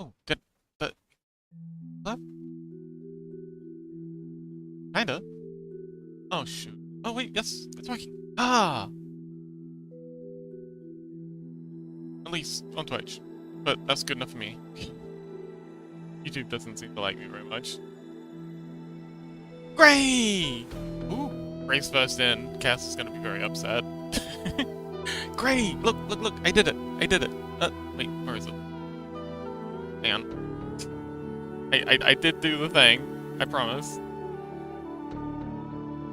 Oh, did the what? Kinda. Oh shoot. Oh wait, yes, it's working. Ah, at least on Twitch, but that's good enough for me. YouTube doesn't seem to like me very much. Gray! Ooh, Gray's first in. Cass is gonna be very upset. Gray! Look, look, look! I did it! I did it! Wait, where is it? Hang on. I did do the thing. I promise.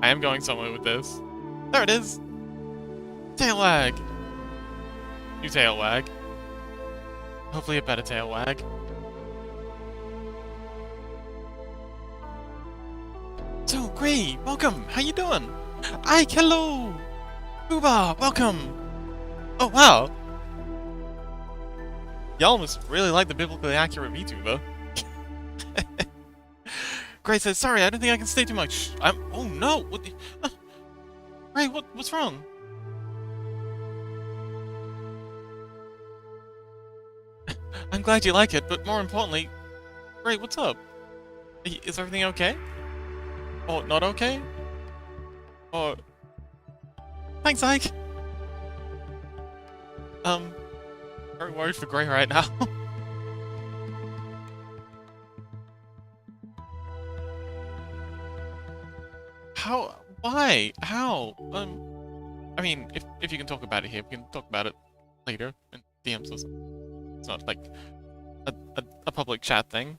I am going somewhere with this. There it is! Tail wag! New tail wag. Hopefully a better tail wag. So, Gray, welcome! How you doing? Ike, hello! Uba, welcome! Oh, wow! Y'all must really like the biblically accurate Vtuber. Gray says, sorry, I don't think I can stay too much. Oh no! What the... Gray, what's wrong? I'm glad you like it, but more importantly... Gray, what's up? Is everything okay? Or not okay? Or... Thanks, Ike! Very worried for Gray right now. How? Why? How? I mean, if you can talk about it here, we can talk about it later in DMs or something. It's not like a public chat thing.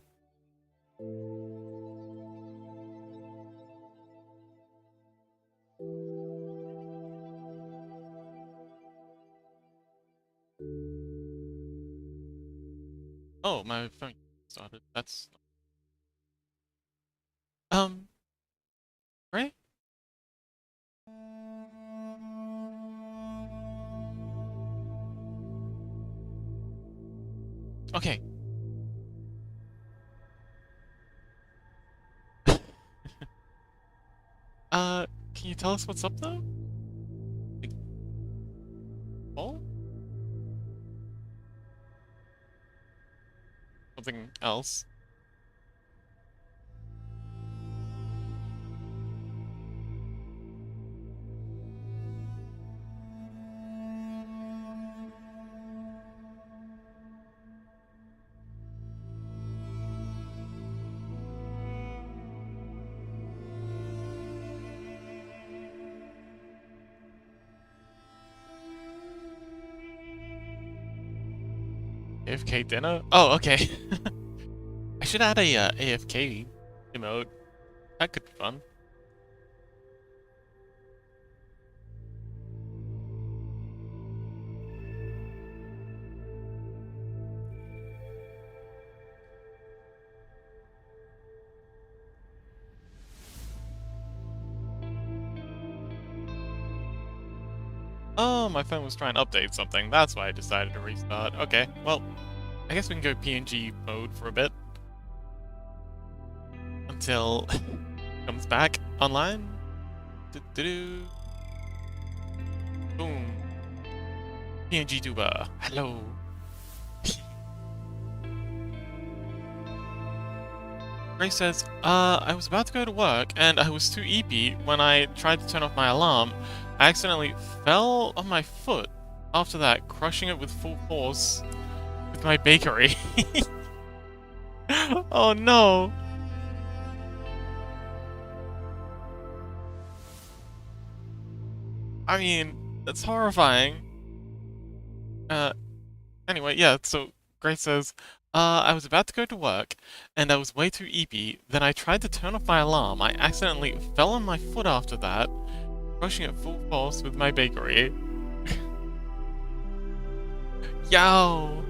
Oh, my phone started. That's right? Okay. Can you tell us what's up though? Like, oh? Something else? AFK dinner? Oh, okay. I should add a AFK emote. That could be fun. Oh, my phone was trying to update something. That's why I decided to restart. Okay, well, I guess we can go PNG mode for a bit. Until it comes back online. Do-do-do. Boom. PNG tuber. Hello. Grace says, I was about to go to work, and I was too eepy when I tried to turn off my alarm. I accidentally fell on my foot after that, crushing it with full force with my bakery. Oh no! I mean, that's horrifying. Anyway, yeah, so Grace says, I was about to go to work, and I was way too eepy. Then I tried to turn off my alarm. I accidentally fell on my foot after that, crushing it full force with my bakery. Yo!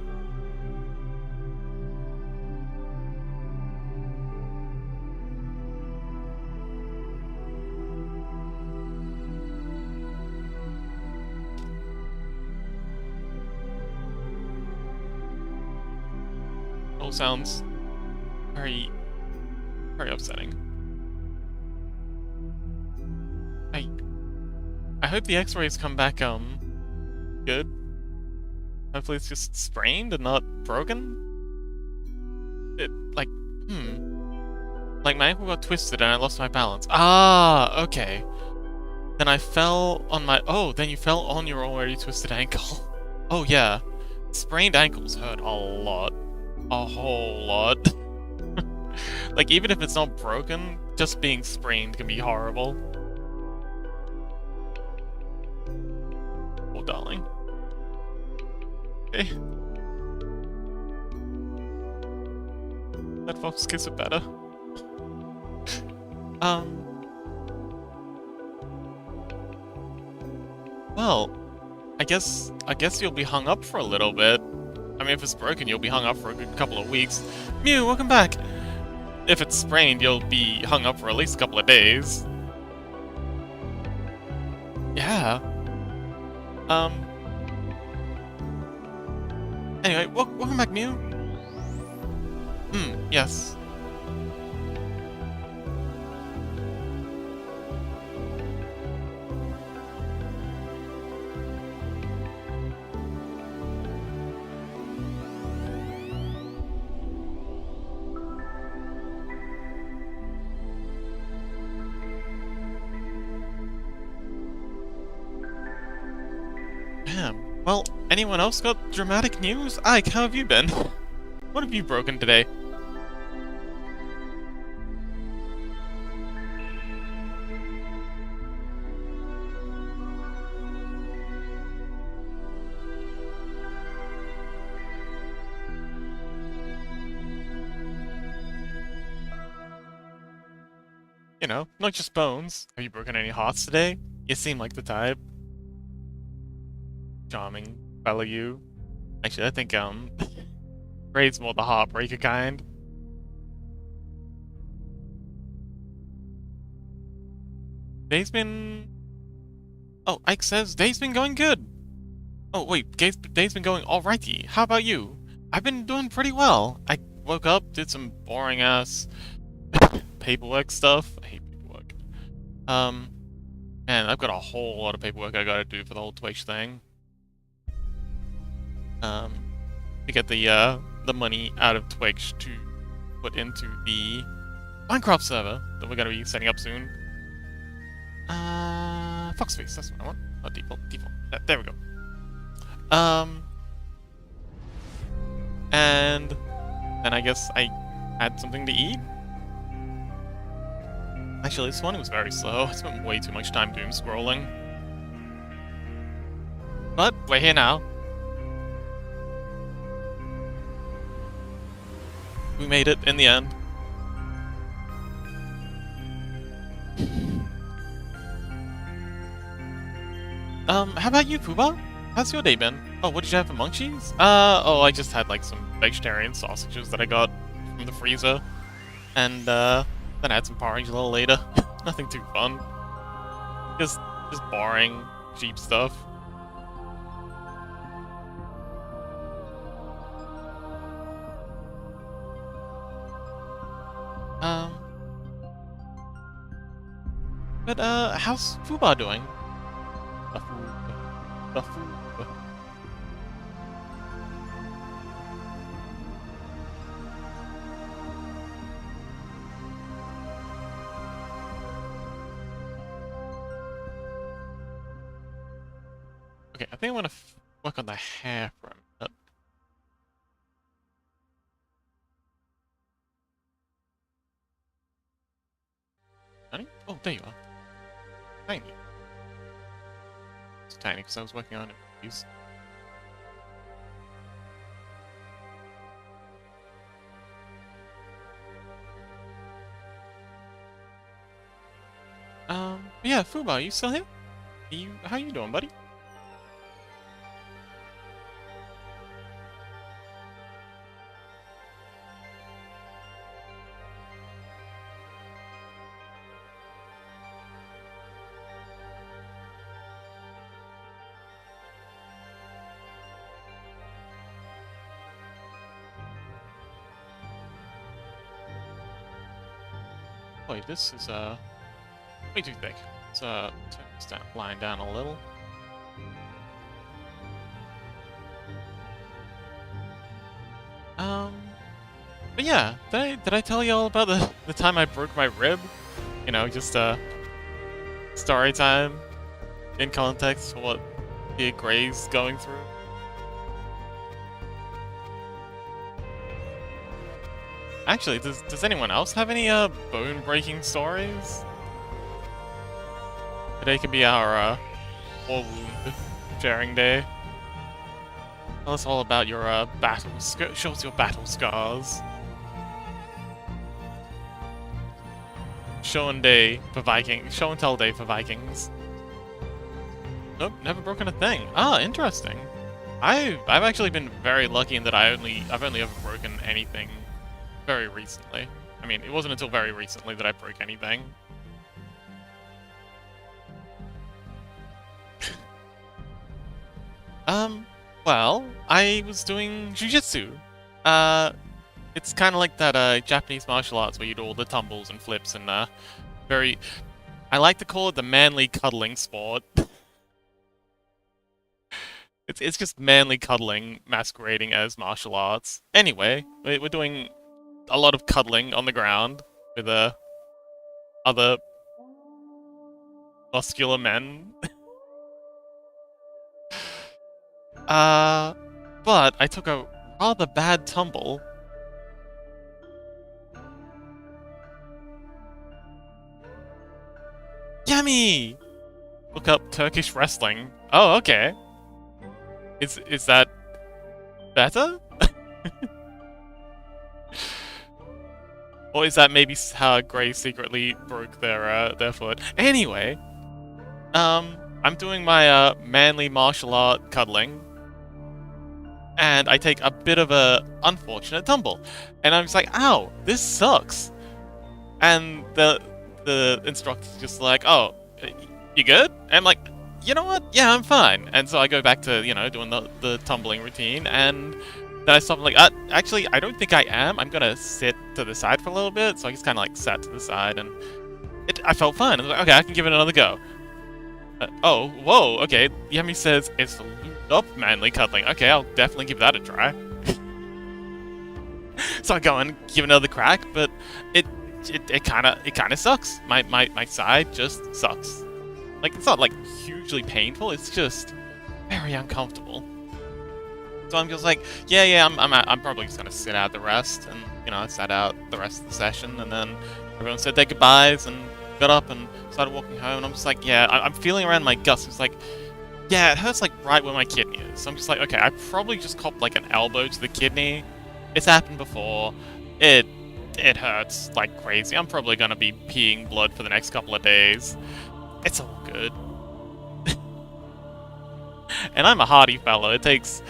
All sounds very, very upsetting. I hope the x-rays come back, good. Hopefully it's just sprained and not broken. like, like my ankle got twisted and I lost my balance. Ah, okay. Then I fell on my, oh, then you fell on your already twisted ankle. Oh yeah, sprained ankles hurt a lot. A whole lot. Like, even if it's not broken, just being sprained can be horrible. Oh, darling. Okay. Let Fox kiss it better. Well, I guess you'll be hung up for a little bit. I mean, if it's broken, you'll be hung up for a good couple of weeks. Mew, welcome back! If it's sprained, you'll be hung up for at least a couple of days. Yeah. Anyway, welcome back, Mew. Yes. Damn. Well, anyone else got dramatic news? Ike, how have you been? What have you broken today? You know, not just bones. Have you broken any hearts today? You seem like the type. Charming fellow you. Actually, I think, Ray's more the heartbreaker kind. Day's been... Oh, Ike says day's been going good. Oh, wait, day's been going alrighty. How about you? I've been doing pretty well. I woke up, did some boring-ass paperwork stuff. I hate paperwork. Man, I've got a whole lot of paperwork I gotta do for the whole Twitch thing. To get the money out of Twitch to put into the Minecraft server that we're gonna be setting up soon. Foxface, that's what I want. Oh, default. There we go. And then I guess I had something to eat. Actually, this morning was very slow. I spent way too much time doom scrolling. But we're here now. We made it in the end. How about you, Pooba? How's your day been? Oh, what did you have for munchies? Oh, I just had like some vegetarian sausages that I got from the freezer. And, then I had some porridge a little later. Nothing too fun. Just boring, cheap stuff. But, how's Fuba doing? The Fuba. Okay, I think I want to work on the hair for a minute. Honey? Oh, there you are. Tiny. It's tiny because I was working on it. Yeah, Fuba, you still here? How you doing, buddy? Wait, this is, way too thick. Let's, turn this line down a little. But yeah, did I tell you all about the time I broke my rib? You know, just story time in context for what Dear Gray's going through. Actually, does anyone else have any bone-breaking stories? Today could be our war wound sharing day. Tell us all about your show us your battle scars. Show and tell day for Vikings. Nope, never broken a thing. Ah, interesting. I've actually been very lucky in that I've only ever broken anything very recently. I mean, it wasn't until very recently that I broke anything. Well, I was doing jujitsu. It's kind of like that Japanese martial arts where you do all the tumbles and flips and I like to call it the manly cuddling sport. It's just manly cuddling masquerading as martial arts. Anyway, we're doing a lot of cuddling on the ground with other muscular men. But I took a rather bad tumble. Yummy! Look up Turkish wrestling. Oh, okay. Is that better? Or is that maybe how Gray secretly broke their foot? Anyway, I'm doing my manly martial art cuddling, and I take a bit of a unfortunate tumble, and I'm just like, "Ow, this sucks." And the instructor's just like, "Oh, you good?" And I'm like, "You know what? Yeah, I'm fine." And so I go back to doing the tumbling routine, and then I stop. I'm like, actually, I don't think I am. I'm gonna sit to the side for a little bit. So I just kind of like sat to the side, and I felt fine. I was like, okay, I can give it another go. Oh, whoa, okay. Yemi says it's lubed up manly cuddling. Okay, I'll definitely give that a try. So I go and give it another crack, but it kind of sucks. My side just sucks. Like, it's not like hugely painful. It's just very uncomfortable. So I'm just like, yeah, I'm probably just gonna sit out the rest, and I sat out the rest of the session, and then everyone said their goodbyes and got up and started walking home, and I'm just like, yeah, I'm feeling around my guts. It's like, yeah, it hurts like right where my kidney is. So I'm just like, okay, I probably just copped like an elbow to the kidney. It's happened before. It hurts like crazy. I'm probably gonna be peeing blood for the next couple of days. It's all good. And I'm a hardy fellow. It takes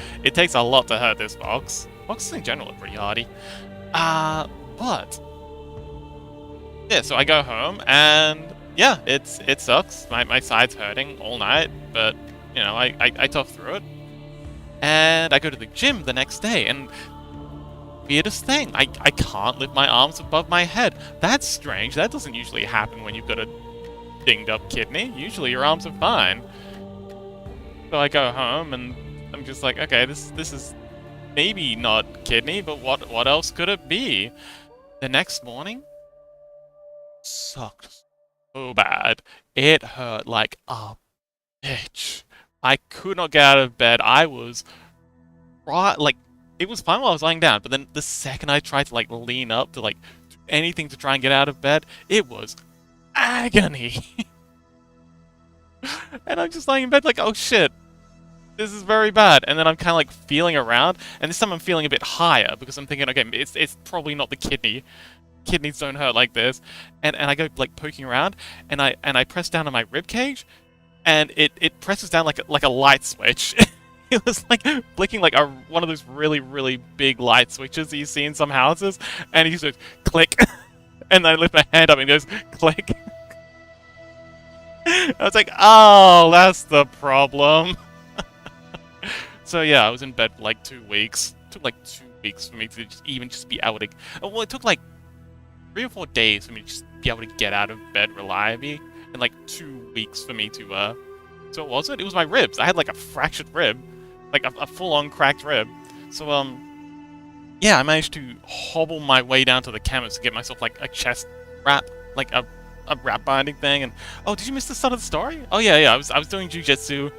a lot to hurt this box. Boxes in general are pretty hardy. But yeah, so I go home and yeah, it sucks. My side's hurting all night, but I tough through it. And I go to the gym the next day, and weirdest thing, I can't lift my arms above my head. That's strange. That doesn't usually happen when you've got a dinged up kidney. Usually your arms are fine. So I go home and I'm just like, okay, this is maybe not kidney, but what else could it be? The next morning sucked so bad. It hurt like a bitch. I could not get out of bed. I was like, it was fine while I was lying down, but then the second I tried to like lean up to like do anything to try and get out of bed, it was agony. And I'm just lying in bed like, oh shit, this is very bad. And then I'm kind of like feeling around, and this time I'm feeling a bit higher because I'm thinking, okay, it's probably not the kidney. Kidneys don't hurt like this. And I go like poking around, and I press down on my rib cage, and it presses down like a light switch. It was like blinking like one of those really, really big light switches that you see in some houses, and it just goes click. And I lift my hand up and it goes click. I was like, oh, that's the problem. So yeah, I was in bed for like 2 weeks. It took like 2 weeks for me to just be able to... Well, it took like 3 or 4 days for me to just be able to get out of bed reliably. And like 2 weeks for me to... So what was it? It was my ribs. I had like a fractured rib. Like a full-on cracked rib. So, yeah, I managed to hobble my way down to the chemist to get myself like a chest wrap, like a wrap binding thing. And oh, did you miss the start of the story? Oh yeah, yeah. I was doing jujitsu.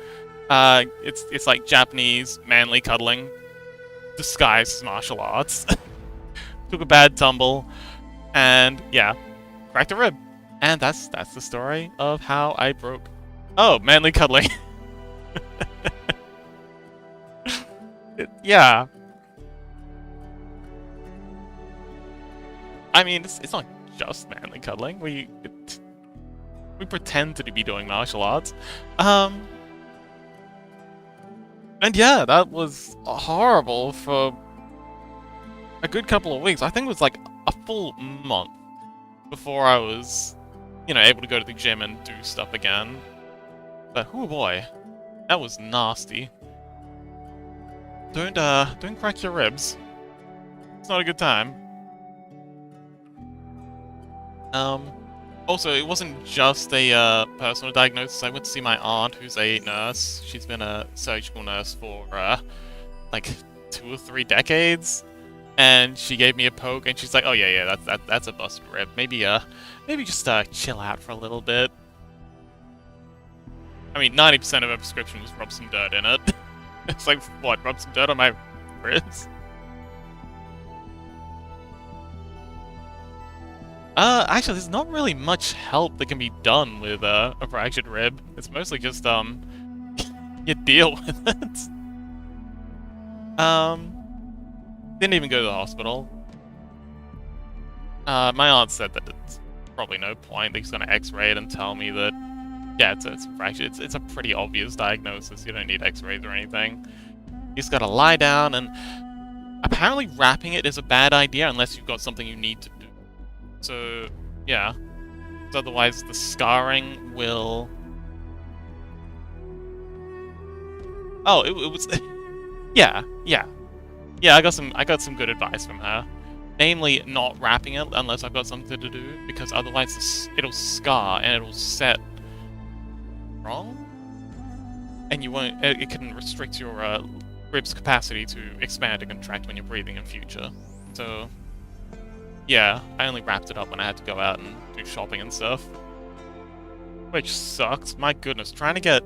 It's like Japanese manly cuddling disguised as martial arts. Took a bad tumble, and yeah, cracked a rib. And that's the story of how I broke. Oh, manly cuddling. Yeah. I mean, it's not just manly cuddling. We pretend to be doing martial arts. Um, and yeah, that was horrible for a good couple of weeks. I think it was like a full month before I was, able to go to the gym and do stuff again. But oh boy, that was nasty. Don't crack your ribs. It's not a good time. Also, it wasn't just a personal diagnosis. I went to see my aunt, who's a nurse. She's been a surgical nurse for like 2 or 3 decades, and she gave me a poke, and she's like, "Oh yeah, that's a busted rib. Maybe just chill out for a little bit." I mean, 90% of her prescription was rub some dirt in it. It's like, what? Rub some dirt on my ribs? Actually, there's not really much help that can be done with a fractured rib. It's mostly just, you deal with it. Didn't even go to the hospital. My aunt said that it's probably no point. They're just gonna x-ray it and tell me that, yeah, it's a fracture. It's a pretty obvious diagnosis. You don't need x-rays or anything. You just gotta lie down, and apparently wrapping it is a bad idea unless you've got something you need to do. So, yeah. Otherwise, the scarring will... Oh, it was... Yeah. Yeah, I got some good advice from her. Namely, not wrapping it unless I've got something to do, because otherwise it'll scar and it'll set wrong. And you won't... It can restrict your ribs' capacity to expand and contract when you're breathing in future. So... Yeah, I only wrapped it up when I had to go out and do shopping and stuff. Which sucks. My goodness, trying to get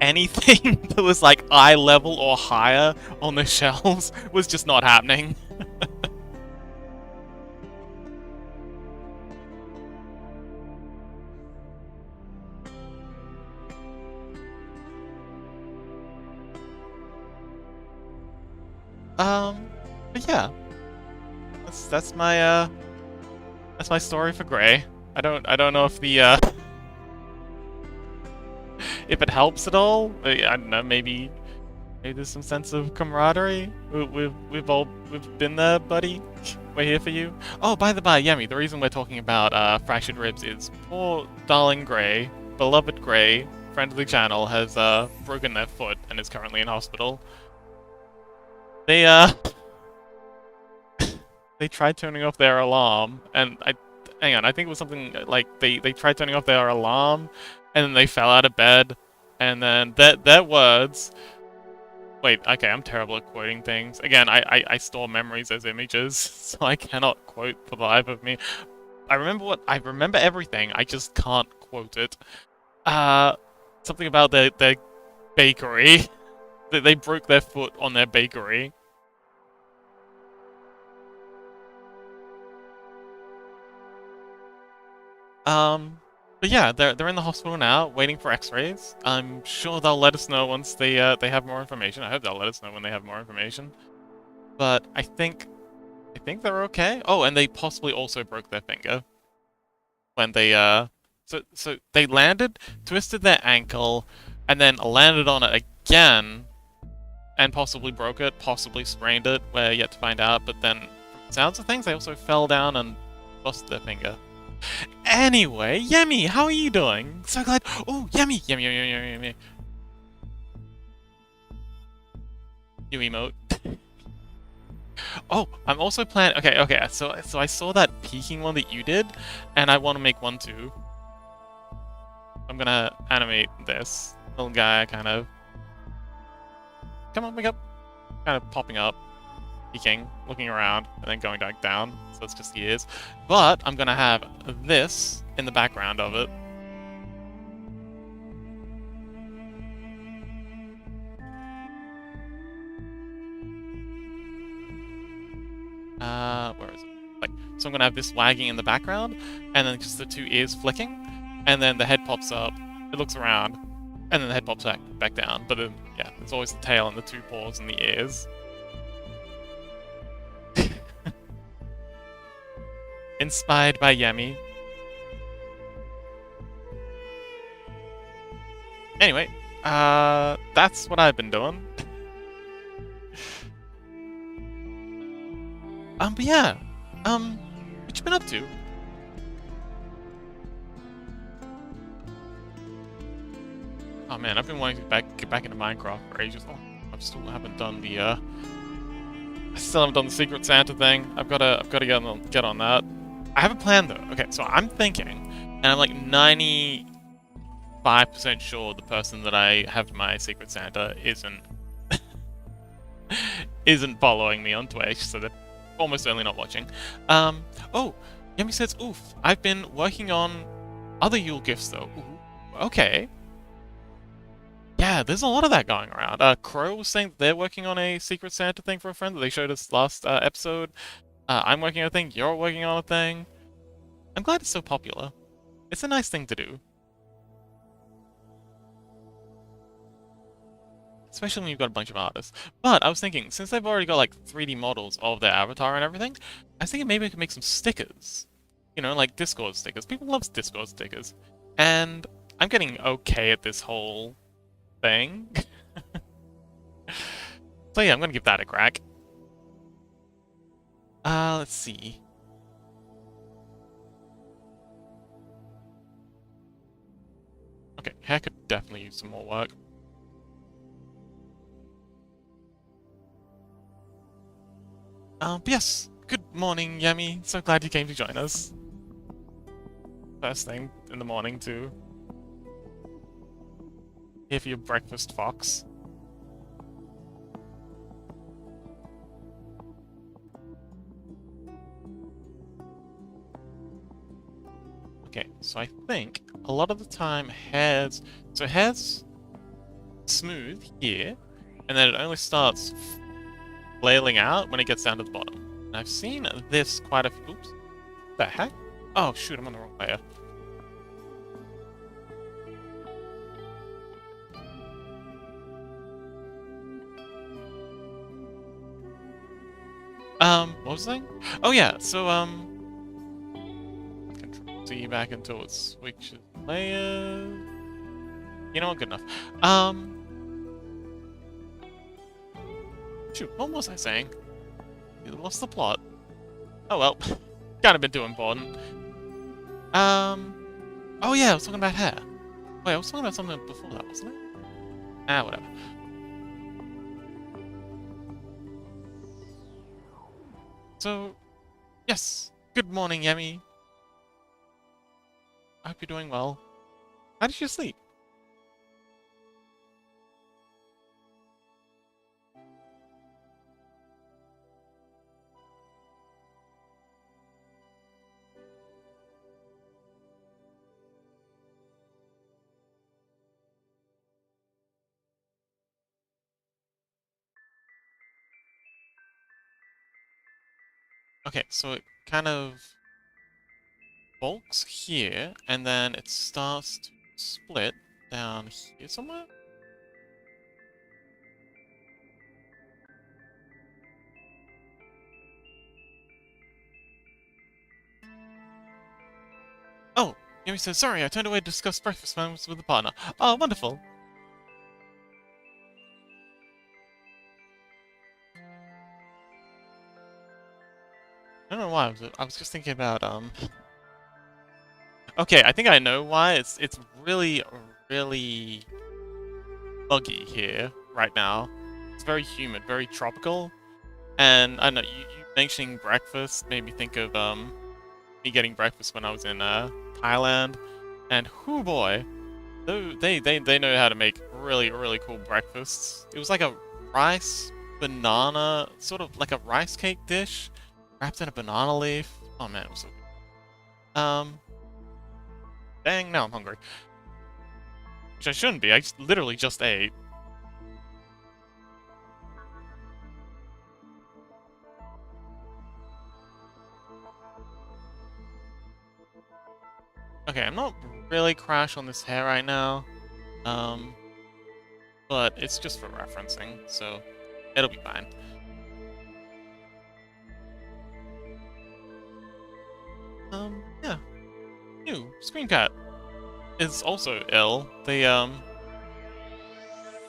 anything that was like eye level or higher on the shelves was just not happening. But yeah. That's my story for Gray. I don't know if the if it helps at all. I don't know, maybe there's some sense of camaraderie. We've been there, buddy. We're here for you. Oh, by the by, Yemi, the reason we're talking about fractured ribs is poor darling Gray, beloved Gray, friend of the channel, has broken their foot and is currently in hospital. They tried turning off their alarm, and hang on, I think it was something like they tried turning off their alarm, and then they fell out of bed, and then their words. Wait, okay, I'm terrible at quoting things. Again, I store memories as images, so I cannot quote for the life of me. I remember everything. I just can't quote it. Something about their bakery. They broke their foot on their bakery. But yeah, they're in the hospital now, waiting for X-rays. I'm sure they'll let us know once they have more information. I hope they'll let us know when they have more information. But I think they're okay. Oh, and they possibly also broke their finger when they so they landed, twisted their ankle, and then landed on it again, and possibly broke it, possibly sprained it. We're yet to find out. But then, from the sounds of things, they also fell down and busted their finger. Anyway, Yemi, how are you doing? So glad. Oh, Yemi. You emote. Oh, I'm also planning. Okay. So I saw that peeking one that you did, and I want to make one too. I'm gonna animate this little guy, kind of. Come on, wake up. Kind of popping up. peeking, looking around, and then going back down. So it's just ears. But I'm gonna have this in the background of it. Where is it? Like, so I'm gonna have this wagging in the background, and then just the two ears flicking, and then the head pops up, it looks around, and then the head pops back down. But then, yeah, there's always the tail and the two paws and the ears. Inspired by Yemi. Anyway, that's what I've been doing. But yeah, what you been up to? Oh man, I've been wanting to get back into Minecraft for ages. Oh, I still haven't done the Secret Santa thing. I've gotta get on that. I have a plan though. Okay, so I'm thinking, and I'm like 95% sure the person that I have my Secret Santa isn't following me on Twitch, so they're almost certainly not watching. Oh, Yemi says, oof, I've been working on other Yule gifts though. Ooh, okay. Yeah, there's a lot of that going around. Crow was saying that they're working on a Secret Santa thing for a friend that they showed us last episode. I'm working on a thing, you're working on a thing. I'm glad it's so popular. It's a nice thing to do. Especially when you've got a bunch of artists. But I was thinking, since they've already got like 3D models of their avatar and everything, I was thinking maybe I could make some stickers. You know, like Discord stickers. People love Discord stickers. And I'm getting okay at this whole thing. So yeah, I'm gonna give that a crack. Let's see. Okay, hair could definitely use some more work. But yes, good morning, Yemi. So glad you came to join us. First thing in the morning, too. Here for your breakfast, Fox. Okay, so I think a lot of the time hair's smooth here, and then it only starts flailing out when it gets down to the bottom. And I've seen this quite a few. Oops. What the heck? Oh shoot, I'm on the wrong layer. What was I saying? Oh yeah, so Control C back until it switches layers. You know what? Good enough. Shoot, what was I saying? You lost the plot. Oh well, kind of been too important. Oh yeah, I was talking about hair. Wait, I was talking about something before that, wasn't I? Ah, whatever. So, yes. Good morning, Yemi. I hope you're doing well. How did you sleep? Okay, so it kind of bulks here, and then it starts to split down here somewhere? Oh, Yumi says, sorry, I turned away to discuss breakfast plans with a partner. Oh, wonderful. I don't know why, I was just thinking about, Okay, I think I know why. It's really, really buggy here right now. It's very humid, very tropical. And I know you mentioning breakfast made me think of me getting breakfast when I was in Thailand. And whoo boy, they know how to make really, really cool breakfasts. It was like a rice banana, sort of like a rice cake dish, wrapped in a banana leaf. Oh man, it was so good. Dang, now I'm hungry. Which I shouldn't be, I literally just ate. Okay, I'm not really crash on this hair right now. But it's just for referencing, so it'll be fine. Yeah. New Screen Cat is also ill. They've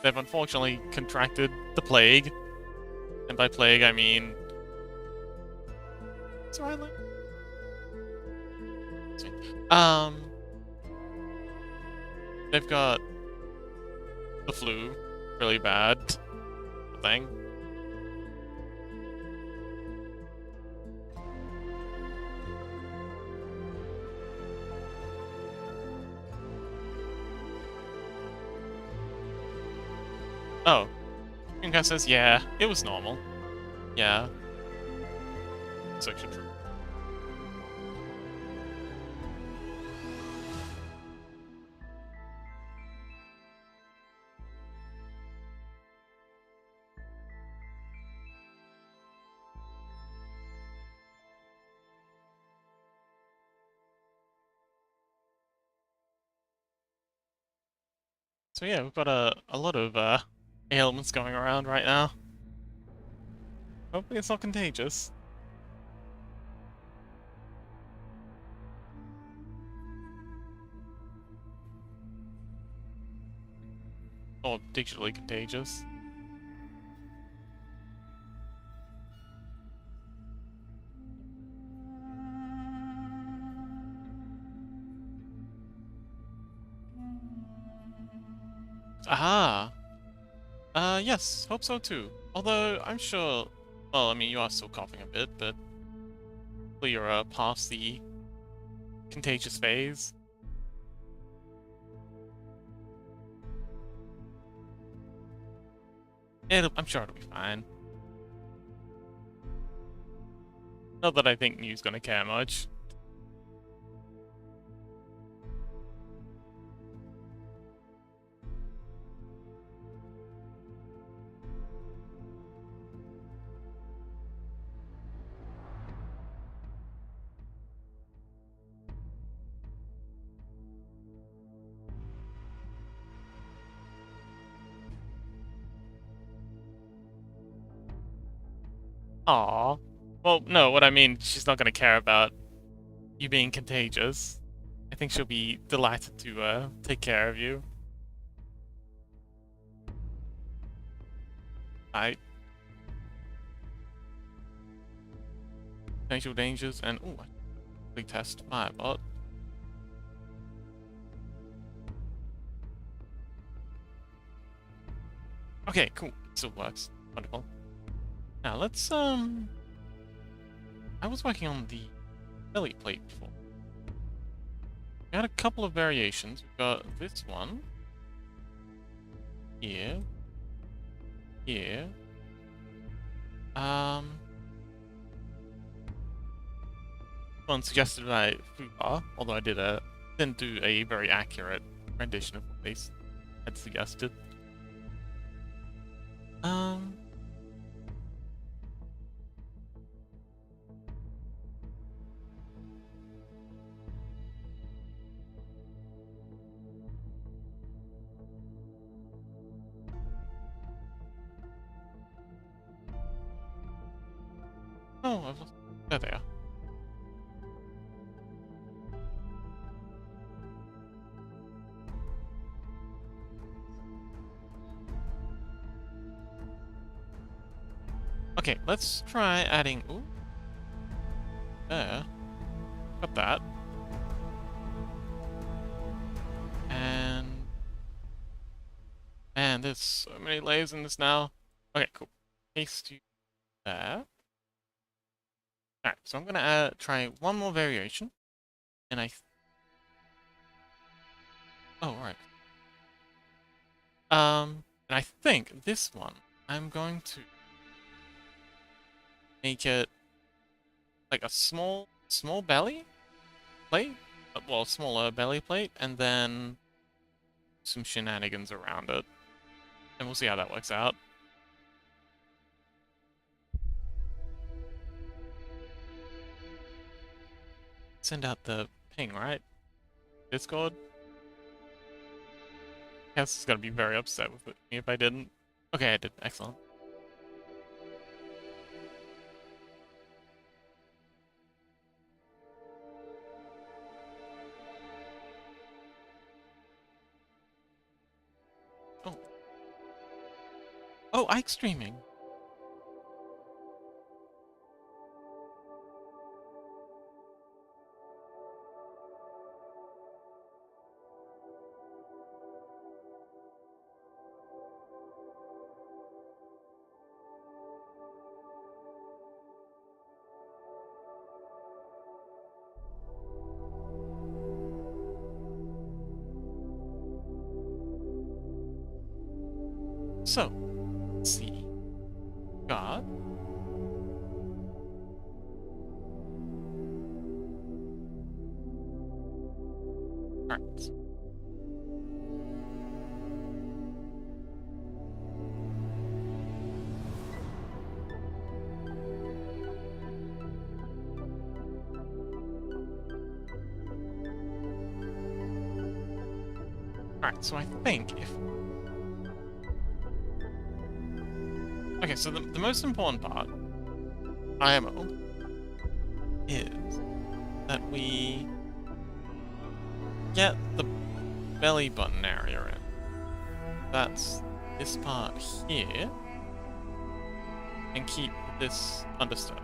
unfortunately contracted the plague. And by plague, I mean... What's the right line? They've got the flu really bad thing. Oh. Screencast says, yeah, it was normal. Yeah. It's actually true. So yeah, we've got a lot of ailments going around right now. Hopefully it's not contagious. Or digitally contagious. Aha! Yes, hope so too. Although, I'm sure... Well, I mean, you are still coughing a bit, but... Hopefully you're past the contagious phase. I'm sure it'll be fine. Not that I think Mew's gonna care much. Aww. Well, no, what I mean, she's not gonna care about you being contagious. I think she'll be delighted to take care of you. I potential dangers and ooh, I test my bot. Okay, cool. It still works. Wonderful. Now let's I was working on the belly plate before. We had a couple of variations. We've got this one. Here. Here. One suggested by Vtuber, although I didn't do a very accurate rendition of what they had suggested. Oh, I've lost... There they are. Okay, let's try adding... Ooh. There. Got that. And... Man, there's so many layers in this now. Okay, cool. Paste you there. Alright, so I'm gonna try one more variation. And oh, right. And I think this one, I'm going to make it like a small belly plate, well, smaller belly plate, and then some shenanigans around it, and we'll see how that works out. Send out the ping, right? Discord? Cass is gonna be very upset with me if I didn't. Okay, I did. Excellent. Oh. Oh, Ike streaming. So, let's see. God. Alright. Alright, so I think if... Okay, so the most important part, IMO, is that we get the belly button area in. That's this part here, and keep this undisturbed.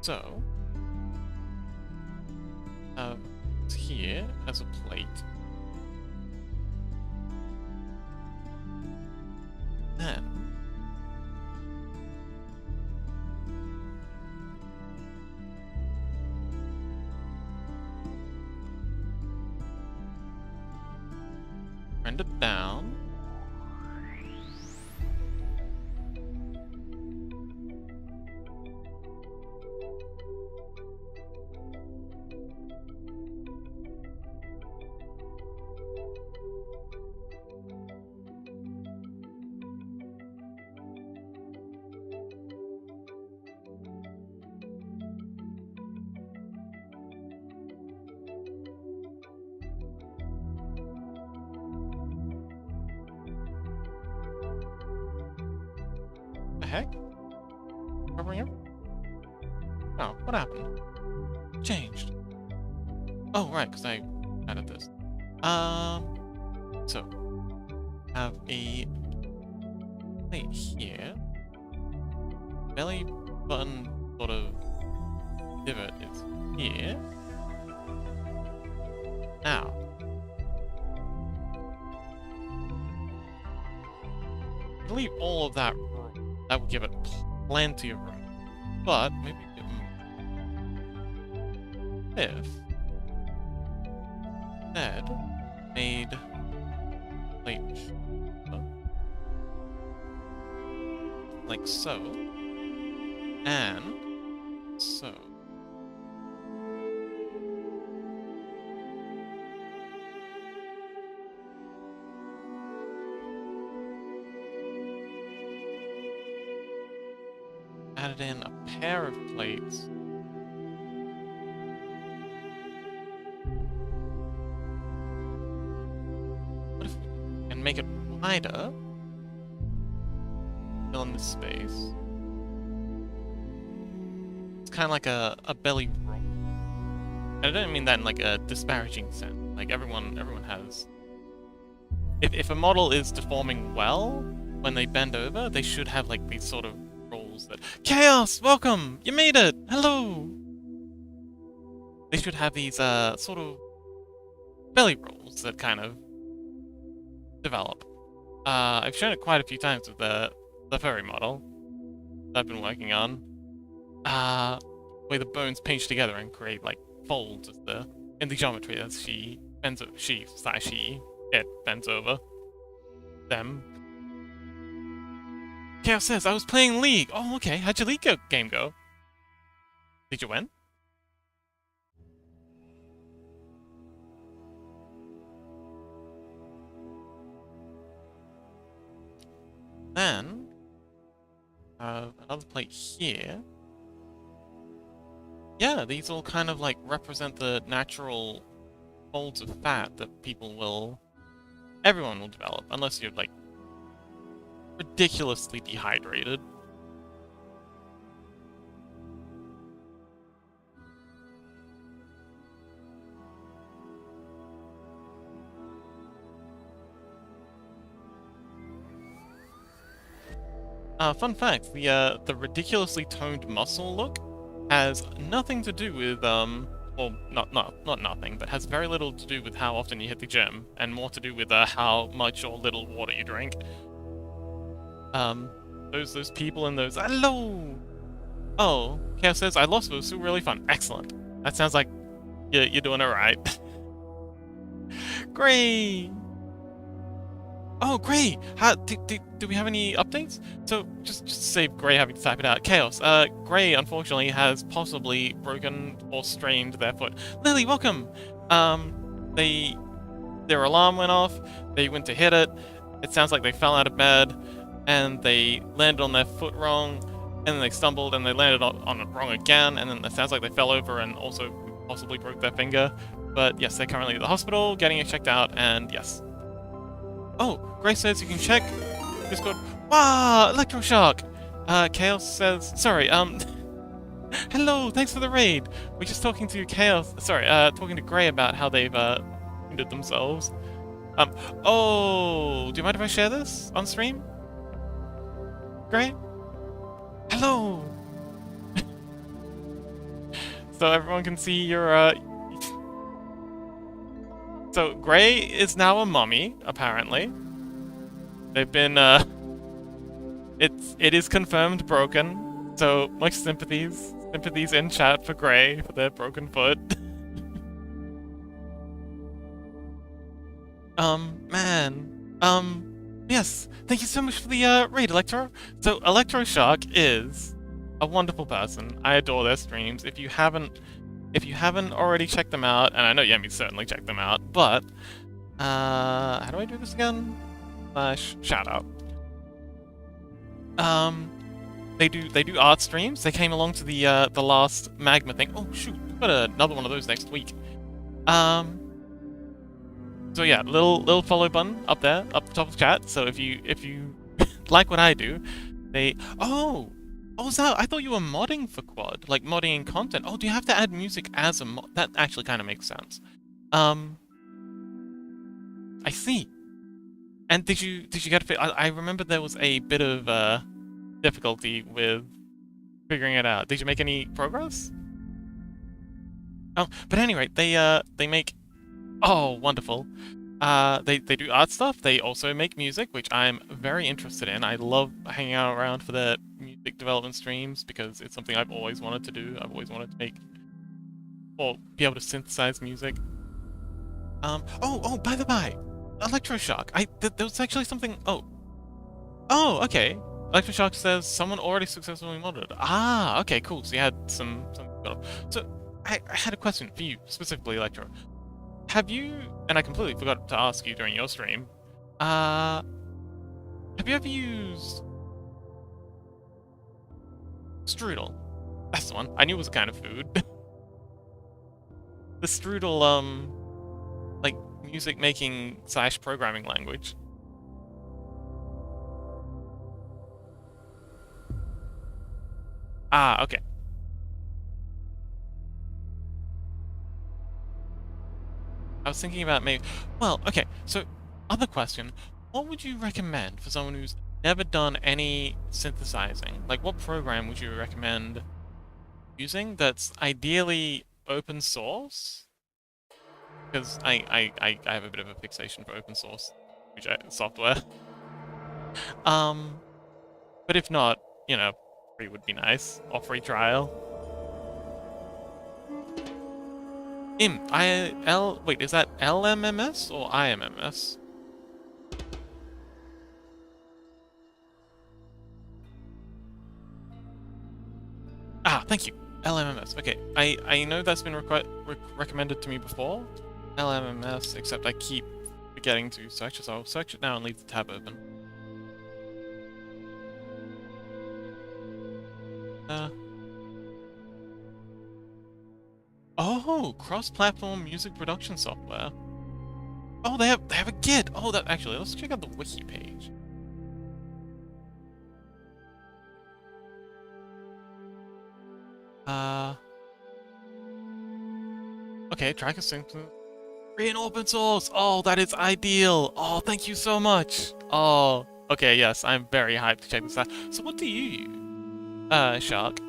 So, it's here as a plate. Then rend it down. The heck? Covering him? Oh, what happened? Changed. Oh, right, because I added this. So have a plate here. Belly button sort of divot is here. Now, delete all of that room. That would give it plenty of room. But maybe give them if instead made plate like so and so. Added in a pair of plates. What if we can make it wider? Fill in this space. It's kind of like a belly roll. And I don't mean that in like a disparaging sense. Like everyone has. If a model is deforming well when they bend over, they should have like these sort of rolls that Chaos, welcome! You made it! Hello! They should have these sort of belly rolls that kind of develop. I've shown it quite a few times with the furry model that I've been working on. Where the bones pinch together and create like folds in the geometry as she bends over, it bends over them. Chaos says, I was playing League. Oh, okay. How'd your League game go? Did you win? Then, another plate here. Yeah, these all kind of like represent the natural folds of fat that everyone will develop, unless you're like ridiculously dehydrated. Fun fact, the ridiculously toned muscle look has nothing to do with, well, not nothing, but has very little to do with how often you hit the gym, and more to do with, how much or little water you drink. Those people in those... Hello! Oh, Chaos says, I lost, but it was still really fun. Excellent. That sounds like you're doing alright. Great! Oh, Gray! Do we have any updates? So, just to save Gray having to type it out. Chaos. Gray, unfortunately, has possibly broken or strained their foot. Lily, welcome! Their alarm went off, they went to hit it, it sounds like they fell out of bed, and they landed on their foot wrong, and then they stumbled, and they landed on it wrong again, and then it sounds like they fell over and also possibly broke their finger. But yes, they're currently at the hospital, getting it checked out, and yes. Oh, Grace says you can check Discord. Wow, Electroshock! Chaos says, sorry, hello, thanks for the raid. We're just talking to Chaos, sorry, talking to Gray about how they've, wounded themselves. Oh, do you mind if I share this on stream? Gray? Hello! So everyone can see your, So, Gray is now a mummy, apparently. They've been, it is confirmed broken. So, much sympathies. Sympathies in chat for Gray, for their broken foot. Man. Yes. Thank you so much for the, raid, Electro. So, Electroshock is a wonderful person. I adore their streams. If you haven't already checked them out, and I know Yemi certainly checked them out, but how do I do this again? Shout out. They do art streams. They came along to the last Magma thing. Oh shoot, we've got another one of those next week. So yeah, little follow button up there, up the top of the chat. So if you like what I do, Oh, Zal, I thought you were modding for Quad, like modding content. Oh, do you have to add music as a mod? That actually kind of makes sense. I see. And did you get it? I remember there was a bit of difficulty with figuring it out. Did you make any progress? Oh, but anyway, they make... Oh, wonderful. They do art stuff. They also make music, which I'm very interested in. I love hanging out around for their music development streams because it's something I've always wanted to do. I've always wanted to make or be able to synthesize music. Oh, by the by, Electroshock. There was actually something. Oh, okay. Electroshock says someone already successfully modded. Ah, okay, cool. So you had some. So I had a question for you specifically, Electro. Have you, and I completely forgot to ask you during your stream, have you ever used strudel? That's the one. I knew it was a kind of food. The strudel, like, music making / programming language. Ah, okay. I was thinking about maybe... Well, okay, so, other question. What would you recommend for someone who's never done any synthesizing? Like, what program would you recommend using that's ideally open source? Because I have a bit of a fixation for open source software. But if not, you know, free would be nice. Or free trial. Wait, is that LMMS or IMMS? Ah, thank you. LMMS. Okay, I know that's been recommended to me before. LMMS, except I keep forgetting to search it, so I'll search it now and leave the tab open. Oh, cross-platform music production software. Oh, they have a Git. Oh, that actually, let's check out the wiki page. Okay, track is synced. Free and open source. Oh, that is ideal. Oh, thank you so much. Oh, okay, yes, I'm very hyped to check this out. So what do you use? Shark.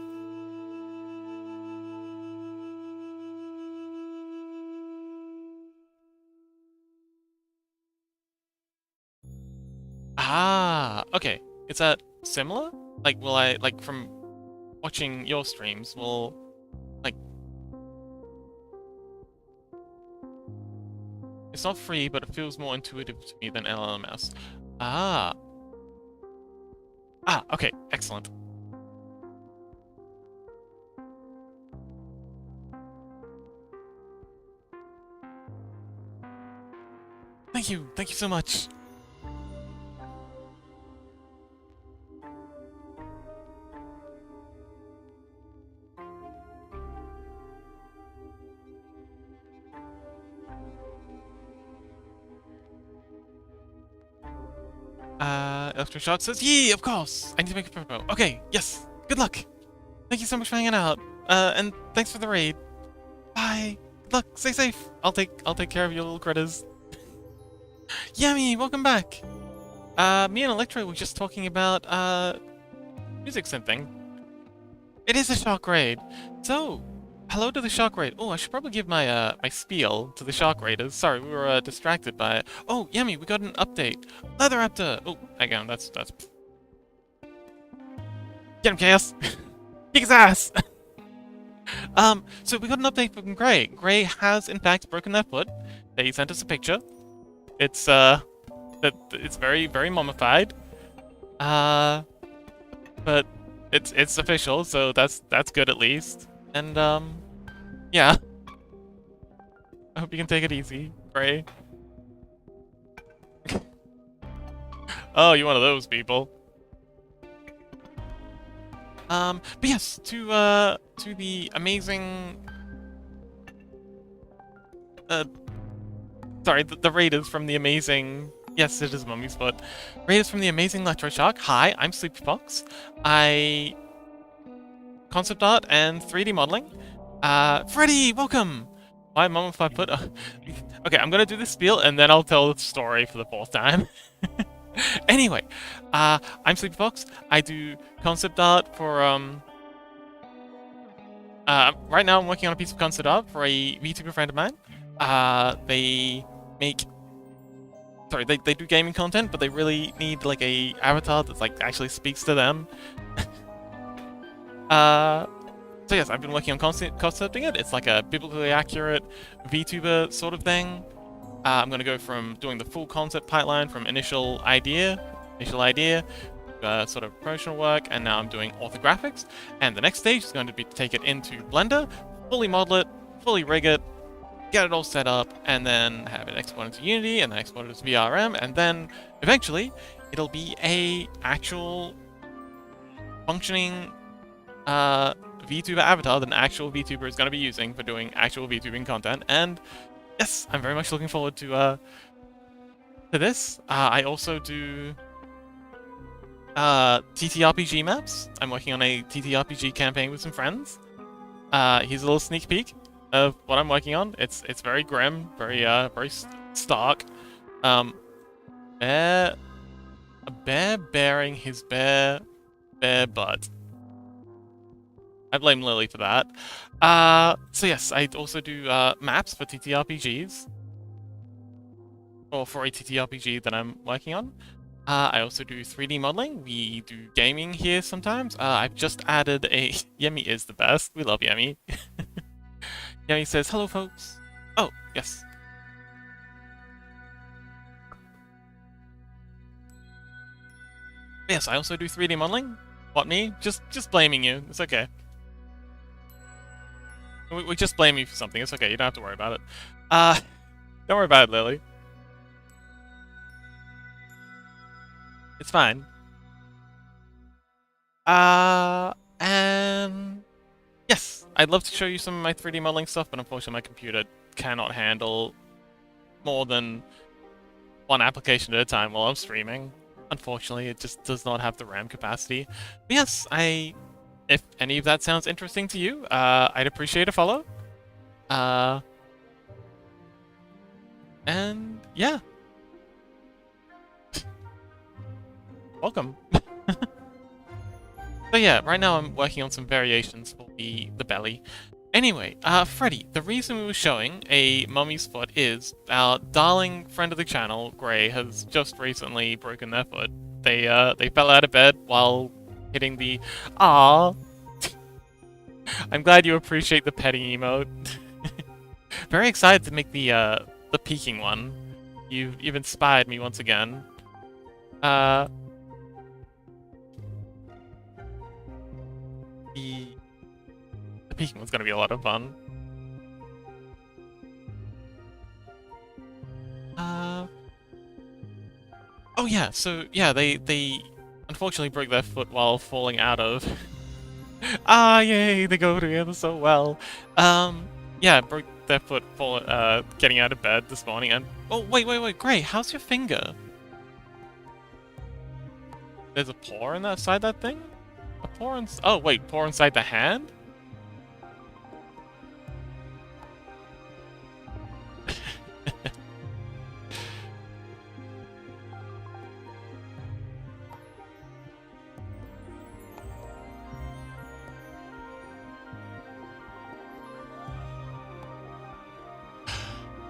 Ah, okay. Is that similar? Like, will I, like, from watching your streams, will, like... It's not free, but it feels more intuitive to me than LLMS. Ah. Ah, okay, excellent. Thank you so much. Electroshock says, "Yee, of course! I need to make a promo." Okay, yes! Good luck! Thank you so much for hanging out. And thanks for the raid. Bye! Good luck, stay safe! I'll take care of your little critters. Yummy, welcome back! Me and Electro were just talking about, music synthing. It is a Shark raid. So, hello to the Shark raid. Oh, I should probably give my, my spiel to the Shark raiders. Sorry, we were, distracted by it. Oh, Yummy, we got an update. Leatheraptor! Oh, hang on, that's... Get him, Chaos! Kick his ass! So we got an update from Gray. Gray has, in fact, broken their foot. They sent us a picture. It's, it's very, very mummified. But it's official, so that's good at least. And, yeah. I hope you can take it easy, Gray. Oh, you're one of those people. But yes, to the amazing... sorry, the raiders from the amazing... Yes, it is Mummy's foot. Raiders from the amazing Electroshock. Hi, I'm Sleepyfox. I... concept art and 3D modeling. Freddy, welcome! My mummified foot... okay, I'm gonna do the spiel and then I'll tell the story for the 4th time. Anyway, I'm Sleepyfox. I do concept art for, right now I'm working on a piece of concept art for a VTuber friend of mine. They make... Sorry, they do gaming content, but they really need, like, a avatar that, like, actually speaks to them. So yes, I've been working on concepting it. It's like a biblically accurate VTuber sort of thing. I'm going to go from doing the full concept pipeline from initial idea, sort of promotional work, and now I'm doing orthographics. And the next stage is going to be to take it into Blender, fully model it, fully rig it, get it all set up, and then have it export into Unity, and then export it to VRM, and then eventually it'll be a actual functioning VTuber avatar that an actual VTuber is going to be using for doing actual VTubing content. And yes, I'm very much looking forward to this. I also do TTRPG maps. I'm working on a TTRPG campaign with some friends. Here's a little sneak peek of what I'm working on. It's very grim, very stark. A bear bearing his bare butt. I blame Lily for that. So yes, I also do maps for TTRPGs. Or for a TTRPG that I'm working on. I also do 3D modeling. We do gaming here sometimes. I've just added a... Yemi is the best. We love Yemi. Yemi says, hello folks. Oh, yes. Yes, I also do 3D modeling. What, me? Just blaming you. It's okay. We just blame you for something. It's okay. You don't have to worry about it. Uh, don't worry about it, Lily. It's fine. And yes, I'd love to show you some of my 3D modeling stuff, but unfortunately my computer cannot handle more than one application at a time while I'm streaming. Unfortunately, it just does not have the RAM capacity. But yes, if any of that sounds interesting to you, I'd appreciate a follow. And yeah. Welcome. So yeah, right now I'm working on some variations for the belly. Anyway, Freddy, the reason we were showing a mummy's foot is our darling friend of the channel, Gray, has just recently broken their foot. They fell out of bed while hitting the... Aww. I'm glad you appreciate the petting emote. Very excited to make the peeking one. You've inspired me once again. The peeking one's gonna be a lot of fun. Oh yeah, so yeah, they unfortunately broke their foot while falling out of... yay, they go together so well. Yeah, broke their foot getting out of bed this morning, and... Oh, wait, Gray, how's your finger? There's a paw inside that thing? A paw oh, wait, paw inside the hand?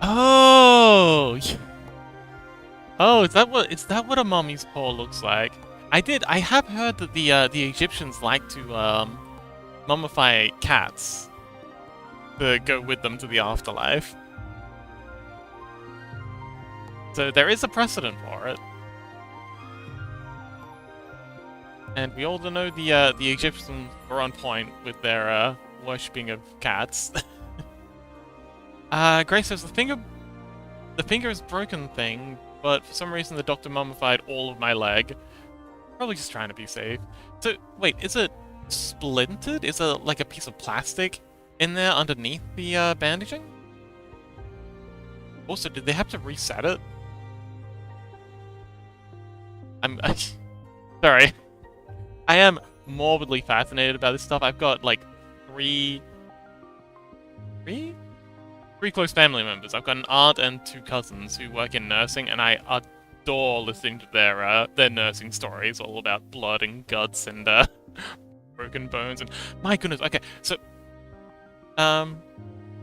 Oh! Oh, is that what a mummy's paw looks like? I have heard that the Egyptians like to mummify cats to go with them to the afterlife. So there is a precedent for it. And we all know the Egyptians were on point with their worshipping of cats. Grace says the finger is broken thing, but for some reason the doctor mummified all of my leg. Probably just trying to be safe. So, wait, is it splintered? Is it like a piece of plastic in there underneath the bandaging? Also, did they have to reset it? Sorry. I am morbidly fascinated about this stuff. I've got, like, three close family members. I've got an aunt and 2 cousins who work in nursing, and I adore listening to their nursing stories, all about blood and guts and broken bones. And my goodness, okay, so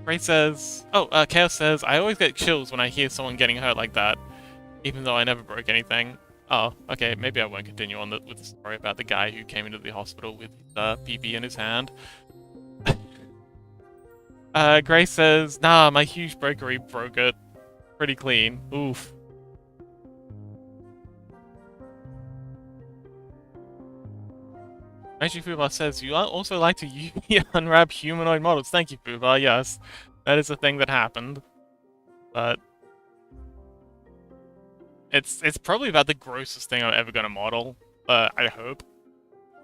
Ray says, Chaos says, I always get chills when I hear someone getting hurt like that, even though I never broke anything. Oh, okay, maybe I won't continue on with the story about the guy who came into the hospital with his PP in his hand. Grace says, nah, my huge breakery broke it. Pretty clean. Oof. Actually, Fubar says, you also like to unwrap humanoid models. Thank you, Fubar, yes. That is a thing that happened. But... It's probably about the grossest thing I'm ever gonna model. I hope.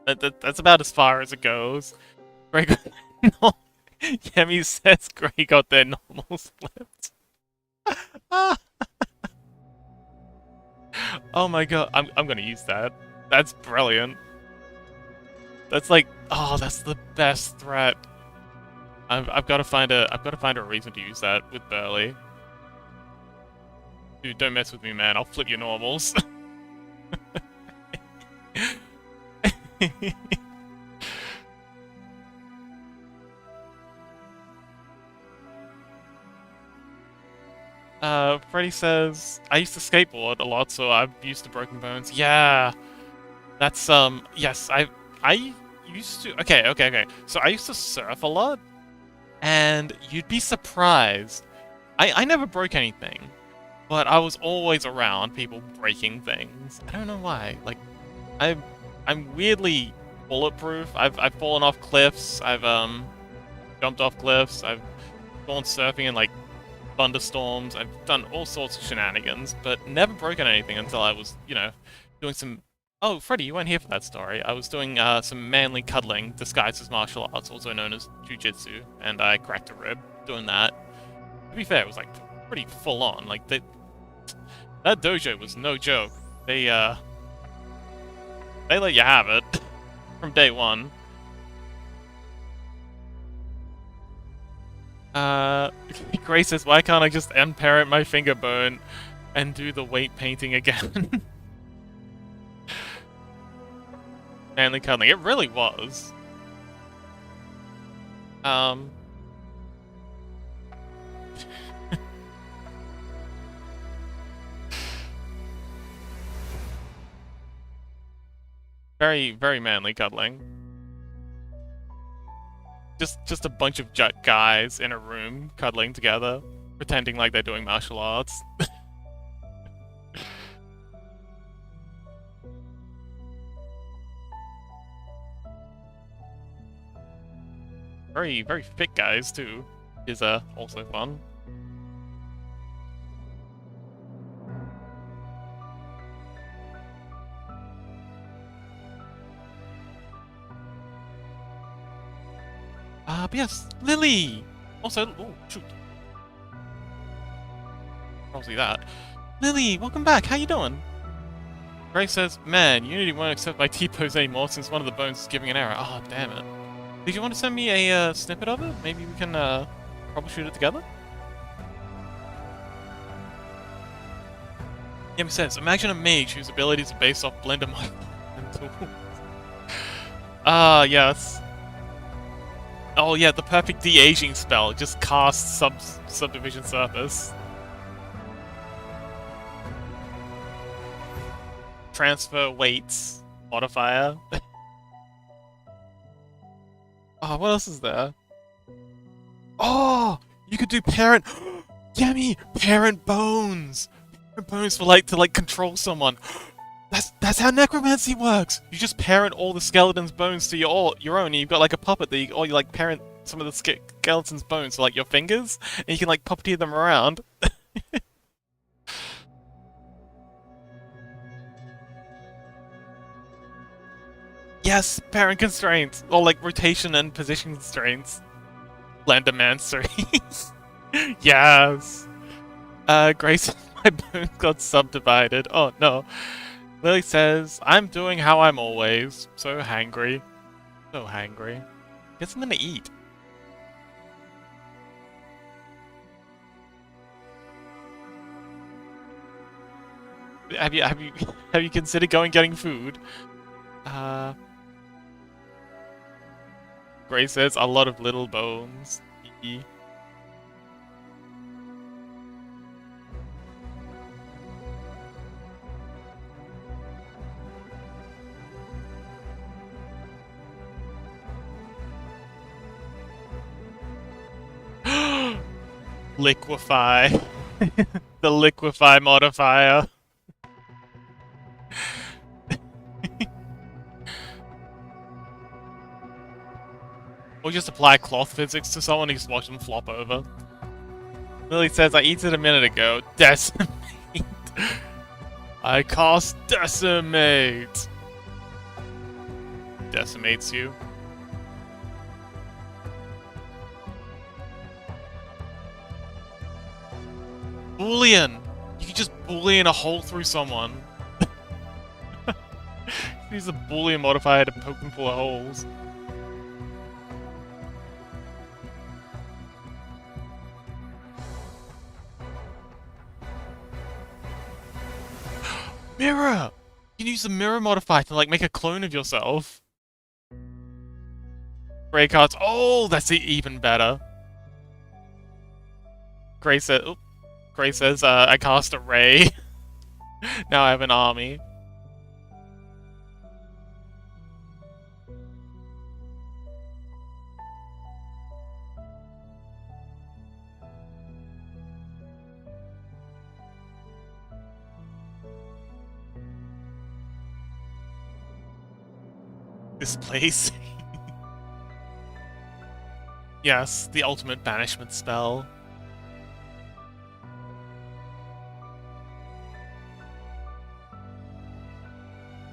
That's about as far as it goes. Greg... no. Yemi says Gray got their normals flipped. Oh my god, I'm gonna use that. That's brilliant. That's like, oh, that's the best threat. I've got to find a reason to use that with Burley. Dude, don't mess with me, man. I'll flip your normals. Freddy says, I used to skateboard a lot, so I'm used to broken bones. Yeah, that's, yes, I used to, okay. So I used to surf a lot, and you'd be surprised. I never broke anything, but I was always around people breaking things. I don't know why. Like, I'm weirdly bulletproof. I've fallen off cliffs. jumped off cliffs. I've gone surfing in like thunderstorms. I've done all sorts of shenanigans, but never broken anything until I was, doing some. Oh, Freddy, you weren't here for that story. I was doing some manly cuddling disguised as martial arts, also known as jujitsu, and I cracked a rib doing that. To be fair, it was like pretty full on. Like that dojo was no joke. They let you have it from day one. Grace says, why can't I just unparent my finger bone and do the weight painting again? Manly cuddling. It really was. Very, very manly cuddling. Just a bunch of guys in a room cuddling together, pretending like they're doing martial arts. Very, very fit guys too, is also fun. But yes, Lily! Also, oh, shoot. Probably that. Lily, welcome back, how you doing? Grace says, man, Unity won't accept my T-pose anymore since one of the bones is giving an error. Oh, damn it. Did you want to send me a snippet of it? Maybe we can troubleshoot it together? Yemi says, imagine a mage whose abilities are based off Blender tools. Ah, yes. Oh yeah, the perfect de-aging spell. Just cast subdivision surface. Transfer weights modifier. Oh, what else is there? Oh, you could do parent. Yummy, parent bones. Parent bones for to control someone. That's how necromancy works. You just parent all the skeleton's bones to your own. And you've got like a puppet that you like parent some of the skeleton's bones to like your fingers, and you can like puppeteer them around. Yes, parent constraints or like rotation and position constraints. Blendermancery. Yes. Grace, my bones got subdivided. Oh no. Lily says, I'm doing how I'm always. So hangry. So hangry. Get something to eat. Have you considered getting food? Grace says, a lot of little bones. Liquefy. The liquefy modifier. Or just apply cloth physics to someone and just watch them flop over. Lily says, I eat it a minute ago. Decimate. I cast Decimate. Decimates you. Boolean! You can just Boolean a hole through someone. Use a Boolean modifier to poke them full of holes. Mirror! You can use the mirror modifier to like make a clone of yourself. Grey cards. Oh, that's even better. Grey says, I cast a ray. Now I have an army. This place. Yes, the ultimate banishment spell.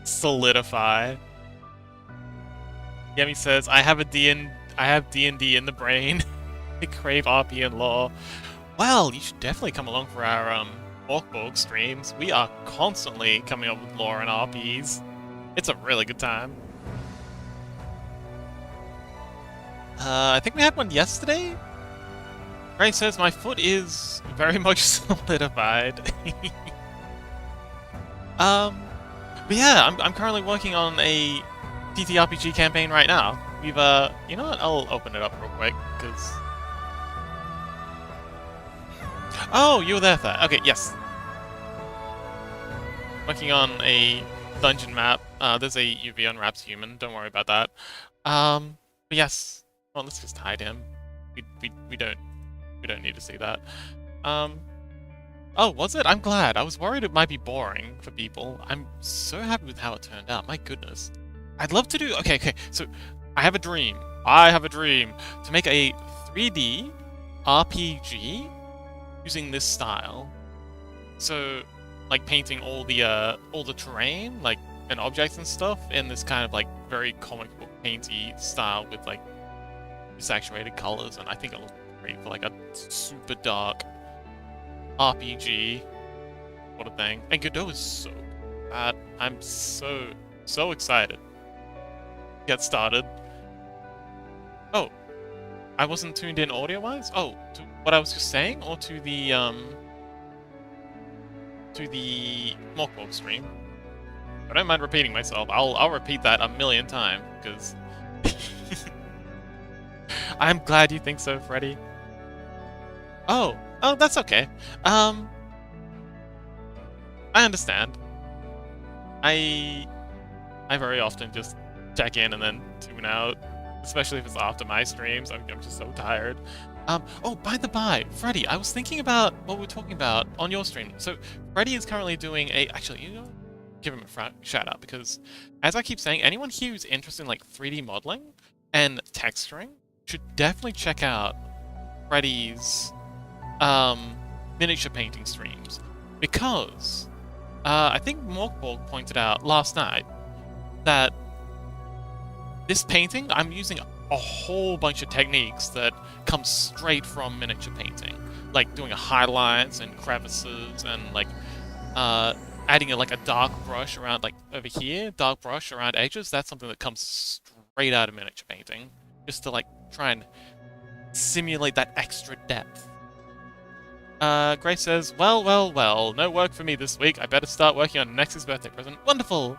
Solidify. Yemi says, I have D&D in the brain. I crave RP and lore. Well, you should definitely come along for our Orkborg streams. We are constantly coming up with lore and RPs. It's a really good time. I think we had one yesterday? Gray says, my foot is very much solidified. But yeah, I'm currently working on a TTRPG campaign right now. We've, you know what? I'll open it up real quick, because... Oh, you were there for that. Okay, yes. Working on a dungeon map. There's a UV unwraps human. Don't worry about that. But yes. Well, let's just hide him. We don't need to see that. Oh, was it? I'm glad. I was worried it might be boring for people. I'm so happy with how it turned out. My goodness. I'd love to do... Okay. So, I have a dream. To make a 3D RPG using this style. So, like painting all the terrain, like, and objects and stuff in this kind of like very comic book painty style with like saturated colors, and I think it looks great for like a super dark RPG. What a thing. And Godot is so bad. I'm so excited to get started. Oh, I wasn't tuned in audio-wise? Oh, to what I was just saying, or to the Mockborg stream? I don't mind repeating myself. I'll repeat that a million times, because I'm glad you think so, Freddy. Oh, that's okay. I understand. I very often just check in and then tune out, especially if it's after my streams. I'm just so tired. Oh, by the by, Freddy, I was thinking about what we were talking about on your stream. So, Freddy is currently doing a... Actually, you know, give him a shout out, because, as I keep saying, anyone here who's interested in, like, 3D modeling and texturing should definitely check out Freddy's, miniature painting streams. Because, I think Morkborg pointed out last night that this painting, I'm using a whole bunch of techniques that come straight from miniature painting, like doing highlights and crevices and like adding like a dark brush around, like over here, dark brush around edges. That's something that comes straight out of miniature painting, just to like try and simulate that extra depth. Grace says, well, no work for me this week. I better start working on Nex's birthday present. Wonderful!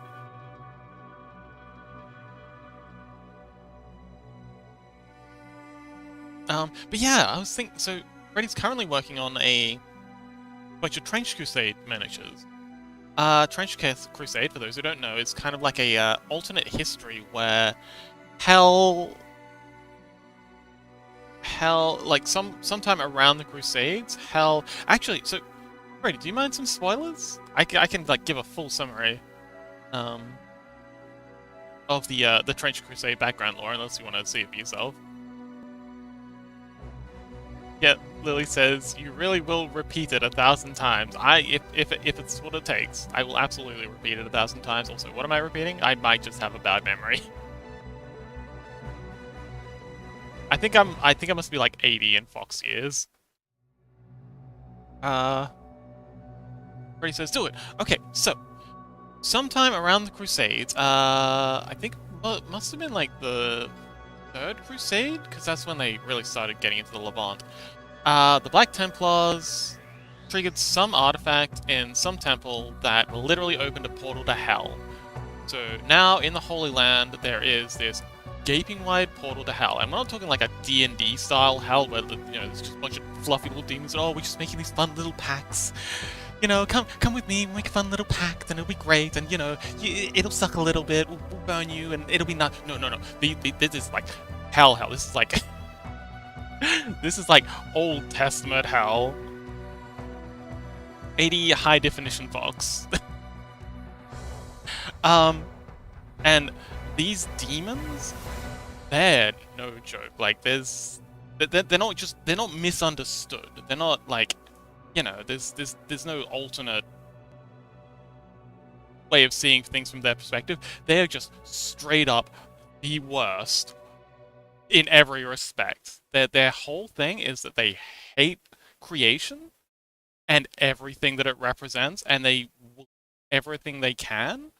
But yeah, I was thinking, so Freddy's currently working on a bunch of Trench Crusade miniatures. Trench Crusade, for those who don't know, is kind of like a alternate history where like sometime around the Crusades, actually, so Freddy, do you mind some spoilers? I can like give a full summary of the Trench Crusade background lore, unless you want to see it for yourself. Yeah, Lily says, you really will repeat it 1,000 times. If it's what it takes, I will absolutely repeat it 1,000 times. Also, what am I repeating? I might just have a bad memory. I think I must be like 80 in Fox years. Freddy says, do it. Okay, so sometime around the Crusades, I think it must have been like the Third Crusade, because that's when they really started getting into the Levant. The Black Templars triggered some artifact in some temple that literally opened a portal to hell. So now in the Holy Land there is this gaping wide portal to hell. And we're not talking like a D&D style hell where there's just a bunch of fluffy little demons and we're just making these fun little pacts. Come with me, we'll make a fun little pact, and it'll be great, and it'll suck a little bit, we'll burn you, and it'll be not. No. This is like hell. This is like this is like Old Testament hell. 80 high definition Fox. And these demons, they're no joke. Like there's they're not misunderstood. They're not like, there's no alternate way of seeing things from their perspective. They're just straight up the worst in every respect. Their whole thing is that they hate creation and everything that it represents, and they will everything they can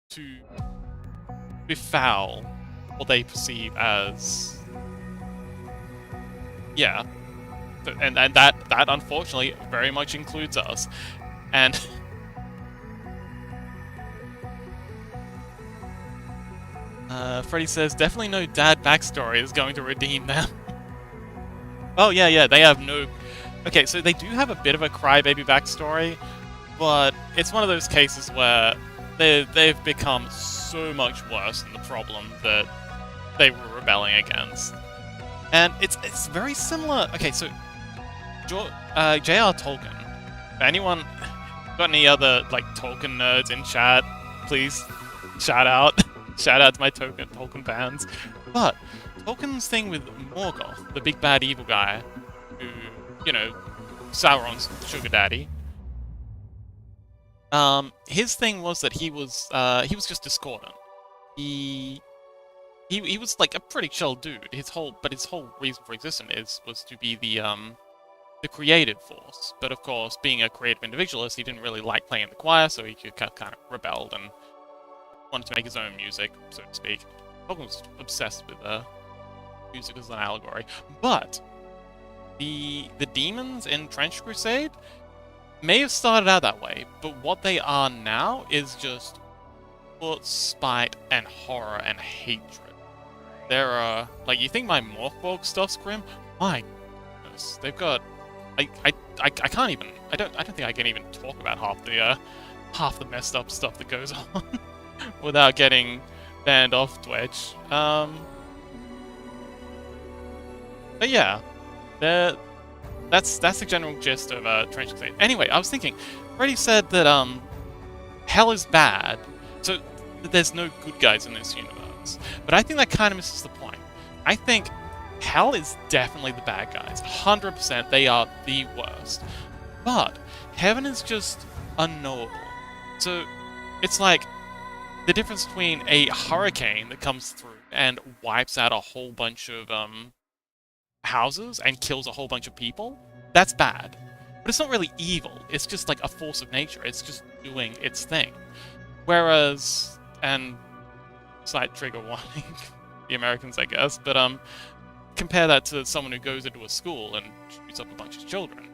to befoul what they perceive as, yeah, and that unfortunately very much includes us. And Freddy says definitely no dad backstory is going to redeem them. Oh yeah, they have no. Okay, so they do have a bit of a crybaby backstory, but it's one of those cases where they've become so much worse than the problem that they were rebelling against. And it's very similar. Okay, so J.R. Tolkien. Anyone got any other like Tolkien nerds in chat? Please shout out. Shout out to my Tolkien fans. But Tolkien's thing with Morgoth, the big bad evil guy, who, Sauron's sugar daddy. His thing was that he was just discordant. He was like a pretty chill dude. His whole reason for existence was to be the creative force. But of course, being a creative individualist, he didn't really like playing in the choir, so he kind of rebelled and wanted to make his own music, so to speak. Tolkien was obsessed with music as an allegory. But the demons in Trench Crusade may have started out that way, but what they are now is just pure spite and horror and hatred. There are, like, you think my Morkborg stuff's grim? My goodness, they've got, I can't even, I don't think I can even talk about half the messed up stuff that goes on without getting banned off Twitch. But yeah, that's the general gist of Trench Crusade. Anyway, I was thinking, Freddy said that hell is bad, so there's no good guys in this universe. But I think that kind of misses the point. I think hell is definitely the bad guys. 100%, they are the worst. But heaven is just unknowable. So it's like the difference between a hurricane that comes through and wipes out a whole bunch of houses and kills a whole bunch of people. That's bad. But it's not really evil. It's just like a force of nature. It's just doing its thing. Whereas, and slight trigger warning, the Americans, I guess, but compare that to someone who goes into a school and shoots up a bunch of children.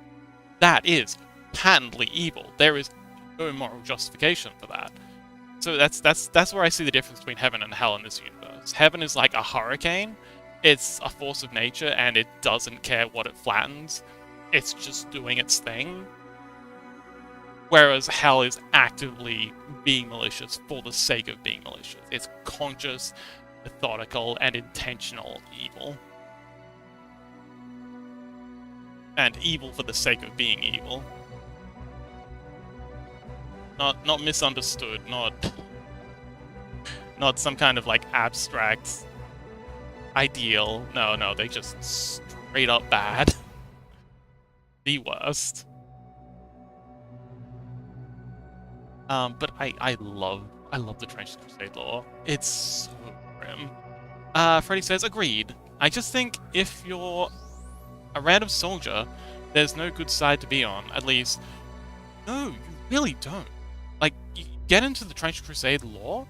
That is patently evil. There is no moral justification for that. So that's where I see the difference between heaven and hell in this universe. Heaven is like a hurricane. It's a force of nature, and it doesn't care what it flattens. It's just doing its thing. Whereas hell is actively being malicious for the sake of being malicious. It's conscious, methodical, and intentional evil. And evil for the sake of being evil. Not misunderstood, not some kind of like abstract ideal. No, they just straight up bad. The worst. But I love the Trench Crusade lore. It's so grim. Freddy says, agreed. I just think if you're a random soldier, there's no good side to be on. At least, no, you really don't. Like, you get into the Trench Crusade lore,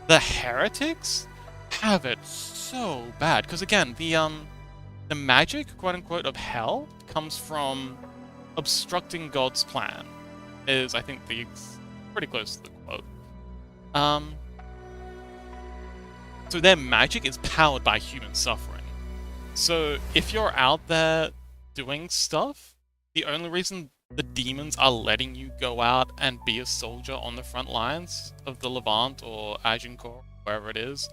the heretics have it so bad. Because again, the magic, quote-unquote, of hell comes from obstructing God's plan. Is, I think, pretty close to the quote. So their magic is powered by human suffering. So if you're out there doing stuff, the only reason the demons are letting you go out and be a soldier on the front lines of the Levant or Agincourt, wherever it is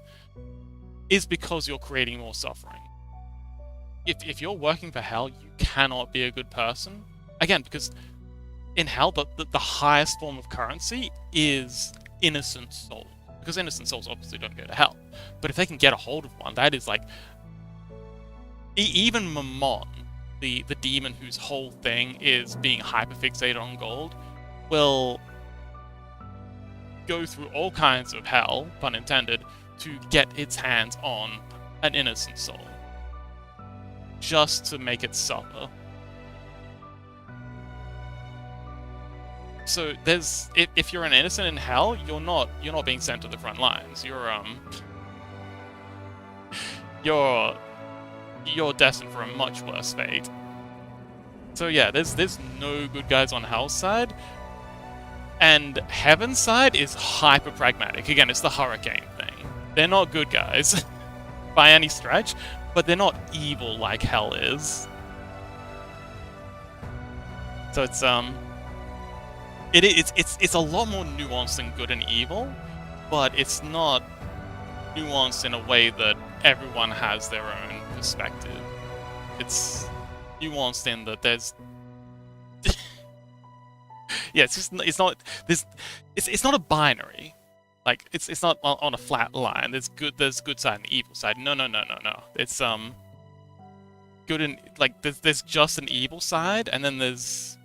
because you're creating more suffering. If you're working for hell, you cannot be a good person. Again, because in hell, the highest form of currency is innocent souls. Because innocent souls obviously don't go to hell. But if they can get a hold of one, that is like even Mammon, the demon whose whole thing is being hyperfixated on gold, will go through all kinds of hell, pun intended, to get its hands on an innocent soul. Just to make it suffer. So there's, if you're an innocent in hell, you're not being sent to the front lines. You're destined for a much worse fate. So yeah, there's no good guys on hell's side. And Heaven's side is hyper pragmatic. Again, it's the hurricane thing. They're not good guys by any stretch, but they're not evil like hell is. So it's it's a lot more nuanced than good and evil, but it's not nuanced in a way that everyone has their own perspective. It's nuanced in that there's yeah, it's not a binary. Like it's not on a flat line. There's good side and evil side. No. It's good and like there's just an evil side, and then there's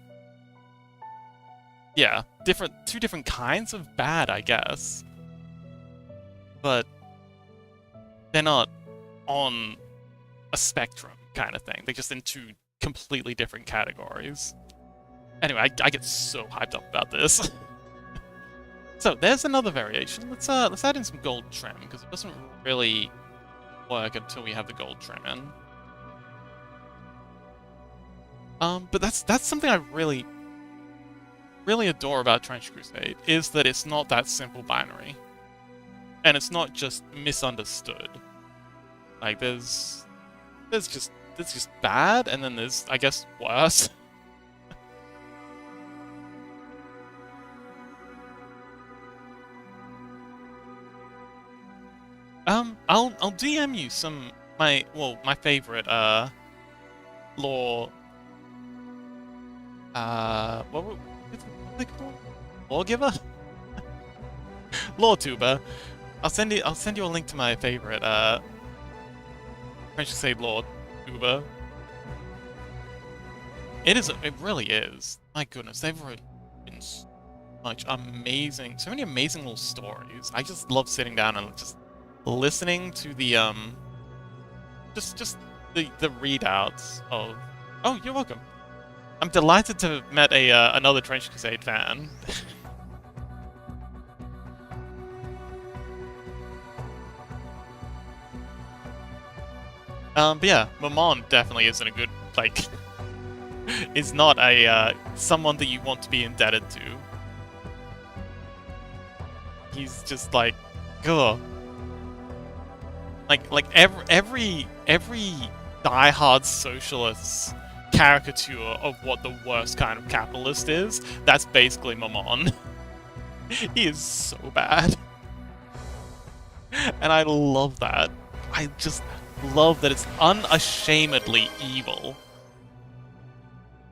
two different kinds of bad, I guess. But they're not on a spectrum kind of thing. They're just in two completely different categories. Anyway, I get so hyped up about this. So there's another variation. Let's add in some gold trim, because it doesn't really work until we have the gold trim in. But that's something I really adore about Trench Crusade, is that it's not that simple binary. And it's not just misunderstood. Like there's just bad, and then there's, I guess, worse. I'll DM you my favorite lore. What were they called? Lawgiver? Lawtuber. I'll send you a link to my favorite French to say Lawtuber. It really is. My goodness, they've written so many amazing little stories. I just love sitting down and just listening to the just the readouts of. Oh, you're welcome. I'm delighted to have met another Trench Crusade fan. But yeah, Mammon definitely isn't a good, like, is not a someone that you want to be indebted to. He's just like, ugh. Like every diehard socialist caricature of what the worst kind of capitalist is, that's basically Mammon. He is so bad. And I love that. I just love that it's unashamedly evil.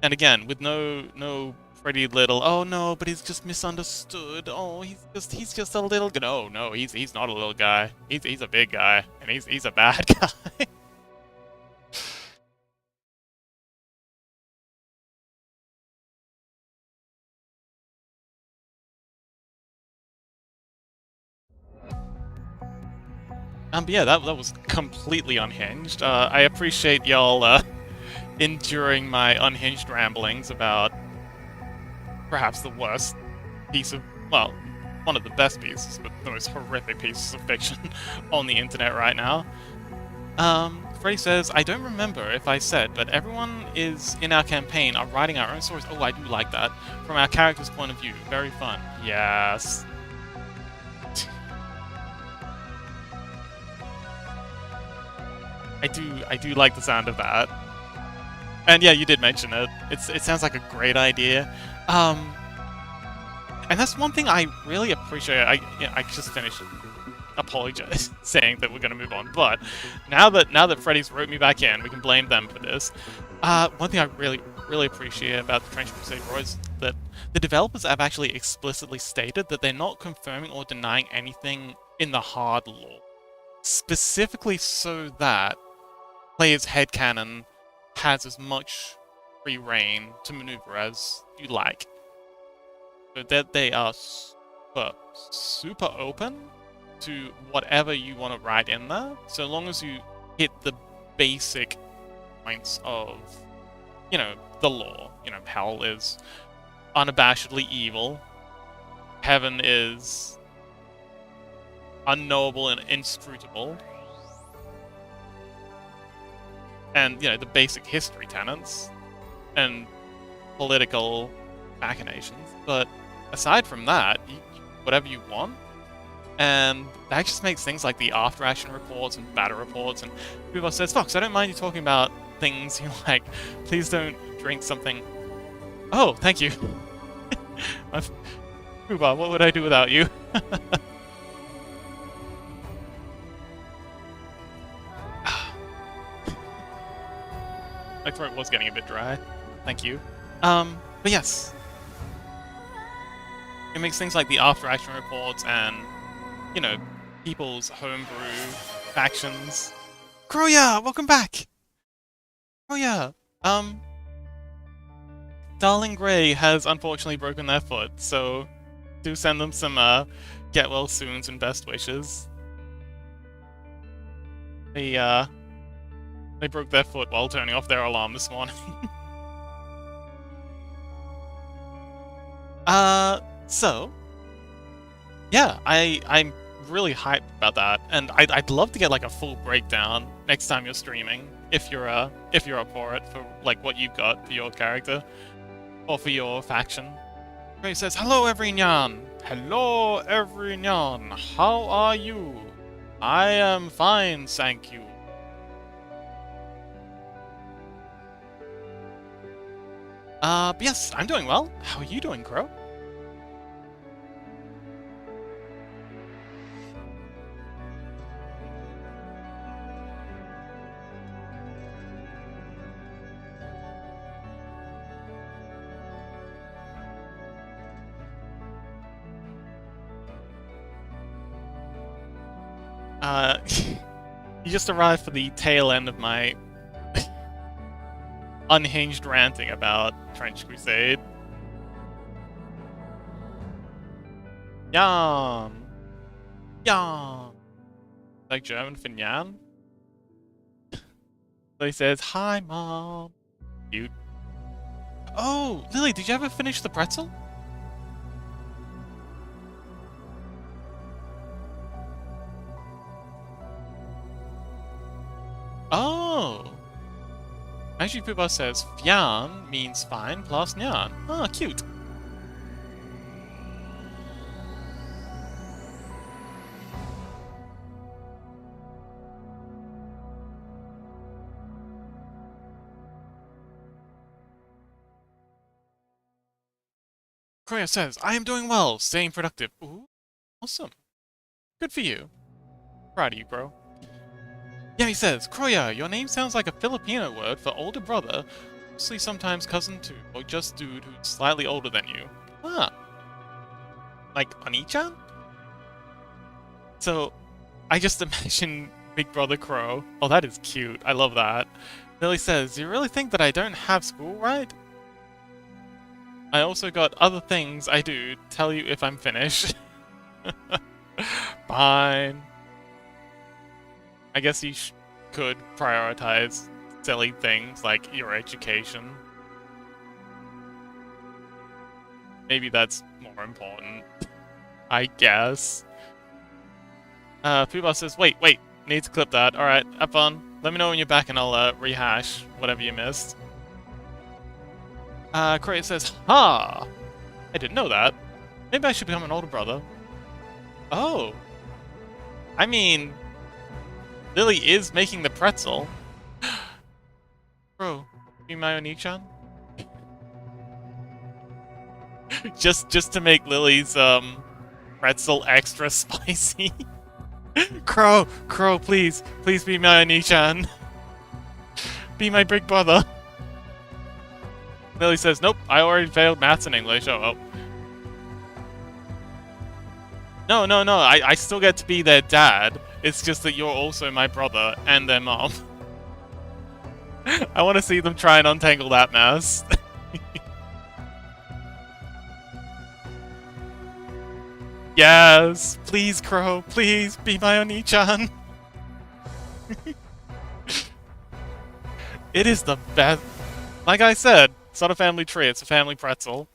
And again, with no pretty little, oh no, but he's just misunderstood. Oh, he's just a little. No, he's not a little guy. He's a big guy, and he's a bad guy. But yeah, that was completely unhinged. I appreciate y'all enduring my unhinged ramblings about perhaps the worst piece of, well, one of the best pieces, but the most horrific pieces of fiction on the internet right now. Freddy says, I don't remember if I said, but everyone is in our campaign are writing our own stories. Oh, I do like that. From our character's point of view. Very fun. Yes. I do like the sound of that. And yeah, you did mention it. It sounds like a great idea. And that's one thing I really appreciate. I just finished apologize saying that we're going to move on, but now that Freddy's wrote me back in, we can blame them for this. One thing I really appreciate about the Trench Crusade Roar is that the developers have actually explicitly stated that they're not confirming or denying anything in the hard lore, specifically so that player's headcanon has as much free reign to maneuver as you like. So that they are super open to whatever you want to write in there, so long as you hit the basic points of, the law. Hell is unabashedly evil. Heaven is unknowable and inscrutable. And, the basic history tenets and political machinations. But aside from that, whatever you want. And that just makes things like the after action reports and battle reports. And Vtuber says, Fox, I don't mind you talking about things you like. Please don't drink something. Oh, thank you. Vtuber, what would I do without you? My throat was getting a bit dry. Thank you. But yes. It makes things like the after action reports and, people's homebrew factions. Kroya, welcome back! Kroya, Darling Grey has unfortunately broken their foot, so do send them some, get well soons and best wishes. They broke their foot while turning off their alarm this morning. So... yeah, I'm really hyped about that, and I'd love to get like a full breakdown next time you're streaming, if you're up for it, for like what you've got for your character, or for your faction. Ray says, hello everyone! Hello everyone! How are you? I am fine, thank you. But yes, I'm doing well. How are you doing, Crow? You just arrived for the tail end of my unhinged ranting about Trench Crusade. Jan! Jan! Like German for Jan? So he says, hi, Mom. Cute. Oh, Lily, did you ever finish the pretzel? Oh! Actually, Vtuber says, Fyan means fine plus Nyan. Ah, cute. Kroya says, I am doing well, staying productive. Ooh, awesome. Good for you. Proud of you, bro. Yeah, he says, Kroya, your name sounds like a Filipino word for older brother, mostly sometimes cousin too, or just dude who's slightly older than you. Ah. Like, Oni-chan? So, I just imagine Big Brother Crow. Oh, that is cute. I love that. Lily says, do you really think that I don't have school, right? I also got other things I do. Tell you if I'm finished. Fine. I guess you could prioritize silly things like your education. Maybe that's more important. I guess. Poobah says, wait, need to clip that. Alright, have fun. Let me know when you're back and I'll rehash whatever you missed. Kroya says, ha! I didn't know that. Maybe I should become an older brother. Oh. I mean, Lily is making the pretzel. Bro, be my Oni-chan? just to make Lily's pretzel extra spicy. Crow, please be my Oni-chan. Be my big brother. Lily says, nope, I already failed maths and English. Oh. No, I still get to be their dad. It's just that you're also my brother and their mom. I want to see them try and untangle that mess. Yes! Please, Crow, please be my Oni-chan! It is the best. Like I said, it's not a family tree, it's a family pretzel.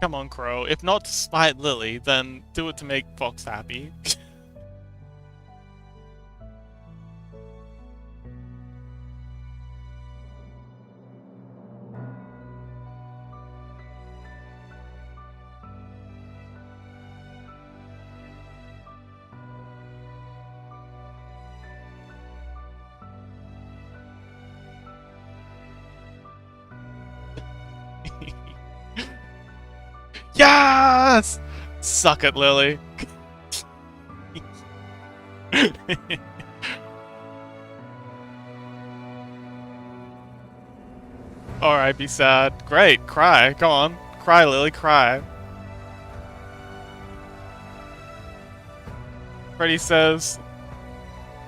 Come on, Crow. If not to spite Lily, then do it to make Fox happy. Yes! Suck it, Lily. Alright, be sad. Great, cry. Go on. Cry, Lily, cry. Freddy says,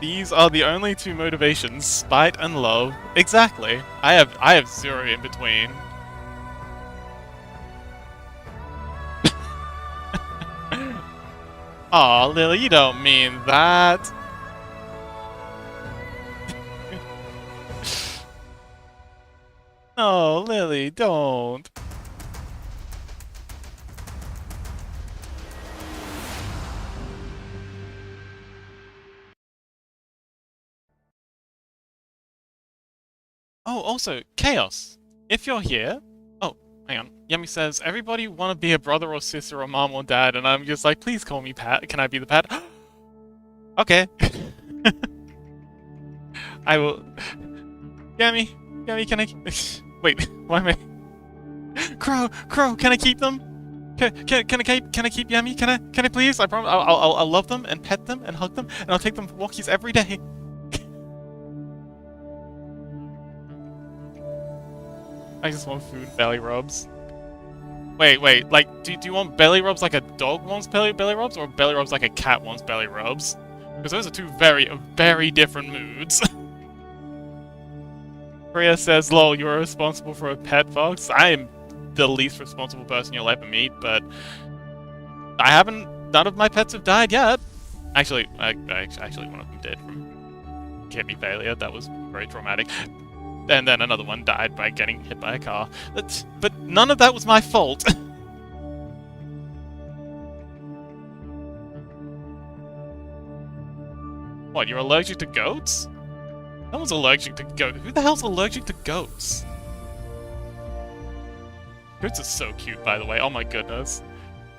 these are the only two motivations, spite and love. Exactly. I have zero in between. Aw, Lily, you don't mean that. No, Lily, don't. Oh, also, Chaos. If you're here... Oh, hang on. Yummy says, everybody want to be a brother or sister or mom or dad, and I'm just like, please call me Pat. Can I be the Pat? Okay. I will... Yummy, can I... Wait, why am I... Crow, can I keep them? Can I keep Yummy? Can I please? I promise I'll love them and pet them and hug them, and I'll take them for walkies every day. I just want food belly rubs. Wait, like, do you want belly rubs like a dog wants belly rubs, or belly rubs like a cat wants belly rubs? Because those are two very different moods. Priya says, lol, you're responsible for a pet, Fox. I am the least responsible person you'll ever meet, but none of my pets have died yet. Actually, actually one of them did from kidney failure. That was very traumatic. And then another one died by getting hit by a car. But none of that was my fault. What, you're allergic to goats? No one's allergic to goats. Who the hell's allergic to goats? Goats are so cute, by the way. Oh my goodness.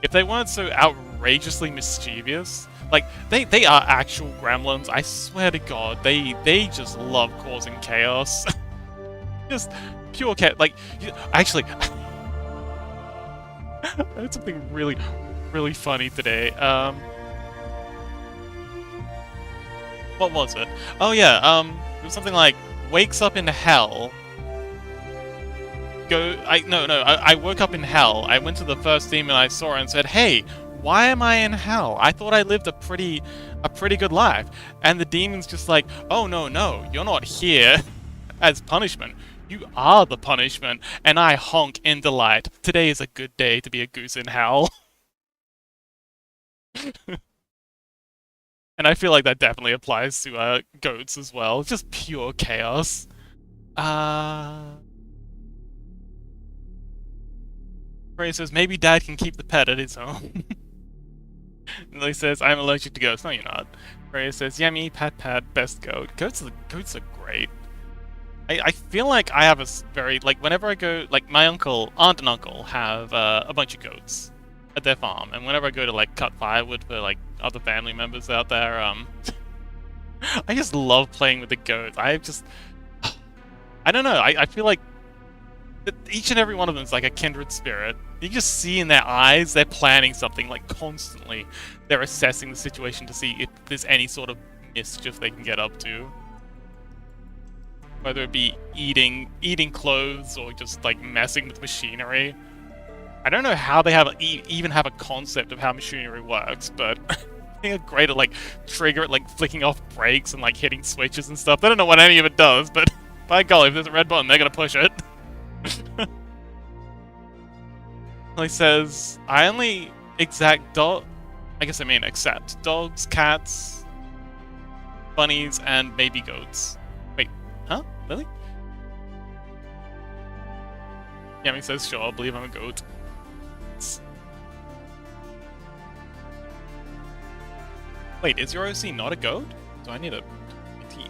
If they weren't so outrageously mischievous, like, they are actual gremlins. I swear to God, they just love causing chaos. Just pure cat. Like, actually, I heard something really funny today. What was it? Oh yeah, it was something like wakes up in hell. I woke up in hell. I went to the first demon I saw and said, "Hey, why am I in hell? I thought I lived a pretty good life." And the demon's just like, "Oh no, you're not here as punishment. You are the punishment." And I honk in delight. Today is a good day to be a goose in hell. And I feel like that definitely applies to goats as well. Just pure chaos. Ray says, maybe Dad can keep the pet at his home. Lily says, I'm allergic to goats. No, you're not. Ray says, yummy, pat, best goat. Goats are great. I feel like I have a very, like, whenever I go, like, my aunt and uncle have a bunch of goats at their farm, and whenever I go to, like, cut firewood for, like, other family members out there, I just love playing with the goats. I don't know, I feel like each and every one of them is like a kindred spirit. You just see in their eyes, they're planning something, like, constantly. They're assessing the situation to see if there's any sort of mischief they can get up to. Whether it be eating clothes or just like messing with machinery. I don't know how they even have a concept of how machinery works, but they're great at like flicking off brakes and like hitting switches and stuff. They don't know what any of it does, but by golly, if there's a red button, they're gonna push it. He says, I only accept dogs, cats, bunnies, and maybe goats. Wait, huh? Really? Yami says, sure, I believe I'm a goat. Wait, is your OC not a goat? Do I need a T?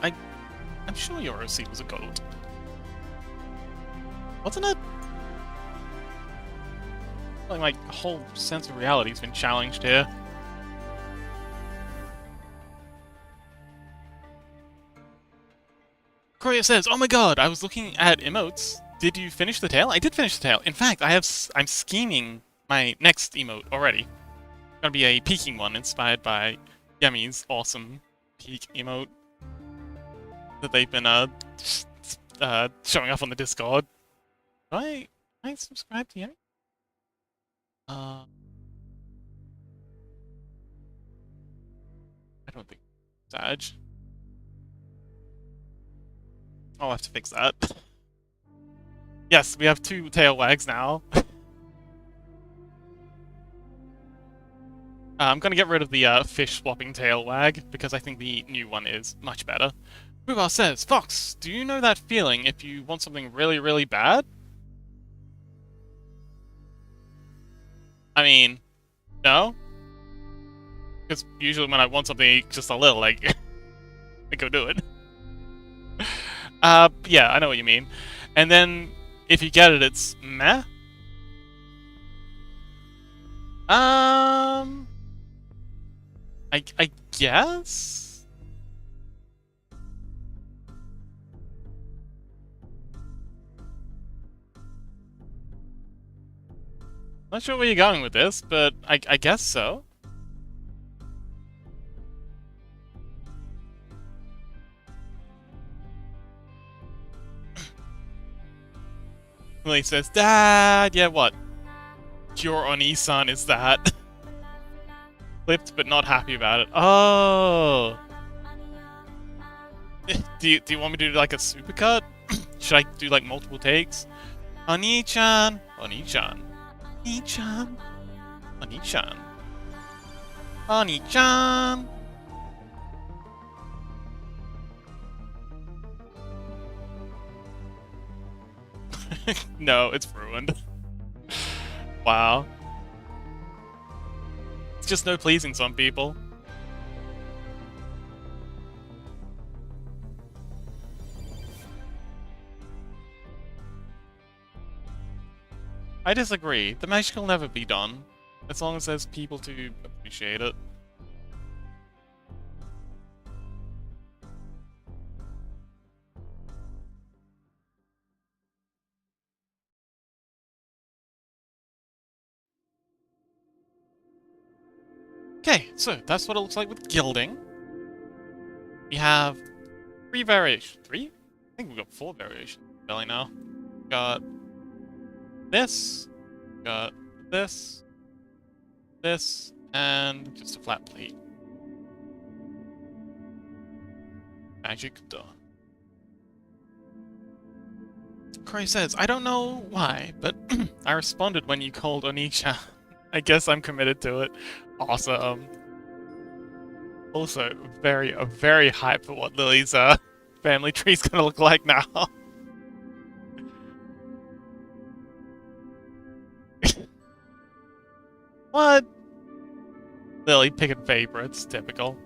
I'm sure your OC was a goat. Wasn't it? Like my whole sense of reality has been challenged here. Korea says, "Oh my god, I was looking at emotes. Did you finish the tale?" I did finish the tale. In fact, I'm scheming my next emote already. It's gonna be a peeking one inspired by Yemi's awesome peek emote that they've been showing up on the Discord. Do I subscribe to Yemi? I don't think Sag. I'll have to fix that. Yes, we have 2 tail wags now. I'm gonna get rid of the fish swapping tail wag because I think the new one is much better. Rubar says, Fox, do you know that feeling if you want something really, really bad? I mean, no. Because usually when I want something just a little, like, I go do it. Yeah, I know what you mean. And then, if you get it, it's meh? I guess? Not sure where you're going with this, but I guess so. Lily says, Dad, yeah, what? Pure Oni-san is that? Flipped, but not happy about it. Oh! Do you want me to do like a supercut? Should I do like multiple takes? Oni-chan! Oni-chan. Oni-chan. Oni-chan. Oni-chan! No, it's ruined. Wow. It's just no pleasing some people. I disagree. The magic will never be done, as long as there's people to appreciate it. Okay, so that's what it looks like with gilding. We have 3 variations. 3? I think we've got 4 variations belly now. Got this, got this, and just a flat plate. Magic done. Croy says, I don't know why, but I responded when you called Onisha. I guess I'm committed to it. Awesome. Also, very hyped for what Lily's family tree's gonna look like now. What? Lily picking favorites, typical.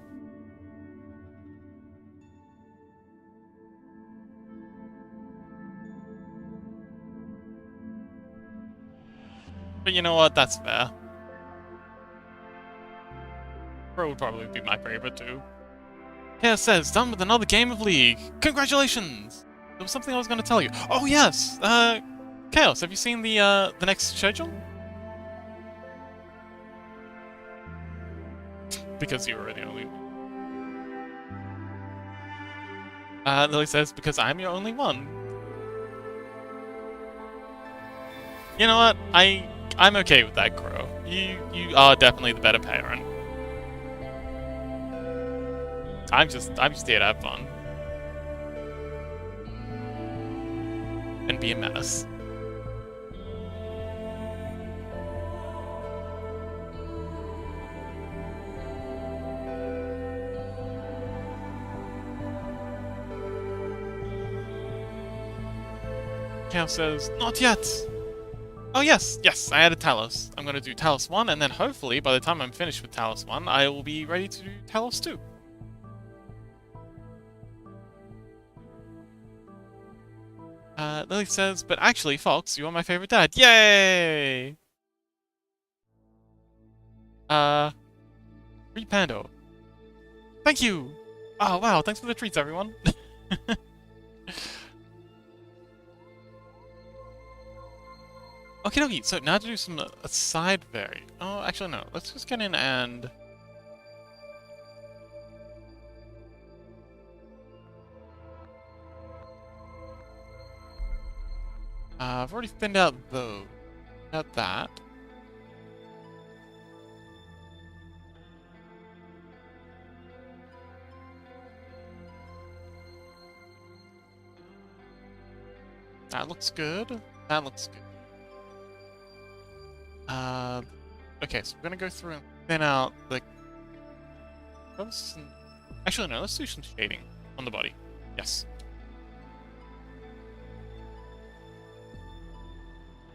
But you know what? That's fair. Pro would probably be my favorite too. Chaos says, done with another game of League. Congratulations! There was something I was going to tell you. Oh yes! Chaos, have you seen the next schedule? Because you were the only one. Lily says, because I'm your only one. You know what? I'm okay with that, Crow. You are definitely the better parent. I'm just here to have fun. And be a menace. Cal says, not yet! Oh yes, I added Talos. I'm gonna do Talos 1, and then hopefully, by the time I'm finished with Talos 1, I will be ready to do Talos 2. Lily says, but actually, Fox, you are my favorite dad. Yay! Free Pando. Thank you! Oh, wow, thanks for the treats, everyone. Okay, so now to do some side vary. Oh, actually, no. Let's just get in and... I've already thinned out those. Got that. That looks good. That looks good. Okay, so we're gonna go through and thin out the... Actually, no, let's do some shading on the body. Yes.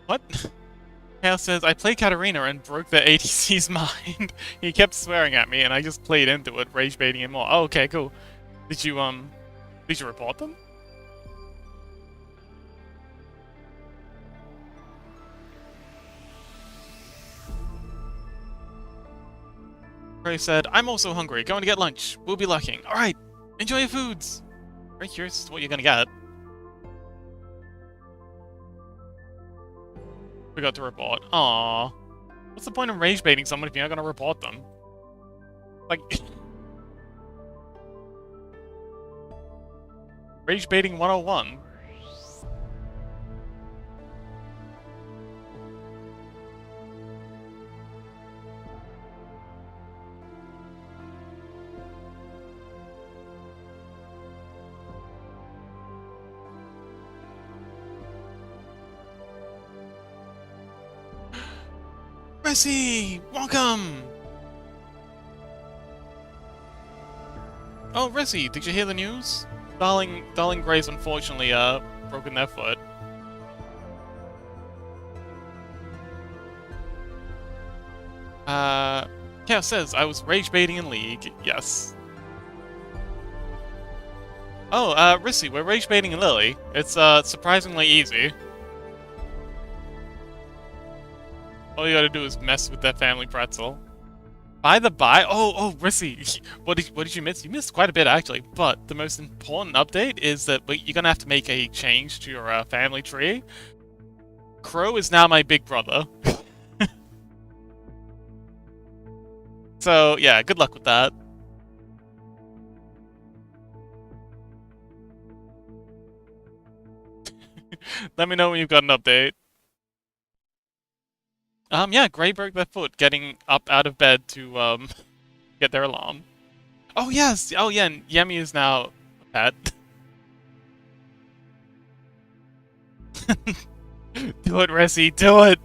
What? Hale says, I played Katarina and broke the ADC's mind. He kept swearing at me and I just played into it, rage baiting him more. Oh, okay, cool. Did you report them? Ray said, I'm also hungry. Going to get lunch. We'll be lurking. Alright, enjoy your foods. Very curious what you're gonna get. Forgot to report. Aww. What's the point of rage baiting someone if you're not gonna report them? Like... Rage baiting 101. Rissy! Welcome! Oh, Rissy, did you hear the news? Darling Gray's unfortunately, broken their foot. Chaos says, I was rage baiting in League. Yes. Oh, Rissy, we're rage baiting in Lily. It's, surprisingly easy. All you gotta do is mess with that family pretzel. By the by, oh, Rissy, what did you miss? You missed quite a bit, actually. But the most important update is that you're gonna have to make a change to your family tree. Crow is now my big brother. So, yeah, good luck with that. Let me know when you've got an update. Yeah, Gray broke their foot getting up out of bed to, get their alarm. Oh, yes! Oh, yeah, and Yemi is now a pet. Do it, Rissy, do it!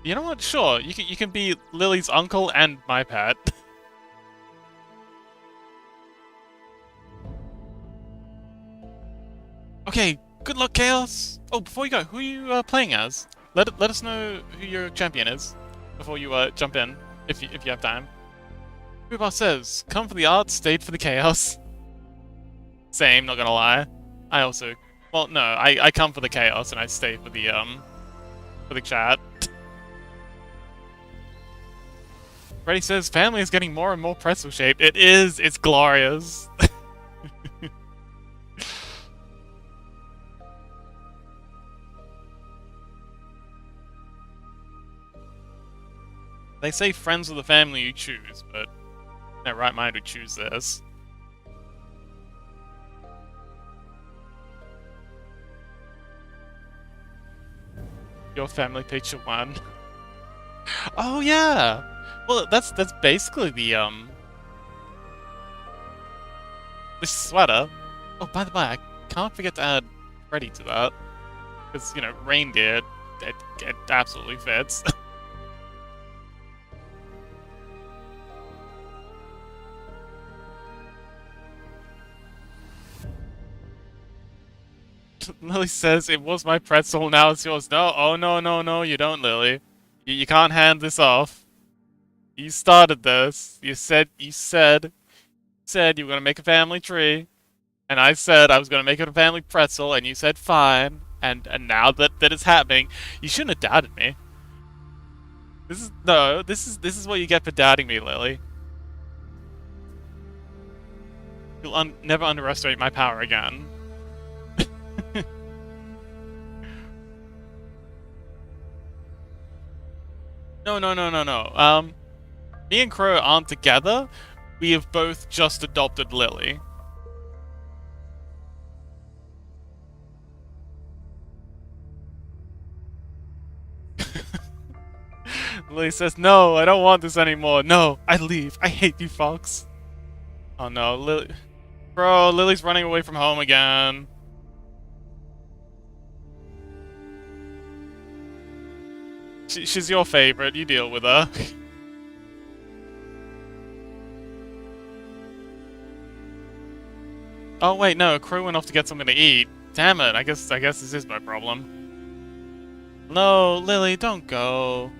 You know what? Sure, you can be Lily's uncle and my pet. Okay, good luck, Chaos. Oh, before you go, who are you playing as? Let us know who your champion is before you jump in, if you have time. Ubar says, "Come for the art, stayed for the chaos." Same, not gonna lie. I also, well, no, I come for the chaos and I stay for the chat. Freddy says family is getting more and more pretzel shaped. It is. It's glorious. They say friends with the family you choose, but in their right mind would choose this. Your family picture one. Oh yeah. Well, that's basically the this sweater. Oh, by the way, I can't forget to add Freddy to that because you know reindeer. It absolutely fits. Lily says, it was my pretzel, now it's yours. No, oh no, no, no, you don't, Lily. You can't hand this off. You started this. You said you were gonna make a family tree. And I said I was gonna make it a family pretzel, and you said fine. And now that it's happening, you shouldn't have doubted me. This is what you get for doubting me, Lily. You'll never underestimate my power again. No. Me and Crow aren't together. We have both just adopted Lily. Lily says, no, I don't want this anymore. No, I leave. I hate you, Fox. Oh no, Lily. Bro, Lily's running away from home again. She's your favorite. You deal with her. Oh wait, no. Crow went off to get something to eat. Damn it. I guess this is my problem. No, Lily, don't go.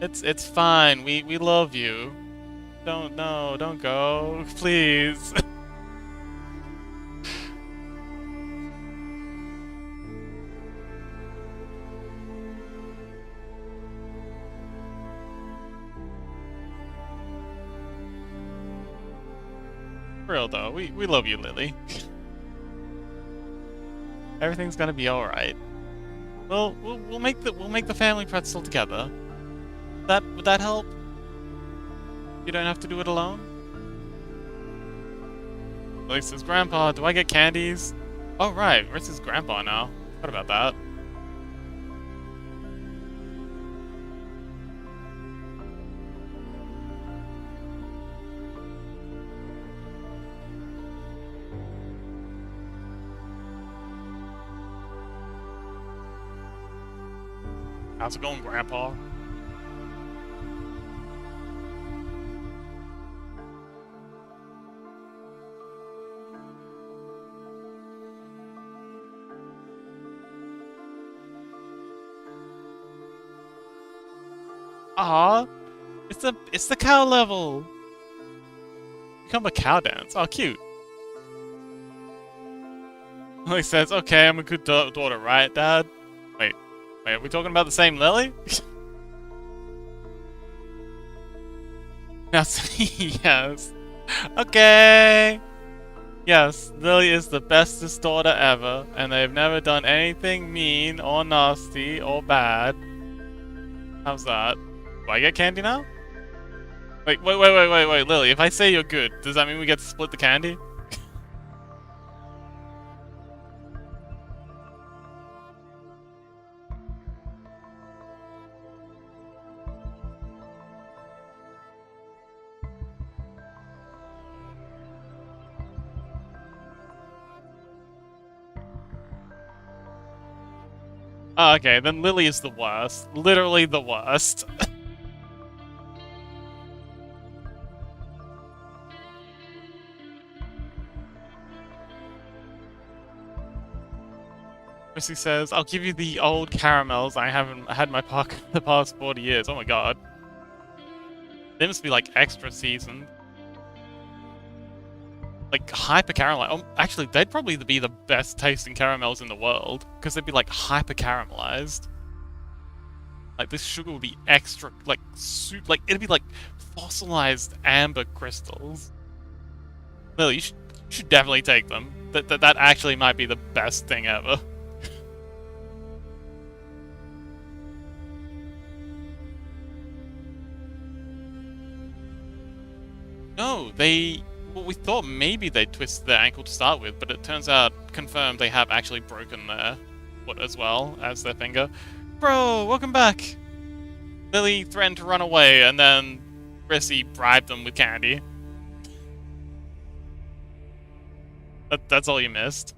It's fine. We love you. Don't go. Please. For real though, we love you, Lily. Everything's gonna be all right. Well, we'll make the family pretzel together. Would that help? You don't have to do it alone. Lily says, Grandpa, do I get candies? Oh right, Riss is Grandpa now. What about that? How's it going, Grandpa? Ah, it's the cow level. Become a cow dance. Oh, cute. Lily says, "Okay, I'm a good daughter, right, Dad?" Wait, are we talking about the same Lily? Yes. Okay. Yes, Lily is the bestest daughter ever, and they've never done anything mean or nasty or bad. How's that? Do I get candy now? Wait, Lily, if I say you're good, does that mean we get to split the candy? Oh, okay, then Lily is the worst. Literally the worst. Chrissy says, I'll give you the old caramels I haven't had in my pocket the past 40 years. Oh my god. They must be like extra seasoned. Like hyper caramel. Oh, actually, they'd probably be the best tasting caramels in the world because they'd be like hyper caramelized. Like, this sugar would be extra, like, like, it'd be like fossilized amber crystals. Lily, you should definitely take them. That actually might be the best thing ever. No, well, we thought maybe they'd twist their ankle to start with, but it turns out, confirmed, they have actually broken their foot as well as their finger. Bro, welcome back! Lily threatened to run away, and then Rissy bribed them with candy. That's all you missed.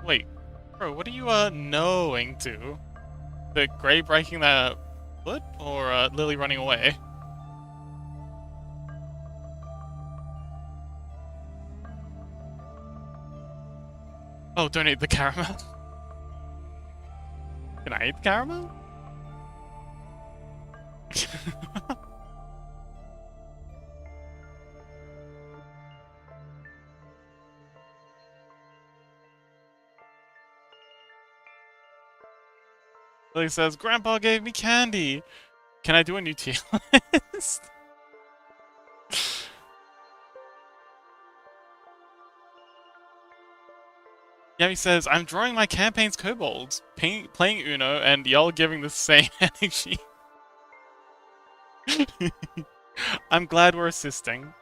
Wait, Bro, what are you, knowing to? The Grey breaking their foot, or, Lily running away? Oh, don't eat the caramel. Can I eat the caramel? Lily says, Grandpa gave me candy! Can I do a new tier list? Yami says, I'm drawing my campaign's kobolds, playing Uno, and y'all giving the same energy. I'm glad we're assisting.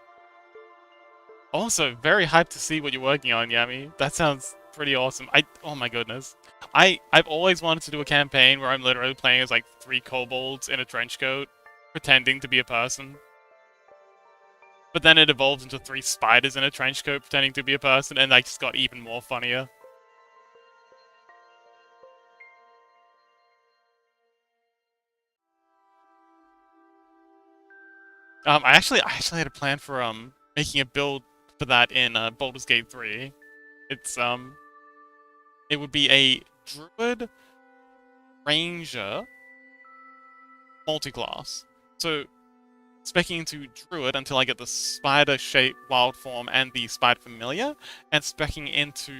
Also, very hyped to see what you're working on, Yami. That sounds pretty awesome. Oh my goodness. I've always wanted to do a campaign where I'm literally playing as like 3 kobolds in a trench coat, pretending to be a person. But then it evolved into 3 spiders in a trench coat pretending to be a person, and like just got even more funnier. I actually had a plan for making a build for that in Baldur's Gate 3. It's it would be a druid ranger multi-class. So specking into druid until I get the spider-shaped wild form and the spider familiar, and specking into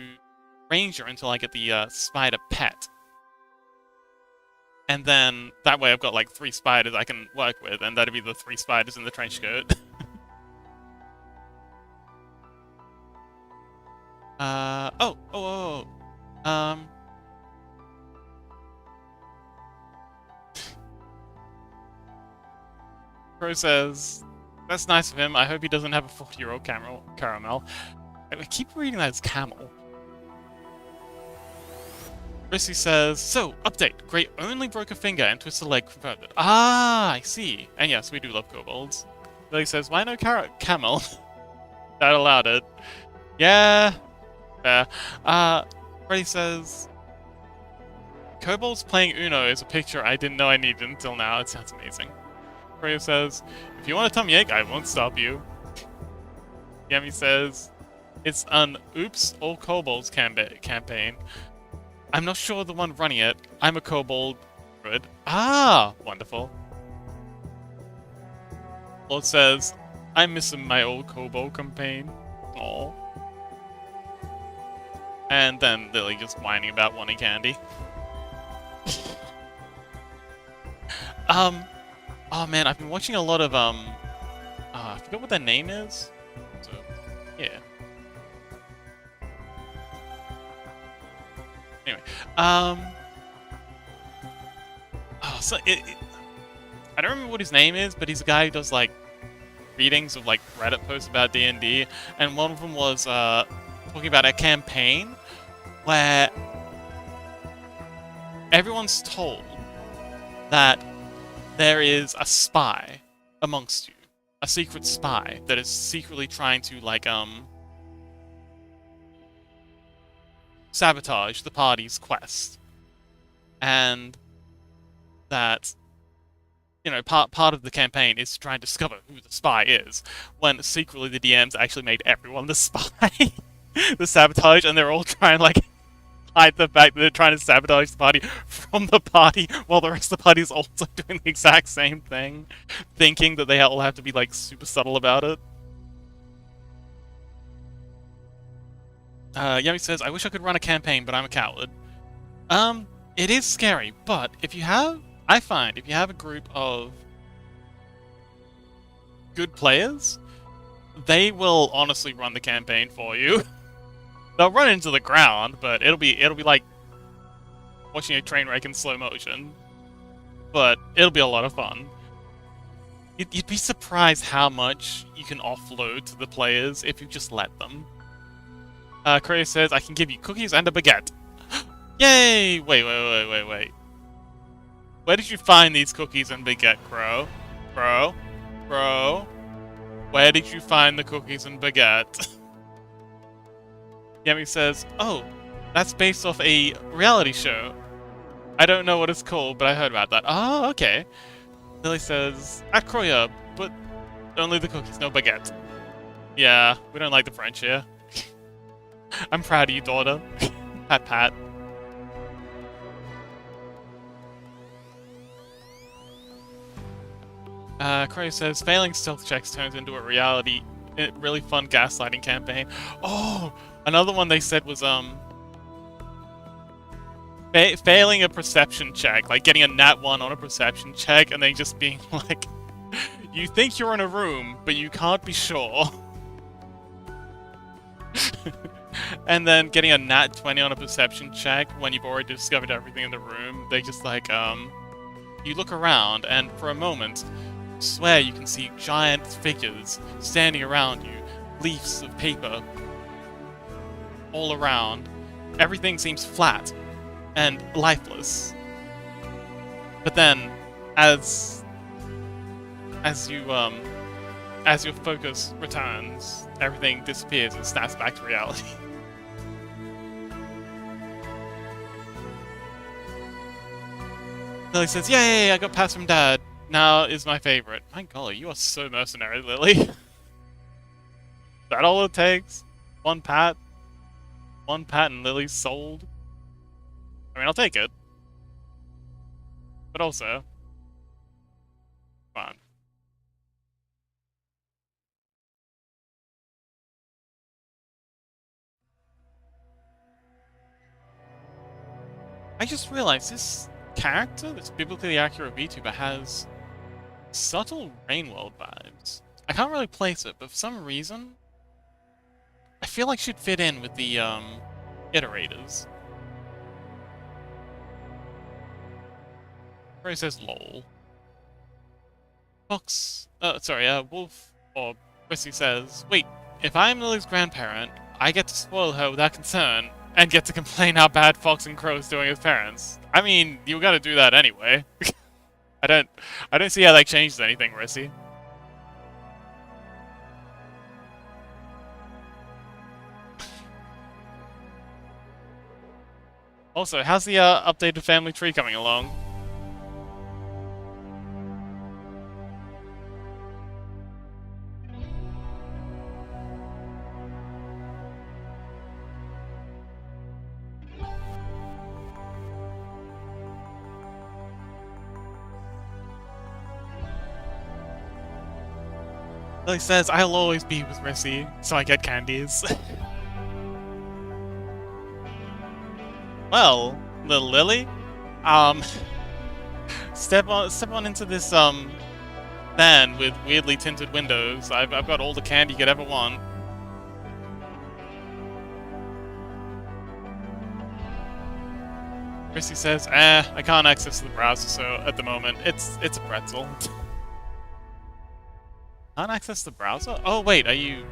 ranger until I get the spider pet. And then that way I've got like 3 spiders I can work with, and that'd be the 3 spiders in the trench coat. Pro says, that's nice of him. I hope he doesn't have a 40-year-old caramel. I keep reading that as camel. Rissy says, so, update. Gray only broke a finger and twisted a leg confirmed it. Ah, I see. And yes, we do love kobolds. Lily says, why no camel? That allowed it. Yeah. Fair. Freddy says, kobolds playing Uno is a picture I didn't know I needed until now. It sounds amazing. Freya says, if you want a tummy ache, I won't stop you. Yami says, it's an Oops All Kobolds campaign. I'm not sure the one running it. I'm a kobold. Good. Ah, wonderful. Lord says, I'm missing my old kobold campaign. Aww. And then Lily just whining about wanting candy. Oh man, I've been watching a lot of, I forgot what their name is. So, yeah. Anyway, I don't remember what his name is, but he's a guy who does, like, readings of, like, Reddit posts about D&D, and one of them was, talking about a campaign where everyone's told that there is a spy amongst you. A secret spy that is secretly trying to, like, sabotage the party's quest. And that you know, part of the campaign is to try and discover who the spy is, when secretly the DMs actually made everyone the spy. The sabotage, and they're all trying, like, hide the fact that they're trying to sabotage the party from the party, while the rest of the party is also doing the exact same thing, thinking that they all have to be, like, super subtle about it. Yummy says, I wish I could run a campaign, but I'm a coward. It is scary, but I find if you have a group of good players, they will honestly run the campaign for you. They'll run into the ground, but it'll be like watching a train wreck in slow motion. But it'll be a lot of fun. You'd be surprised how much you can offload to the players if you just let them. Courier says, I can give you cookies and a baguette. Yay! Wait. Where did you find these cookies and baguette, Crow? Bro? Where did you find the cookies and baguette? Yemi says, oh, that's based off a reality show. I don't know what it's called, but I heard about that. Oh, okay. Lily says, at Croya, but only the cookies, no baguette. Yeah, we don't like the French here. I'm proud of you, daughter. Pat. Crow says, failing stealth checks turns into a really fun gaslighting campaign. Oh, another one they said was, failing a perception check, like getting a nat 1 on a perception check, and then just being like, you think you're in a room, but you can't be sure. And then getting a nat 20 on a perception check when you've already discovered everything in the room. They just like, you look around, and for a moment, swear you can see giant figures standing around you, leaves of paper all around. Everything seems flat and lifeless. But then, as your focus returns, everything disappears and snaps back to reality. Lily says, yay, I got passed from Dad. Now is my favorite. My golly, you are so mercenary, Lily. Is that all it takes? One pat and Lily's sold? I mean, I'll take it. But also, come on. I just realized this character, this biblically accurate VTuber, has subtle Rainworld vibes. I can't really place it, but for some reason, I feel like she'd fit in with the, iterators. Ray says lol. Wolf, or Chrissy says, wait, if I'm Lily's grandparent, I get to spoil her without concern, and get to complain how bad Fox and Crow's doing as parents. I mean, you gotta do that anyway. I don't see how that changes anything, Rissy. Also, how's the updated family tree coming along? Lily says, I'll always be with Rissy, so I get candies. Well, little Lily, step on into this, van with weirdly tinted windows. I've got all the candy you could ever want. Rissy says, I can't access the browser, so at the moment, it's a pretzel. Can't access the browser? Oh wait, are you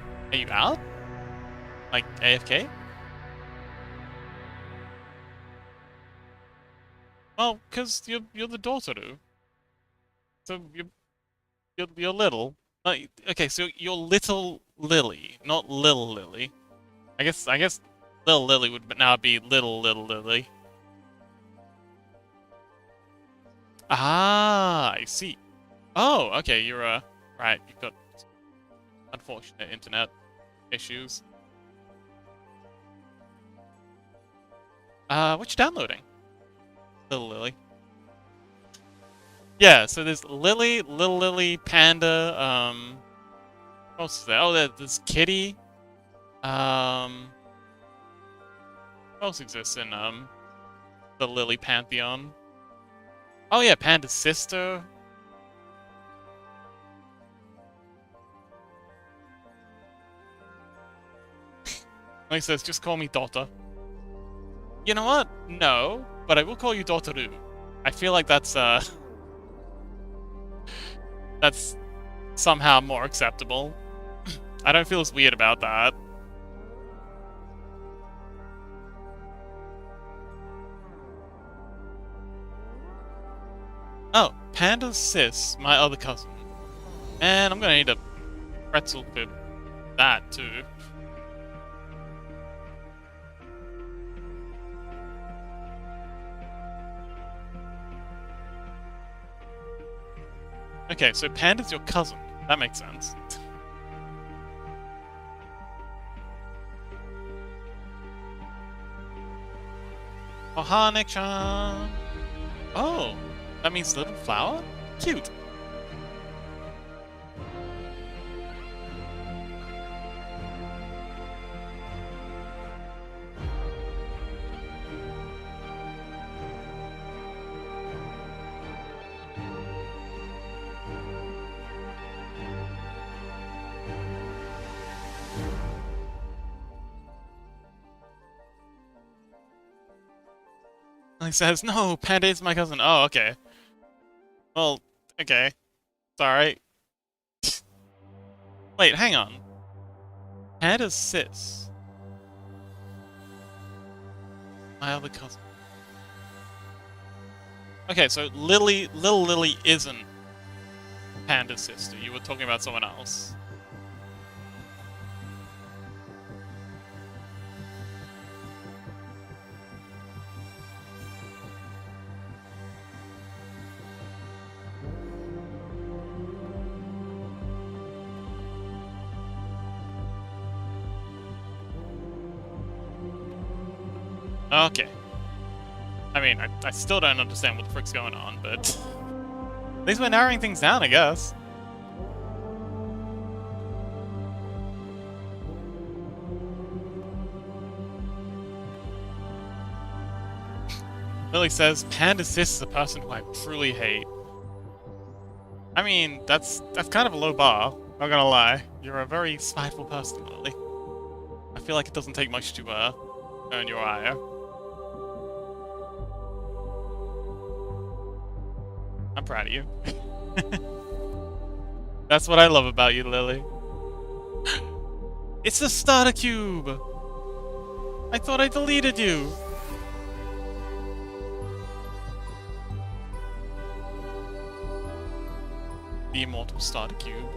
out? Like AFK? Well, cause you're the daughter, so you're little. Okay, so you're little Lily, not Lil Lily. I guess Lil Lily would now be little Lily. Ah, I see. Oh, okay, you're, right, you've got unfortunate internet issues. What you downloading? Little Lily. Yeah, so there's Lily, Little Lily, Panda, what else is there? Oh, there's Kitty. What else exists in, the Lily Pantheon? Oh yeah, Panda's sister. Like it says, just call me Dota. You know what? No, but I will call you Dotaru. I feel like that's, that's somehow more acceptable. I don't feel as weird about that. Oh, Panda's sis, my other cousin. And I'm gonna need a pretzel for that, too. Okay, so Panda's your cousin. That makes sense. Ohane-chan! Oh, that means little flower? Cute. And he says, no, Panda is my cousin. Oh, okay. Well, okay. Sorry. Wait, hang on. Panda's sis. My other cousin. Okay, so Little Lily isn't Panda's sister. You were talking about someone else. Okay. I mean, I still don't understand what the frick's going on, but... At least we're narrowing things down, I guess. Lily says, Panda's sis is a person who I truly hate. I mean, that's kind of a low bar, not gonna lie. You're a very spiteful person, Lily. I feel like it doesn't take much to, earn your ire. I'm proud of you. That's what I love about you, Lily. It's the starter cube! I thought I deleted you! The immortal starter cube.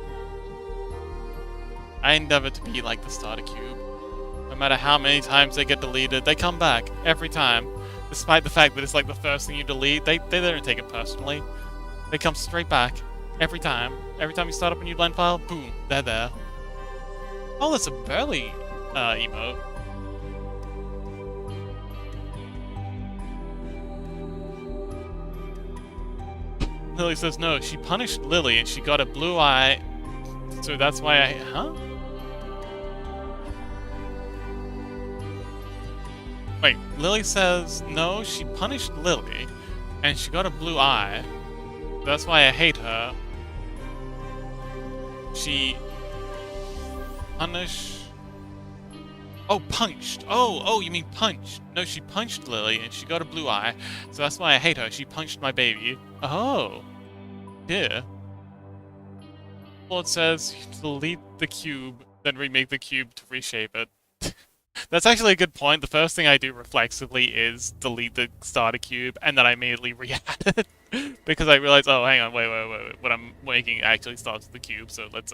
I endeavor to be like the starter cube. No matter how many times they get deleted, they come back every time. Despite the fact that it's like the first thing you delete, they don't take it personally. They come straight back. Every time. Every time you start up a new blend file, boom, they're there. Oh, that's a Burly emote. Lily says no, she punished Lily and she got a blue eye. So that's why I... Huh? Wait, Lily says no, she punished Lily and she got a blue eye. That's why I hate her. She... Oh, punched. Oh, you mean punched. No, she punched Lily and she got a blue eye. So that's why I hate her. She punched my baby. Oh. Yeah. Well, it says delete the cube, then remake the cube to reshape it. That's actually a good point. The first thing I do reflexively is delete the starter cube, and then I immediately re-add it. Because I realize, oh, hang on, wait. What I'm making actually starts with the cube, so let's,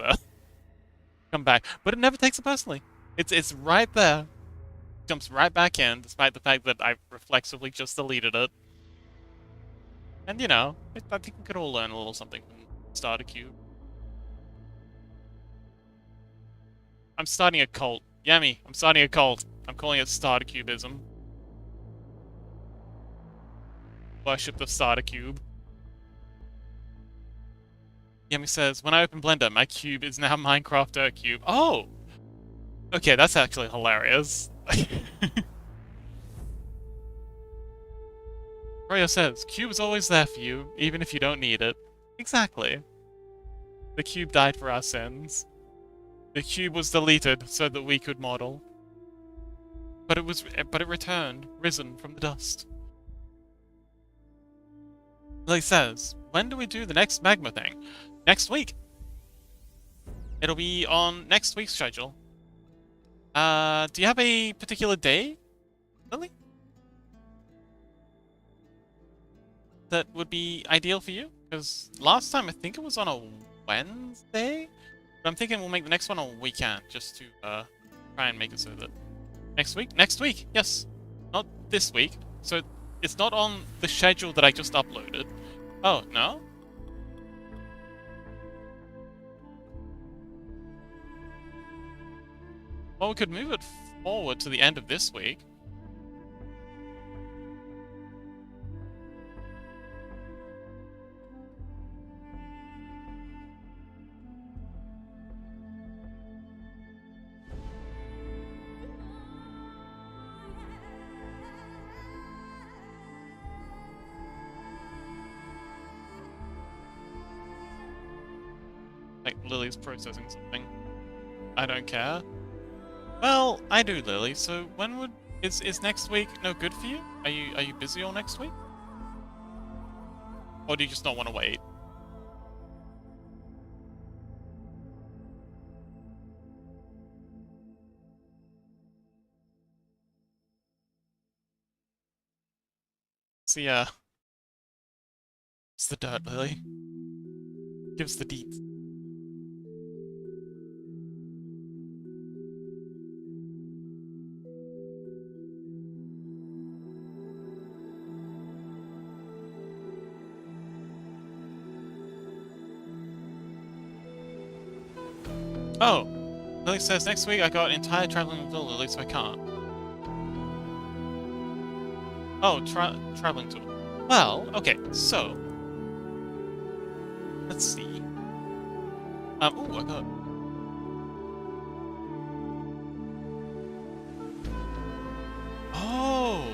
come back. But it never takes it personally. It's right there. Jumps right back in, despite the fact that I reflexively just deleted it. And, you know, I think we could all learn a little something Starter cube. I'm starting a cult. Yummy, I'm starting a cult. I'm calling it starter cubism. Worship the starter cube. Yummy says, when I open Blender, my cube is now Minecraft Earth Cube. Oh! Okay, that's actually hilarious. Royo says, cube is always there for you, even if you don't need it. Exactly. The cube died for our sins. The cube was deleted so that we could model. But it returned, risen from the dust. Lily says, when do we do the next magma thing? Next week. It'll be on next week's schedule. Do you have a particular day, Lily? That would be ideal for you? Because last time I think it was on a Wednesday? But I'm thinking we'll make the next one on a weekend, just to try and make it so that... Next week? Next week, yes. Not this week. So it's not on the schedule that I just uploaded. Oh, no? Well, we could move it forward to the end of this week. Like, Lily's processing something. I don't care. Well, I do, Lily, so when would... Is next week no good for you? Are you busy all next week? Or do you just not want to wait? See, it's the dirt, Lily. Give us the deets. Oh! Lily says next week I got entire traveling with Lily, so I can't. Oh, traveling tour. Well, okay, so... Let's see. Ooh, I got... Oh!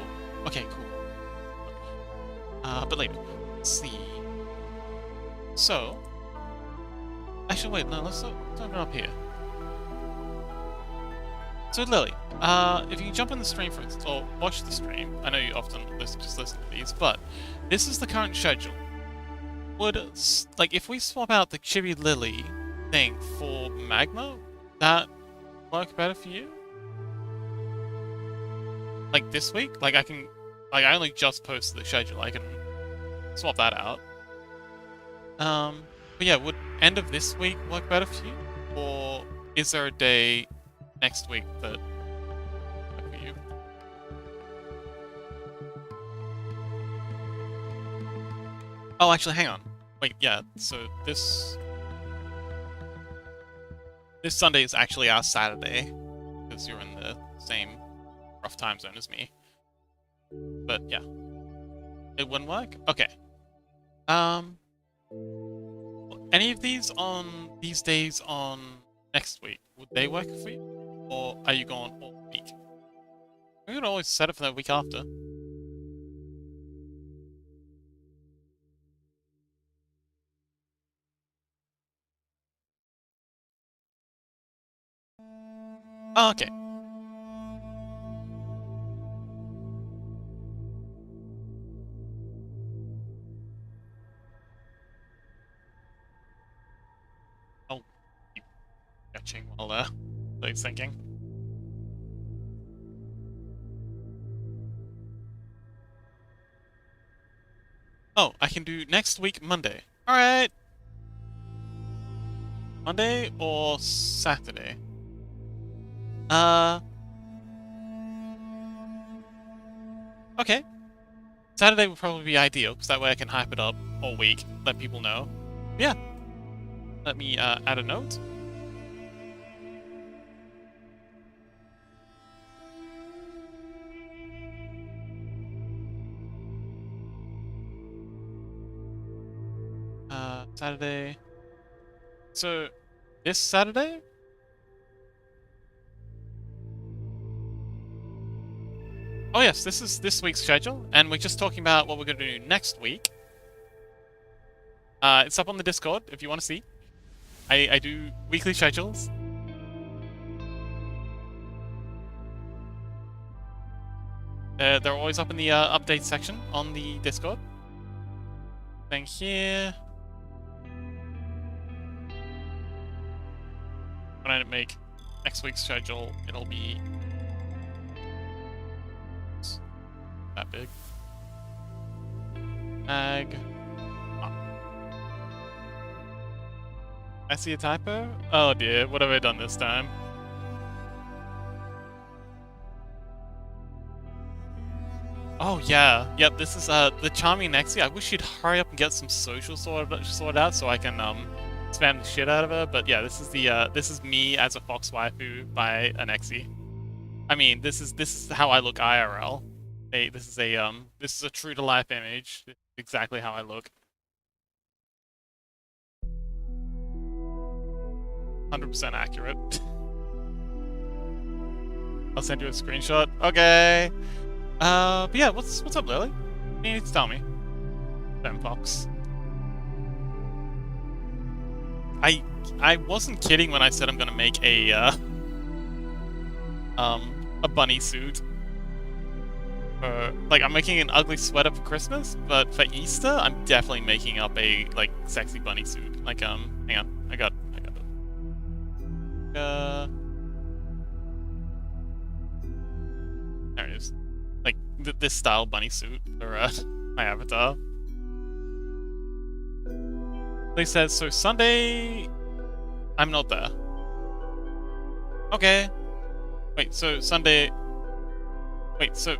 Okay, cool. But later. Let's see. So... Actually, wait, no, let's open it up here. So, Lily, if you can jump on the stream for or watch the stream, I know you often just listen to these, but this is the current schedule. Would, like, if we swap out the Chibi Lily thing for Magma, that work better for you? Like, this week? Like, I only just posted the schedule, I can swap that out. But yeah, would end of this week work better for you? Or is there a day next week that work for you? Oh, actually, hang on. Wait, yeah, so this Sunday is actually our Saturday, because you're in the same rough time zone as me. But yeah. It wouldn't work? Okay. Any of these days on next week, would they work for you? Or are you gone all week? We could always set it for the week after. Oh, okay. I'll keep catching while he's thinking. Oh, I can do next week Monday. Alright! Monday or Saturday? Okay. Saturday would probably be ideal, because that way I can hype it up all week, let people know. Yeah, Let me add a note. Saturday. So, this Saturday? Oh yes, this is this week's schedule, and we're just talking about what we're going to do next week. It's up on the Discord if you want to see. I do weekly schedules. They're always up in the update section on the Discord. Thing here. When I make next week's schedule, it'll be that big. Ag. Oh. I see a typo? Oh dear, what have I done this time? Oh yeah, yep, this is the charming Nexie. I wish she'd hurry up and get some social sorted out so I can spam the shit out of her. But yeah, this is me as a fox waifu by a Nexie. I mean, this is how I look IRL. This is a true to life image. This is exactly how I look. 100% accurate. I'll send you a screenshot. Okay. But yeah, what's up, Lily? You need to tell me. Damn Fox. I wasn't kidding when I said I'm gonna make a bunny suit. Like I'm making an ugly sweater for Christmas, but for Easter I'm definitely making up a like sexy bunny suit. Like hang on, I got it. There it is. Like this style bunny suit for my avatar. They said so Sunday. I'm not there. Okay. Wait, so Sunday. Wait, so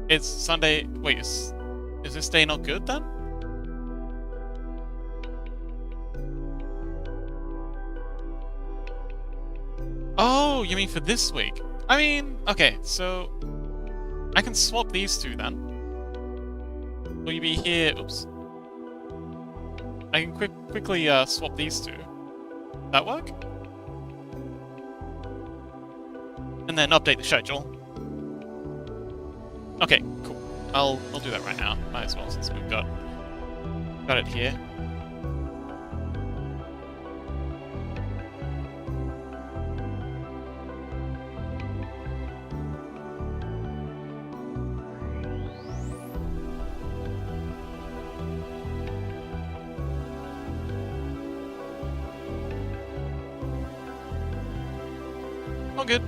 it's Sunday. Wait, is this day not good then? Oh, you mean for this week? I mean, okay, so I can swap these two then. Will you be here? Oops. I can quickly swap these two. That work? And then update the schedule. Okay, cool. I'll do that right now. Might as well since we've got it here. All good.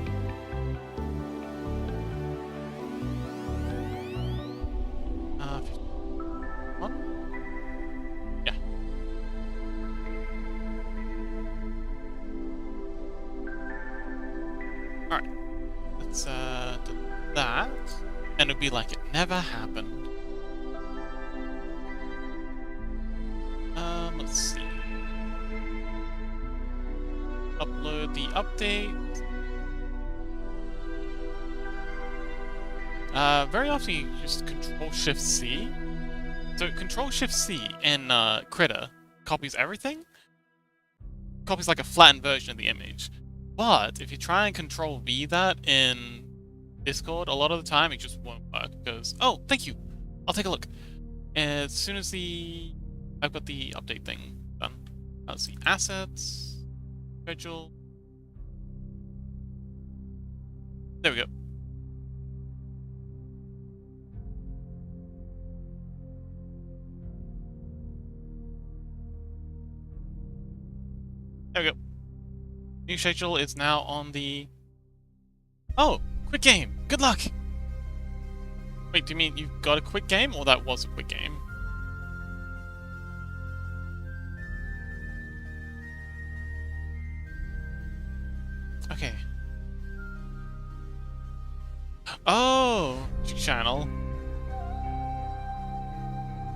Yeah. All right. Let's do that, and it'll be like it never happened. Let's see. Upload the update. Very often you just Control-Shift-C. So Control-Shift-C in Critter copies everything. Copies like a flattened version of the image. But if you try and Control-V that in Discord, a lot of the time it just won't work because... Oh, thank you! I'll take a look. As soon as I've got the update thing done. Let's see. Assets. Schedule. There we go. There we go. New schedule is now on the... Oh! Quick game! Good luck! Wait, do you mean you got a quick game, or that was a quick game? Okay. Oh! Channel.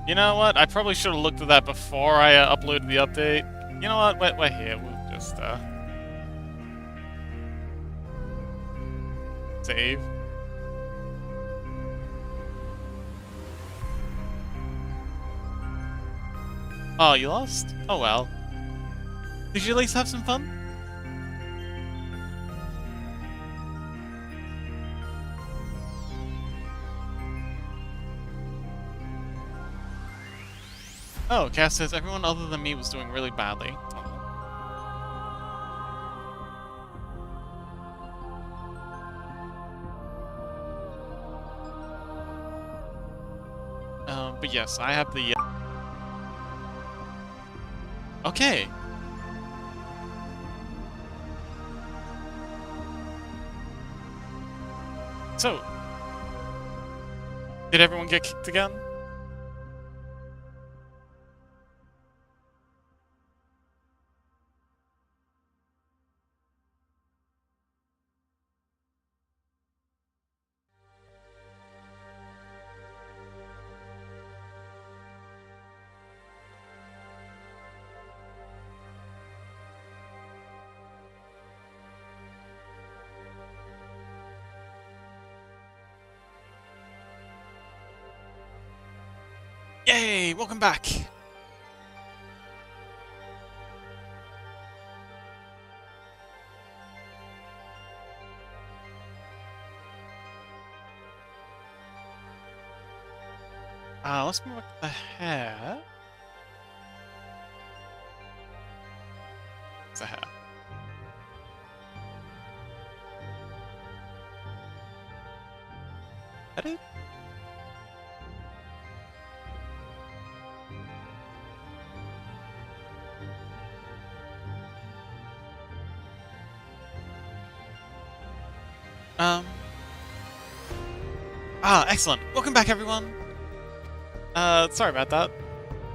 You know what? I probably should have looked at that before I uploaded the update. You know what? We're here. We'll just save. Oh, you lost? Oh well. Did you at least have some fun? Oh, Cass says everyone other than me was doing really badly. But yes, I have the... Okay. So, did everyone get kicked again? Yay! Welcome back! Let's move the hair. It's a hair. Edit? Excellent. Welcome back, everyone. Sorry about that.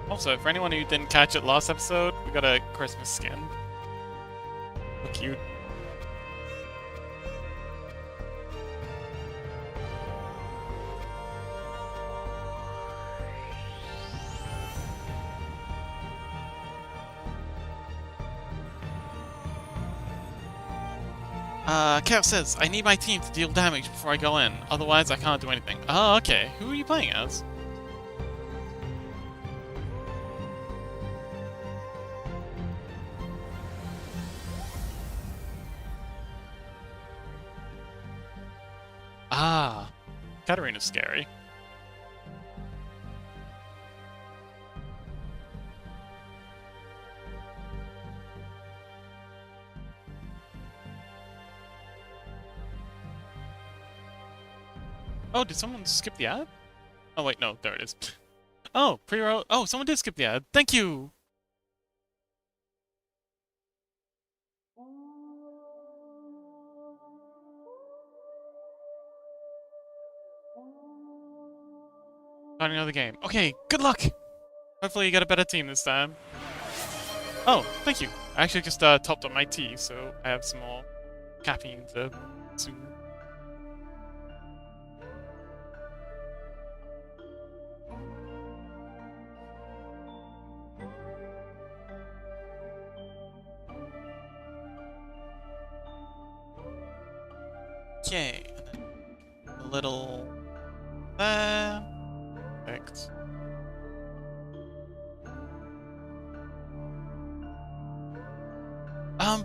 Also, for anyone who didn't catch it last episode, we got a Christmas skin. Look cute. Chaos says, I need my team to deal damage before I go in, otherwise I can't do anything. Oh, okay. Who are you playing as? Ah, Katarina's scary. Oh, did someone skip the ad? Oh wait, no, there it is. Oh, pre-roll. Oh, someone did skip the ad. Thank you! Starting another game. Okay, good luck! Hopefully you get a better team this time. Oh, thank you. I actually just topped up my tea, so I have some more caffeine to consume. Okay, and then a little there. Perfect.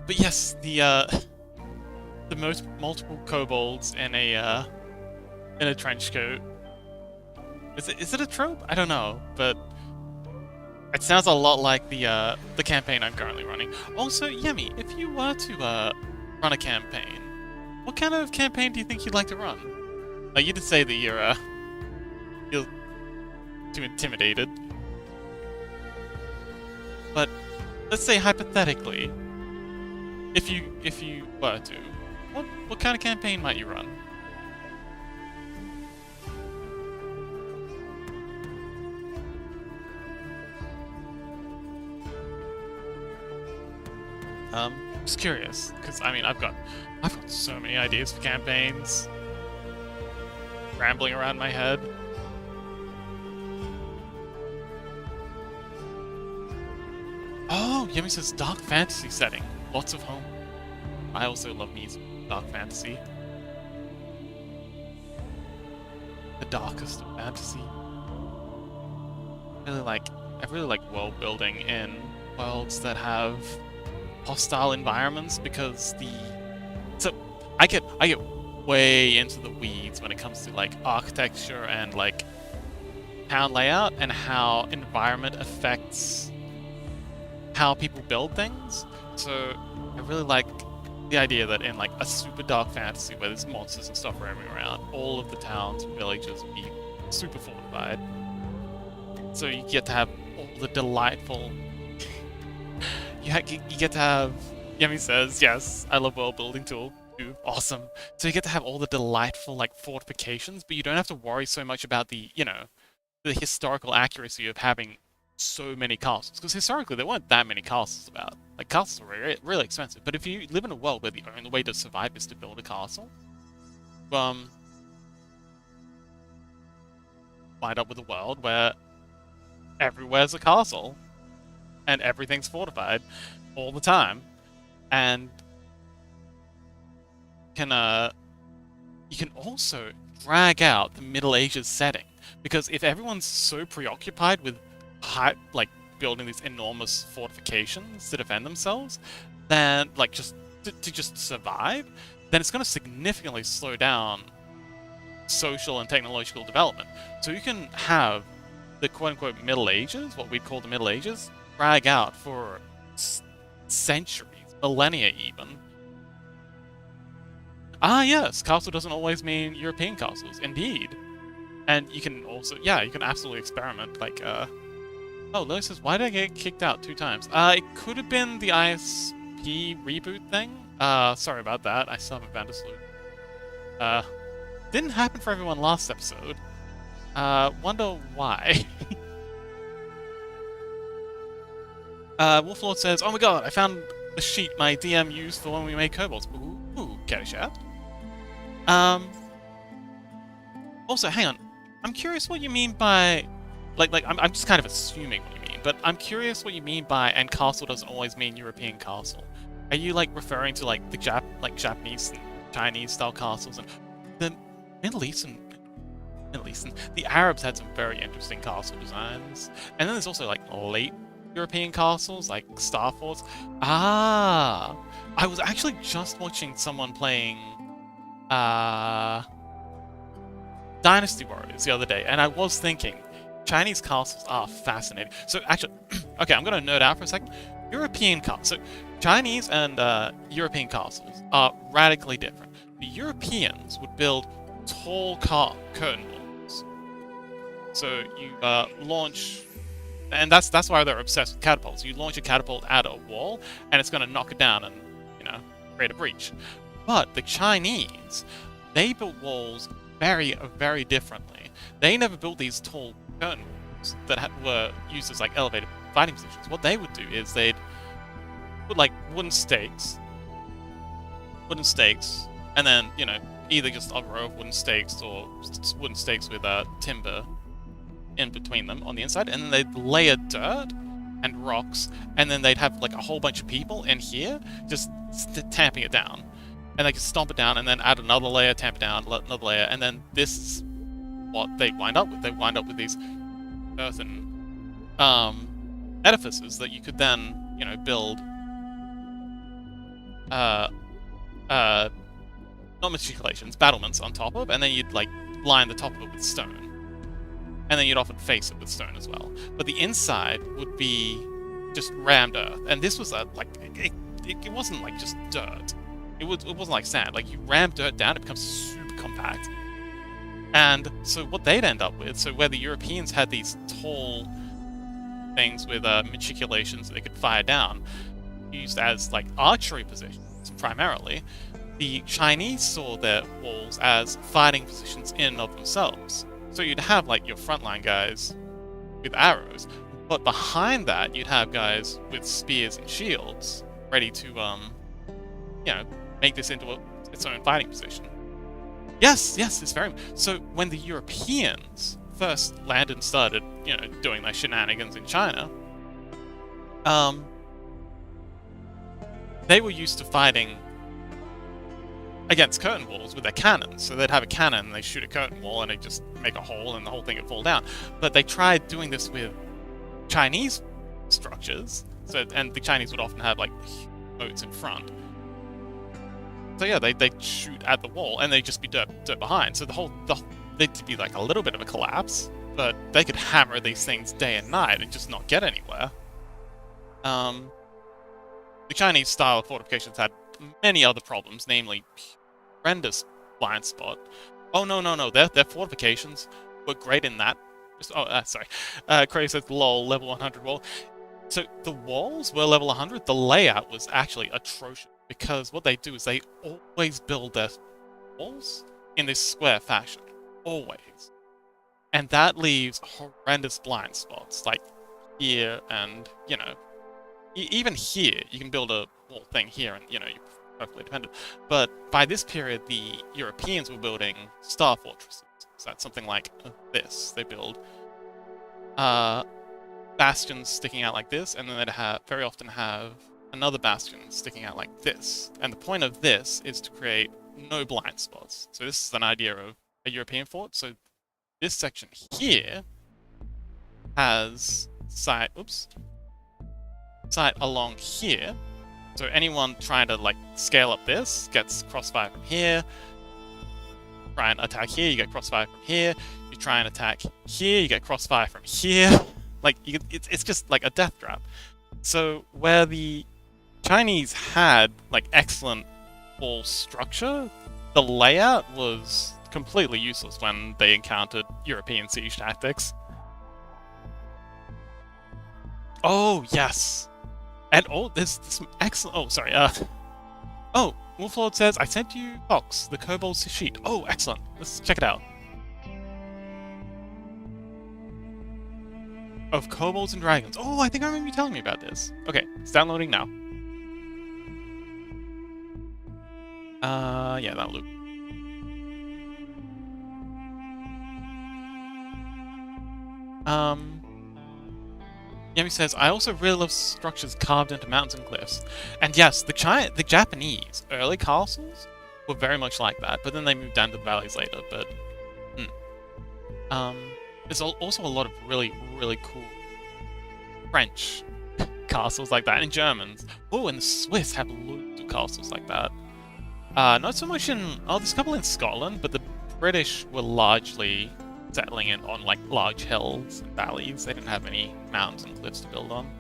But yes, the most multiple kobolds in a trench coat. Is it a trope? I don't know, but it sounds a lot like the campaign I'm currently running. Also, Yemi, if you were to run a campaign, what kind of campaign do you think you'd like to run? You did say that you're too intimidated. But let's say hypothetically, if you were to, what kind of campaign might you run? Just curious, because I mean I've got so many ideas for campaigns rambling around my head. Oh, Yemi says dark fantasy setting. Lots of home. I also love me some dark fantasy. The darkest of fantasy. I really like world building in worlds that have hostile environments because I get way into the weeds when it comes to like architecture and like town layout and how environment affects how people build things. So I really like the idea that in like a super dark fantasy where there's monsters and stuff roaming around, all of the towns and villages be super fortified. So you get to have all the delightful. You get to have. Yemi says, "Yes, I love world building too. Awesome." So you get to have all the delightful like fortifications, but you don't have to worry so much about the the historical accuracy of having so many castles. Because historically there weren't that many castles about. Like castles were really expensive. But if you live in a world where the only way to survive is to build a castle, wind up with a world where everywhere's a castle and everything's fortified all the time, and you can also drag out the Middle Ages setting, because if everyone's so preoccupied with building these enormous fortifications to defend themselves, then like just to just survive, then it's going to significantly slow down social and technological development. So you can have the quote-unquote Middle Ages, what we'd call the Middle Ages, drag out for centuries, millennia even. Ah yes, castle doesn't always mean European castles, indeed. And you can also, yeah, you can absolutely experiment, like, oh, Lily says, why did I get kicked out 2 times? It could have been the ISP reboot thing. Sorry about that, I still haven't found a solution. Didn't happen for everyone last episode. Wonder why. Wolflord says, oh my god, I found the sheet my DM used for when we made kobolds. Ooh, Caddyshack. Also, hang on. I'm curious what you mean by... I'm just kind of assuming what you mean, but I'm curious what you mean by, and castle doesn't always mean European castle. Are you, like, referring to, like, the Japanese and Chinese-style castles, and the Middle Eastern... The Arabs had some very interesting castle designs. And then there's also, like, late European castles, like Star Forts. Ah! I was actually just watching someone playing... Dynasty Warriors the other day, and I was thinking, Chinese castles are fascinating. So actually, okay, I'm going to nerd out for a second. European castles. So Chinese and European castles are radically different. The Europeans would build tall curtain walls. So you launch, and that's why they're obsessed with catapults. You launch a catapult at a wall, and it's going to knock it down and create a breach. But the Chinese, they built walls very, very differently. They never built these tall curtain walls that were used as like elevated fighting positions. What they would do is they'd put like wooden stakes, and then either just a row of wooden stakes or wooden stakes with timber in between them on the inside, and then they'd layer dirt and rocks, and then they'd have like a whole bunch of people in here just tamping it down. And they could stomp it down and then add another layer, tamp it down, another layer, and then this is what they wind up with. They wind up with these earthen edifices that you could then, build not matriculations, battlements on top of, and then you'd like line the top of it with stone. And then you'd often face it with stone as well. But the inside would be just rammed earth. And this was it wasn't like just dirt. It wasn't like sand. Like, you ram dirt down, it becomes super compact. And so what they'd end up with, so where the Europeans had these tall things with matriculations that they could fire down, used as, like, archery positions, primarily, the Chinese saw their walls as fighting positions in and of themselves. So you'd have, like, your frontline guys with arrows, but behind that, you'd have guys with spears and shields, ready to, make this into its own fighting position. Yes, it's very... So when the Europeans first landed and started, doing their shenanigans in China, they were used to fighting against curtain walls with their cannons. So they'd have a cannon, and they shoot a curtain wall, and they just make a hole, and the whole thing would fall down. But they tried doing this with Chinese structures, and the Chinese would often have like moats in front. So yeah, they'd shoot at the wall, and they'd just be dirt behind. So there'd be like a little bit of a collapse, but they could hammer these things day and night and just not get anywhere. The Chinese style of fortifications had many other problems, namely horrendous blind spot. Oh no, their fortifications were great in that. Sorry. Craig says, lol, level 100 wall. So the walls were level 100, the layout was actually atrocious, because what they do is they always build their walls in this square fashion. Always. And that leaves horrendous blind spots, like here and, you know, even here, you can build a wall thing here and, you know, you're perfectly dependent. But by this period, the Europeans were building star fortresses. So that's something like this. They build bastions sticking out like this, and then they'd very often have another bastion sticking out like this. And the point of this is to create no blind spots. So this is an idea of a European fort. So this section here has sight along here. So anyone trying to like scale up this gets crossfire from here. Try and attack here, you get crossfire from here. You try and attack here, you get crossfire from here. Like it's just like a death trap. So where the Chinese had like excellent wall structure, the layout was completely useless when they encountered European siege tactics. Oh yes. And there's some excellent. Oh, sorry. Wolflord says, I sent you Fox, the Kobold sheet. Oh, excellent. Let's check it out. Of Kobolds and Dragons. Oh, I think I remember you telling me about this. Okay, it's downloading now. Yeah, that'll do. Yemi says, I also really love structures carved into mountains and cliffs. And yes, the Japanese early castles were very much like that, but then they moved down to the valleys later, but... there's also a lot of really, really cool French castles like that, and Germans. Oh, and the Swiss have loads of castles like that. Not so much in... Oh, there's a couple in Scotland, but the British were largely settling in on like large hills and valleys. They didn't have any mountains and cliffs to build on.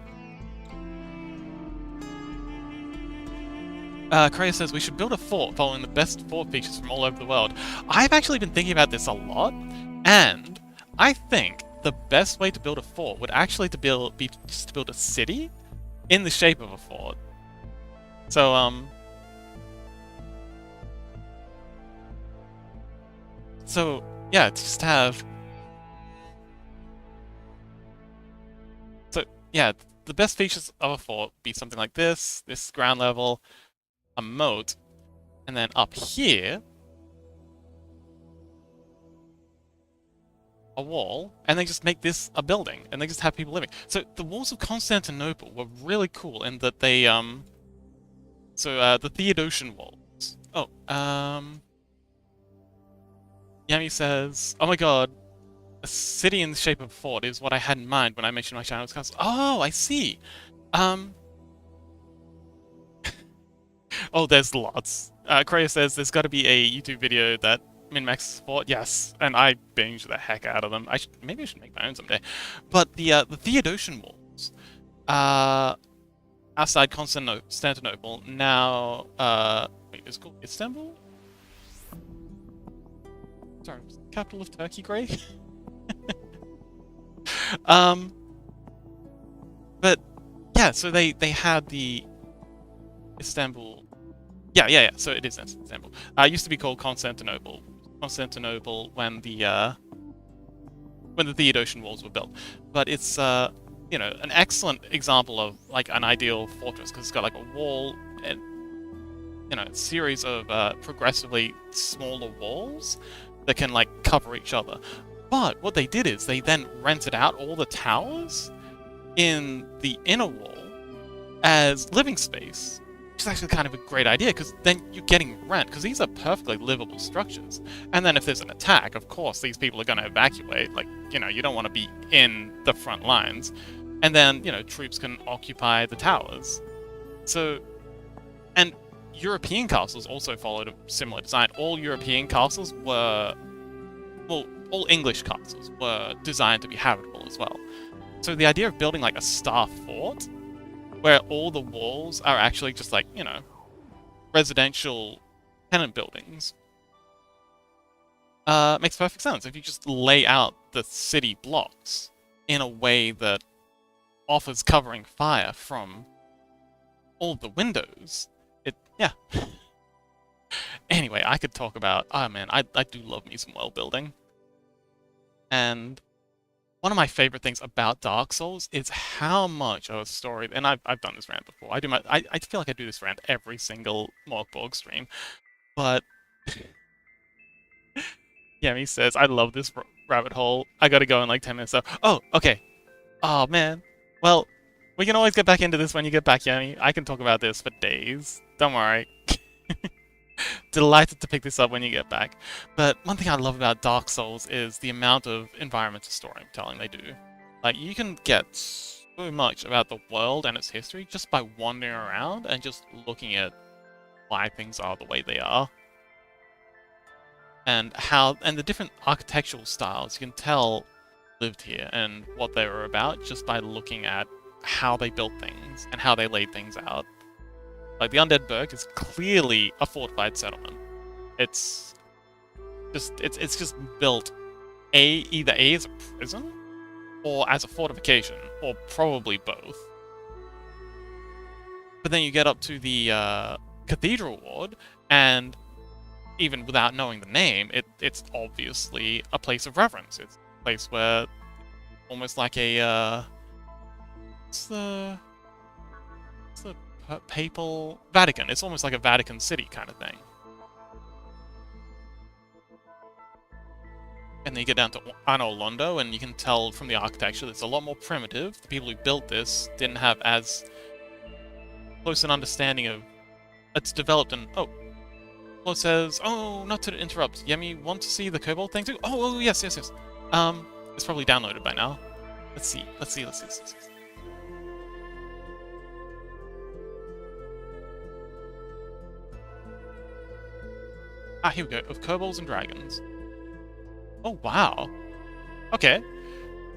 Kreia says, we should build a fort following the best fort features from all over the world. I've actually been thinking about this a lot, and I think the best way to build a fort would actually be just to build a city in the shape of a fort. So, yeah, just have... So, yeah, the best features of a fort would be something like this ground level, a moat, and then up here, a wall, and they just make this a building, and they just have people living. So the walls of Constantinople were really cool in that they, the Theodosian walls. Oh, Yami says, oh my god, a city in the shape of a fort is what I had in mind when I mentioned my channel's castle. Oh, I see. Oh, there's lots. Kreia says there's got to be a YouTube video that min-maxes fort. Yes, and I binge the heck out of them. Maybe I should make my own someday. But the Theodosian walls, outside Constantinople, now, wait, it's called Istanbul? Sorry, capital of Turkey, Grey? But, yeah, so they had the Istanbul... Yeah, so it is Istanbul. It used to be called Constantinople. Constantinople when the Theodosian walls were built. But it's, you know, an excellent example of, like, an ideal fortress, because it's got, like, a wall and, you know, a series of progressively smaller walls that can, like, cover each other. But what they did is they then rented out all the towers in the inner wall as living space which is actually kind of a great idea, because then you're getting rent, because these are perfectly livable structures. And then if there's an attack, of course, these people are going to evacuate. Like, you know, you don't want to be in the front lines. And then, you know, troops can occupy the towers. So, and European castles also followed a similar design. All European castles were, well, all English castles were designed to be habitable as well. So the idea of building like a star fort, where all the walls are actually just like, you know, residential tenant buildings, makes perfect sense. If you just lay out the city blocks in a way that offers covering fire from all the windows, yeah. Anyway, I could talk about, oh man, I do love me some world building. And one of my favorite things about Dark Souls is how much of a story, and I've done this rant before. I feel like I do this rant every single Morkborg stream, but Yemi says, I love this rabbit hole. I gotta go in like 10 minutes though. Oh, okay. Oh man. Well, we can always get back into this when you get back, Yemi. I can talk about this for days. Don't worry. Delighted to pick this up when you get back. But one thing I love about Dark Souls is the amount of environmental storytelling they do. Like, you can get so much about the world and its history just by wandering around and just looking at why things are the way they are. And the different architectural styles you can tell lived here and what they were about just by looking at how they built things and how they laid things out. Like, the Undead Burg is clearly a fortified settlement. It's just built either as a prison or as a fortification, or probably both. But then you get up to the Cathedral Ward, and even without knowing the name, it's obviously a place of reverence. It's a place where, almost like a what's the papal Vatican. It's almost like a Vatican City kind of thing. And then you get down to Anno Londo, and you can tell from the architecture that it's a lot more primitive. The people who built this didn't have as close an understanding of it's developed. And oh, Flo says, oh, not to interrupt. Yemi, want to see the Kobold thing too? Oh, yes. It's probably downloaded by now. Let's see. Ah, here we go. Of Kobolds and Dragons. Oh, wow. Okay.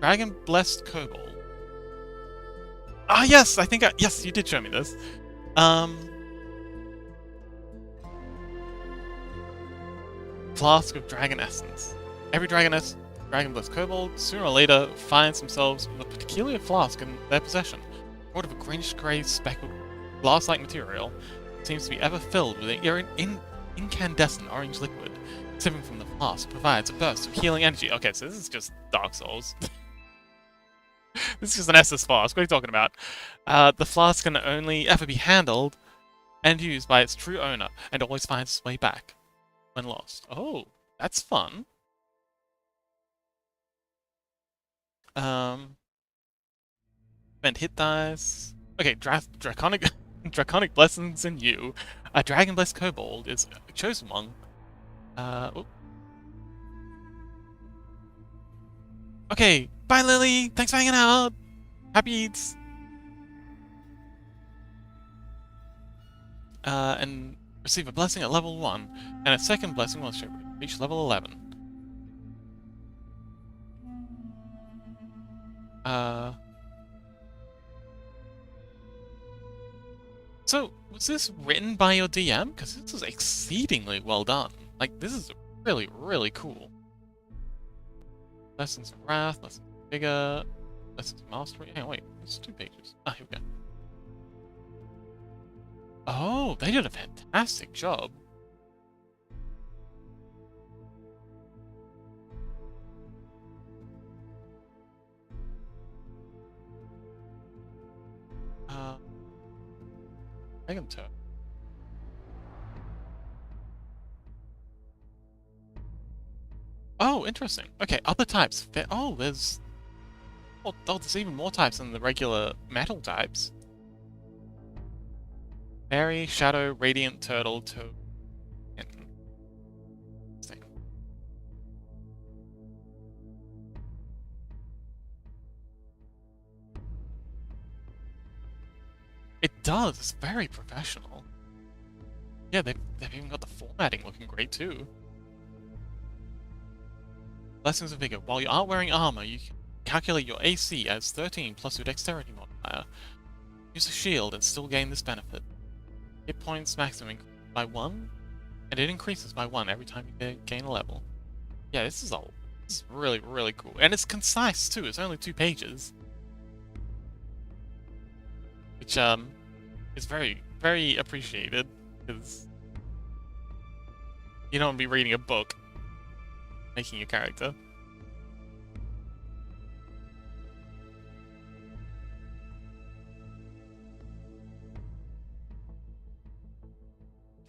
Dragon Blessed Kobold. Ah, yes! Yes, you did show me this. Flask of Dragon Essence. Every Dragon Blessed Kobold, sooner or later, finds themselves with a peculiar flask in their possession. Sort of a greenish-grey speckled glass-like material. It seems to be ever filled with an incandescent orange liquid. Sipping from the flask provides a burst of healing energy. Okay, so this is just Dark Souls. This is just an Estus flask. What are you talking about? The flask can only ever be handled and used by its true owner, and always finds its way back when lost. Oh, that's fun. Spend hit dice. Okay, draconic blessings in you. A Dragon Blessed Kobold is a chosen one. Okay, bye Lily! Thanks for hanging out! Happy eats! And receive a blessing at level 1, and a second blessing once you reach level 11. So, was this written by your DM? Because this is exceedingly well done. Like, this is really, really cool. Lessons of Wrath, Lessons of Vigor, Lessons of Mastery. Hang on, wait, there's 2 pages. Ah, here we go. Oh, they did a fantastic job. Dragon Turn. Oh, interesting. Okay, other types. Oh, there's... Oh, there's even more types than the regular metal types. Fairy, Shadow, Radiant, Turtle, Toad, Kitten. Interesting. It does. It's very professional. Yeah, they've even got the formatting looking great too. Lessons of Vigor. While you aren't wearing armor, you can calculate your AC as 13 plus your dexterity modifier. Use a shield and still gain this benefit. Hit points maximum by 1, and it increases by 1 every time you gain a level. Yeah, this is really, really cool. And it's concise too, it's only 2 pages. Which is very, very appreciated, because you don't be reading a book making your character.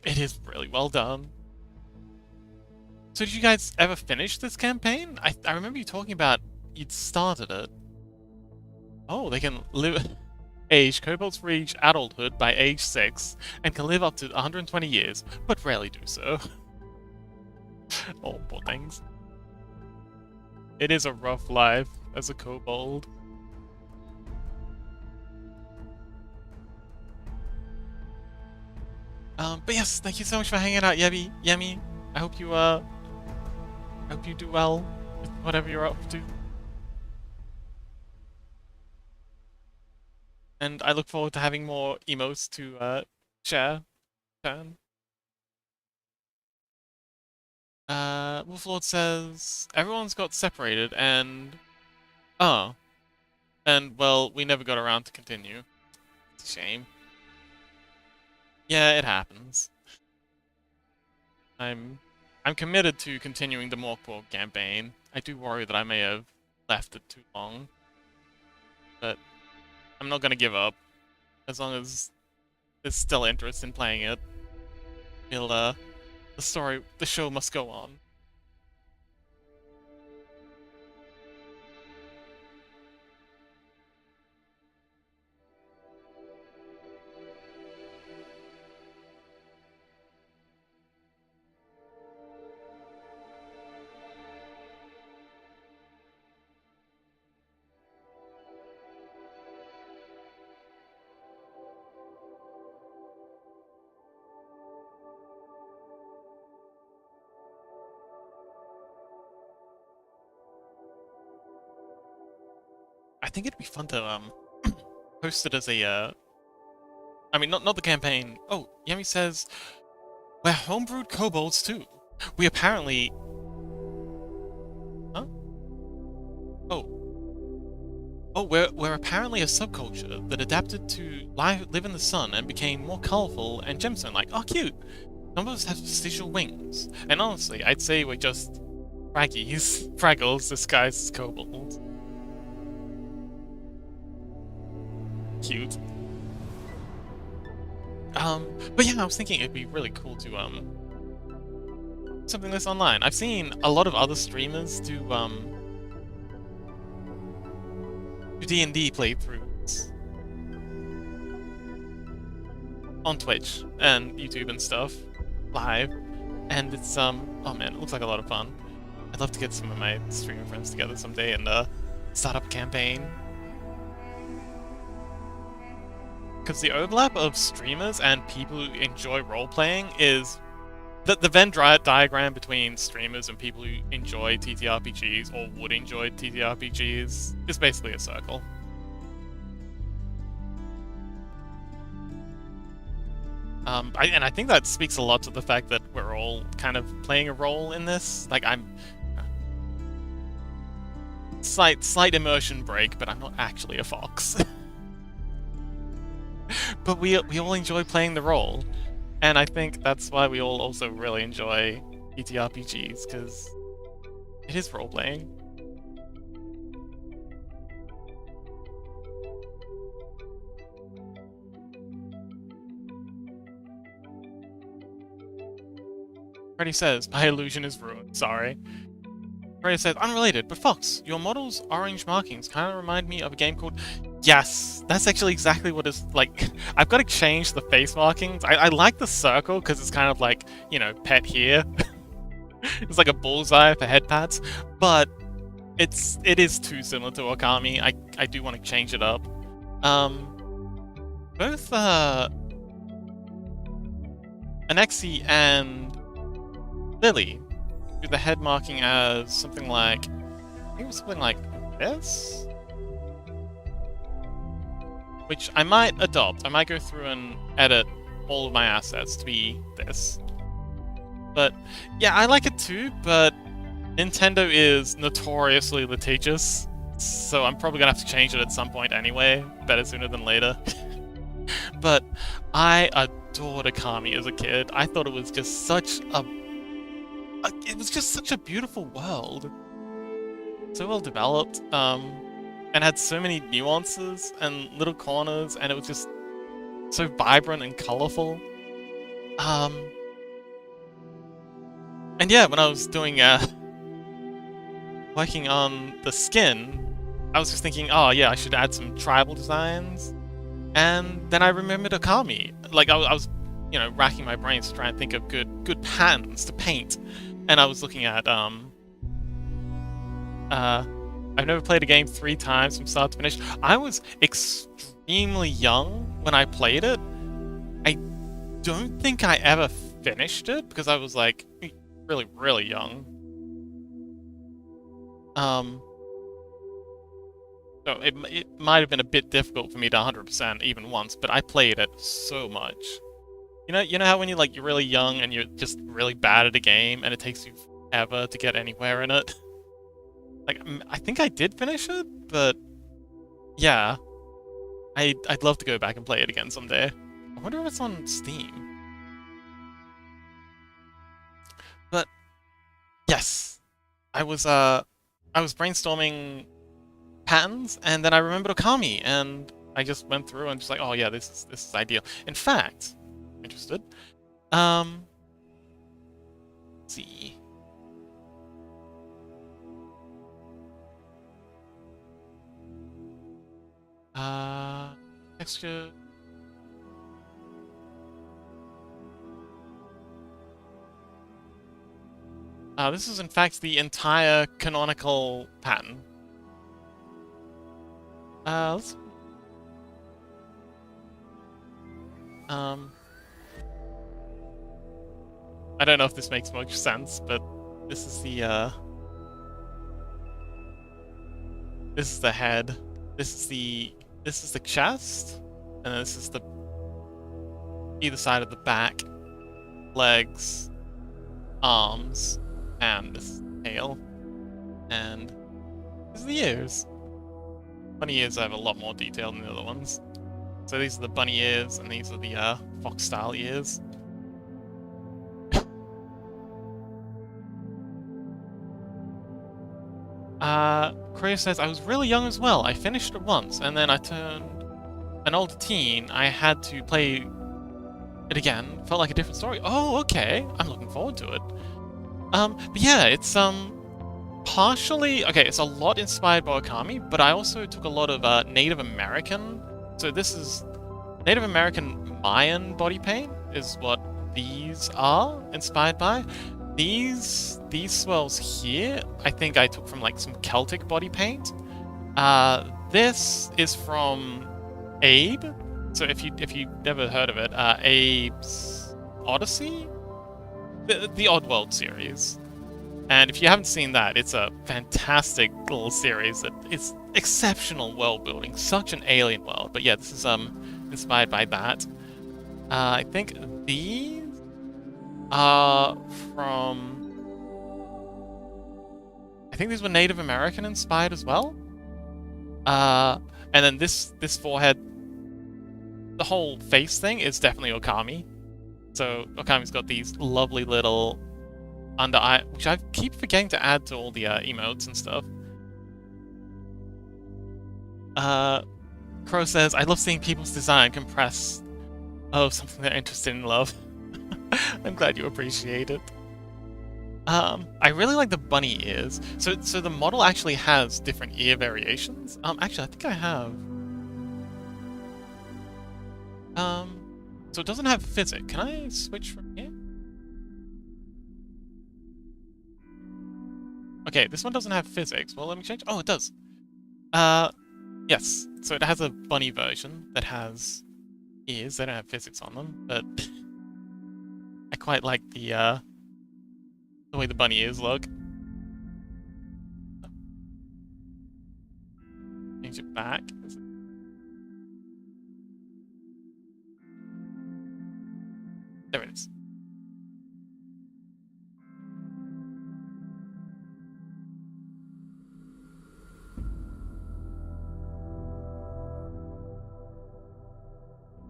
It is really well done. So did you guys ever finish this campaign? I remember you talking about you'd started it. Oh, they can live... Age, kobolds reach adulthood by age 6, and can live up to 120 years, but rarely do so. Oh, poor things. It is a rough life as a kobold. But yes, thank you so much for hanging out, Yemi. I hope you do well with whatever you're up to. And I look forward to having more emotes to share. Wolflord says everyone's got separated and oh. And well, we never got around to continue. It's a shame. Yeah, it happens. I'm committed to continuing the Morkborg campaign. I do worry that I may have left it too long. But I'm not gonna give up. As long as there's still interest in playing it. The show must go on. I think it'd be fun to post it as a I mean not the campaign. Oh, Yemi says we're homebrewed kobolds too. We apparently Huh? Oh. Oh, we're apparently a subculture that adapted to live in the sun and became more colorful and gemstone-like. Oh, cute! Some of us have vestigial wings. And honestly, I'd say we're just fraggles disguised as kobolds. Cute. But yeah, I was thinking it'd be really cool to, something like this online. I've seen a lot of other streamers do D&D playthroughs on Twitch and YouTube and stuff, live, and it's, oh man, it looks like a lot of fun. I'd love to get some of my streamer friends together someday and, start up a campaign. Because the overlap of streamers and people who enjoy role-playing is... The Venn diagram between streamers and people who enjoy TTRPGs or would enjoy TTRPGs is basically a circle. And I think that speaks a lot to the fact that we're all kind of playing a role in this. Like, I'm... Slight immersion break, but I'm not actually a fox. But we all enjoy playing the role, and I think that's why we all also really enjoy TTRPGs, because it is role-playing. Freddy says, my illusion is ruined, sorry. Freddy says, unrelated, but Fox, your model's orange markings kind of remind me of a game called Yes, that's actually exactly what it's like. I've got to change the face markings. I like the circle because it's kind of like, you know, pet here. It's like a bullseye for head pads, but it is too similar to Okami. I do want to change it up. Both Anexi and Lily do the head marking as something like, I think it was something like this, which I might adopt. I might go through and edit all of my assets to be this. But yeah, I like it too, but Nintendo is notoriously litigious, so I'm probably gonna have to change it at some point anyway, better sooner than later. But I adored Akami as a kid. I thought it was just such a beautiful world. So well developed, and had so many nuances and little corners, and it was just so vibrant and colorful. And yeah, when I was doing working on the skin, I was just thinking, oh yeah, I should add some tribal designs. And then I remembered Okami. Like I was, you know, racking my brains to try and think of good patterns to paint. And I was looking at I've never played a game 3 times from start to finish. I was extremely young when I played it. I don't think I ever finished it because I was like really, really young. So it might have been a bit difficult for me to 100% even once, but I played it so much. You know how when you're really young and you're just really bad at a game and it takes you forever to get anywhere in it? Like, I think I did finish it, but yeah, I'd love to go back and play it again someday. I wonder if it's on Steam. But yes, I was brainstorming patterns, and then I remembered Okami, and I just went through and just like, oh yeah, this is ideal. In fact, interested. Let's see. Texture. This is in fact the entire canonical pattern. Let's... I don't know if this makes much sense, but this is the this is the head. This is the chest, and this is the either side of the back, legs, arms, and this is the tail, and this is the ears. Bunny ears have a lot more detail than the other ones. So these are the bunny ears, and these are the fox-style ears. Creo says, I was really young as well. I finished it once, and then I turned an older teen. I had to play it again. Felt like a different story. Oh, okay. I'm looking forward to it. But yeah, it's partially... Okay, it's a lot inspired by Okami, but I also took a lot of Native American. So this is Native American Mayan body paint is what these are inspired by. These swirls here, I think I took from like some Celtic body paint. This is from Abe. So if you've never heard of it, Abe's Odyssey, the Oddworld series. And if you haven't seen that, it's a fantastic little series that is exceptional world building, such an alien world. But yeah, this is inspired by that. I think these are from... I think these were Native American inspired as well. And then this forehead, the whole face thing is definitely Okami. So Okami's got these lovely little under eye, which I keep forgetting to add to all the emotes and stuff. Crow says, I love seeing people's design compress. Oh, something they're interested in love. I'm glad you appreciate it. I really like the bunny ears. So the model actually has different ear variations. Actually, I think I have So it doesn't have physics. Can I switch from here? Okay, this one doesn't have physics. Well, let me change. Oh, it does. Yes. So it has a bunny version that has ears. They don't have physics on them, but I quite like the way the bunny ears look. Change it back. There it is.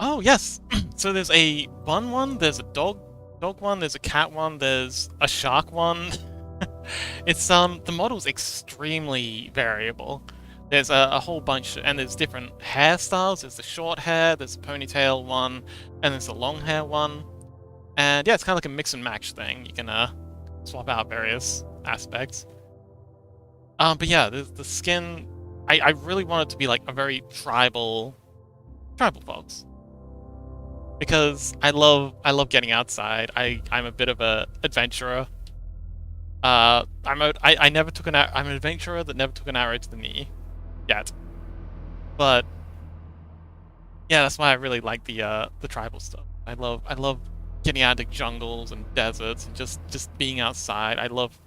Oh, yes! So there's a bun one, there's a dog one, there's a cat one, there's a shark one. It's, the model's extremely variable. There's a whole bunch, and there's different hairstyles. There's the short hair, there's a ponytail one, and there's a long hair one. And yeah, it's kind of like a mix and match thing. You can, swap out various aspects. But yeah, the skin, I really want it to be like a very tribal fox. Because I love getting outside. I'm a bit of a adventurer. I'm an adventurer that never took an arrow to the knee yet. But yeah, that's why I really like the tribal stuff. I love getting out into jungles and deserts and just being outside. I love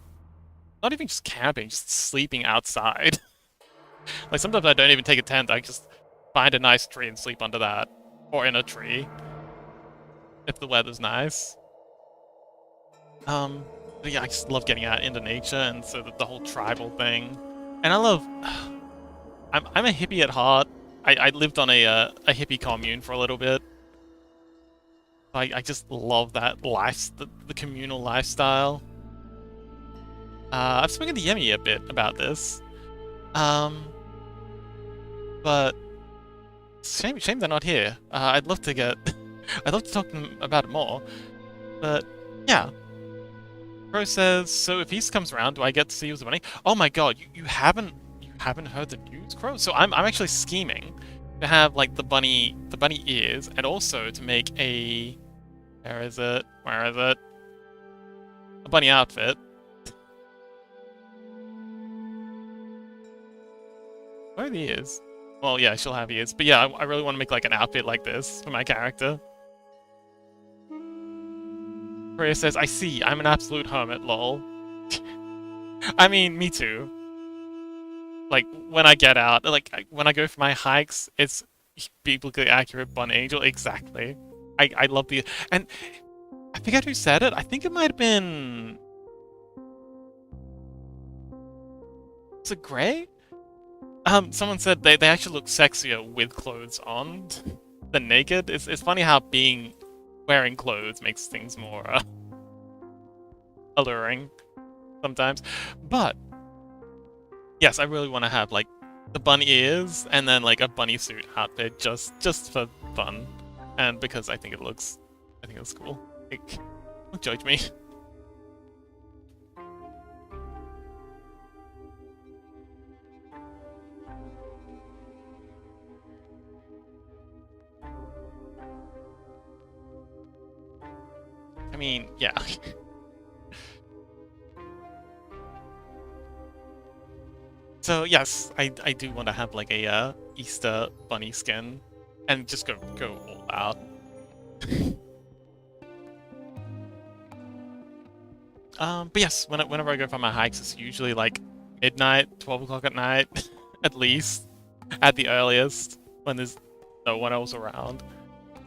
not even just camping, just sleeping outside. Like sometimes I don't even take a tent. I just find a nice tree and sleep under that, or in a tree if the weather's nice. But yeah, I just love getting out into nature, and so the whole tribal thing. And I love. I'm a hippie at heart. I lived on a hippie commune for a little bit. I just love that life, the communal lifestyle. I've spoken to Yemi a bit about this. But shame they're not here. I'd love to get. I'd love to talk to them about it more. But yeah. Crow says, so if East comes around, do I get to see you as a bunny? Oh my god, you haven't heard the news, Crow? So I'm actually scheming to have like the bunny ears, and also to make a where is it? A bunny outfit. Where are the ears? Well, yeah, she'll have ears. But yeah, I really want to make like an outfit like this for my character. Maria says, I see, I'm an absolute hermit, lol. I mean, me too. Like, when I get out, like, when I go for my hikes, it's biblically accurate bun angel, exactly. I love the... And I forget who said it, I think it might have been... Was it Grey? Someone said they actually look sexier with clothes on than naked. It's funny how wearing clothes makes things more alluring sometimes. But yes, I really want to have like the bunny ears and then like a bunny suit outfit just for fun, and because I think it looks cool. Like, don't judge me. I mean, yeah. So yes, I do want to have like a Easter bunny skin, and just go all out. But yes, whenever I go for my hikes, it's usually like midnight, 12 o'clock at night, at least, at the earliest, when there's no one else around.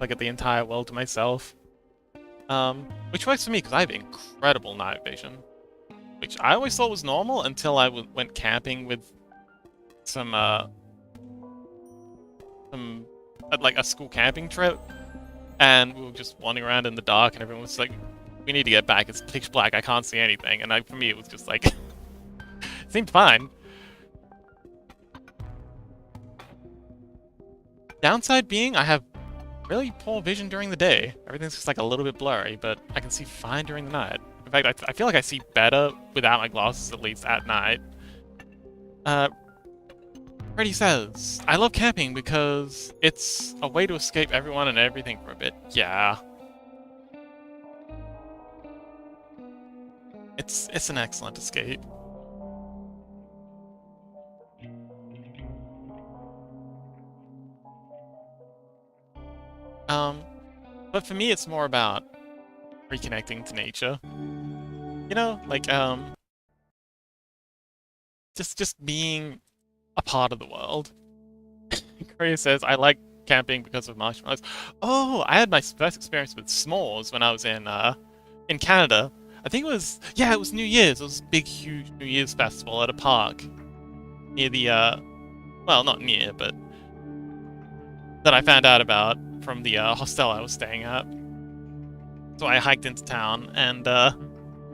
Like get the entire world to myself. Which works for me because I have incredible night vision, which I always thought was normal until I went camping with like a school camping trip, and we were just wandering around in the dark, and everyone was like, "We need to get back. It's pitch black. I can't see anything." And for me, it was just like, it seemed fine. Downside being, I have really poor vision during the day. Everything's just like a little bit blurry, but I can see fine during the night. In fact, I feel like I see better without my glasses, at least at night. Freddy says, I love camping because it's a way to escape everyone and everything for a bit. Yeah. It's an excellent escape. Um, but for me it's more about reconnecting to nature. You know, like just being a part of the world. Korea says, I like camping because of marshmallows. Oh, I had my first experience with s'mores when I was in Canada. I think it was, yeah, it was New Year's. It was a big, huge New Year's festival at a park near the, well, not near, but that I found out about from the hostel I was staying at. So I hiked into town and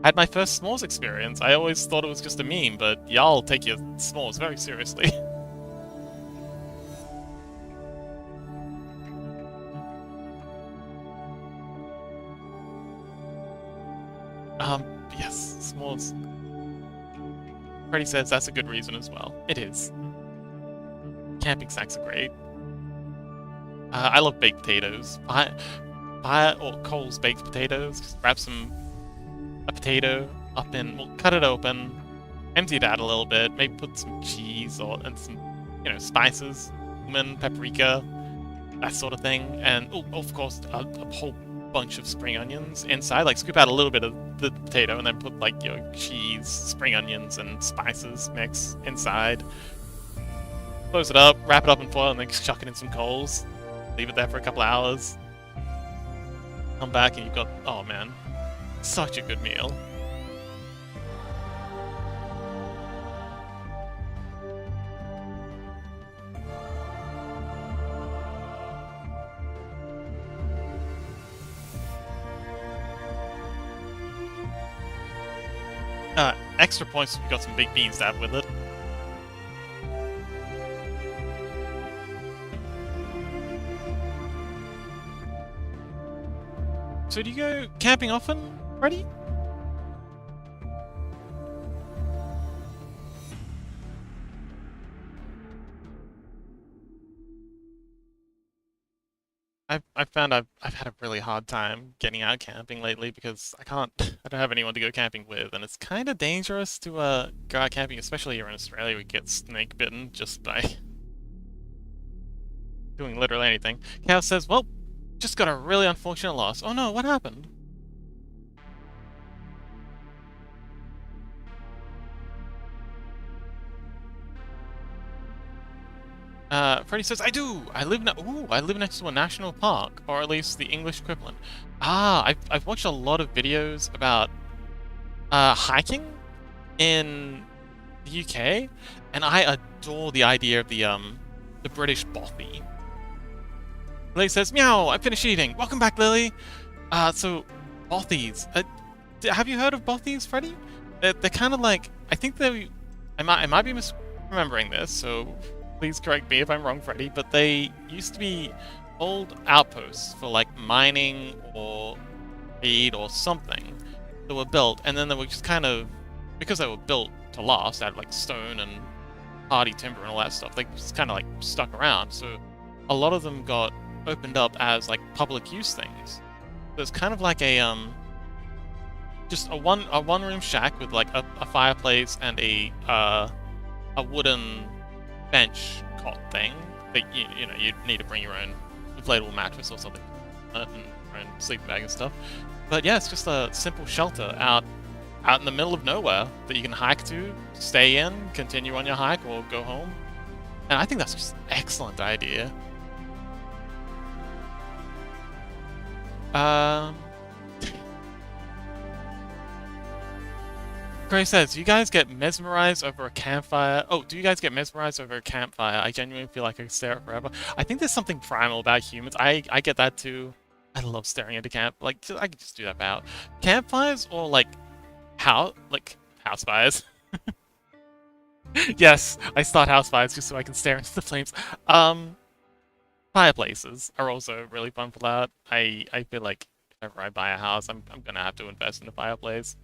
had my first s'mores experience. I always thought it was just a meme, but y'all take your s'mores very seriously. Yes, s'mores. Freddy says that's a good reason as well. It is. Camping snacks are great. I love baked potatoes. Fire or Cole's baked potatoes. Just wrap a potato up in, well, cut it open, empty it out a little bit, maybe put some cheese and some, you know, spices, cumin, paprika, that sort of thing, and oh, of course a whole bunch of spring onions inside. Like scoop out a little bit of the potato and then put like your cheese, spring onions, and spices mix inside. Close it up, wrap it up in foil, and then just chuck it in some coals. Leave it there for a couple hours. Come back and you've got, oh man, such a good meal. Extra points if you got some big beans to have with it. So do you go camping often, Freddy? I've found I've had a really hard time getting out camping lately because I don't have anyone to go camping with, and it's kind of dangerous to go out camping, especially here in Australia. We get snake bitten just by doing literally anything. Cal says, well, just got a really unfortunate loss. Oh no, what happened? Freddy says, I do! I live next to a national park, or at least the English equivalent. Ah, I've watched a lot of videos about, hiking in the UK, and I adore the idea of the British bothy. Lily says, meow, I finished eating. Welcome back, Lily! So, bothies. Have you heard of bothies, Freddy? They're kind of like, I think I might be misremembering this, so please correct me if I'm wrong, Freddy, but they used to be old outposts for like mining or trade or something that were built, and then they were just kind of, because they were built to last out of like stone and hardy timber and all that stuff, they just kind of like stuck around. So a lot of them got opened up as like public use things. So it's kind of like a just a one room shack with like a fireplace and a wooden bench cot thing that you know you'd need to bring your own inflatable mattress or something and your own sleeping bag and stuff. But yeah, it's just a simple shelter out in the middle of nowhere that you can hike to, stay in, continue on your hike, or go home. And I think that's just an excellent idea. Gray says, you guys get mesmerized over a campfire? Oh, do you guys get mesmerized over a campfire? I genuinely feel like I could stare at it forever. I think there's something primal about humans. I get that too. I love staring at a camp. Like, I could just do that about campfires or like house fires. Yes, I start house fires just so I can stare into the flames. Fireplaces are also really fun for that. I feel like if ever I buy a house, I'm gonna have to invest in a fireplace.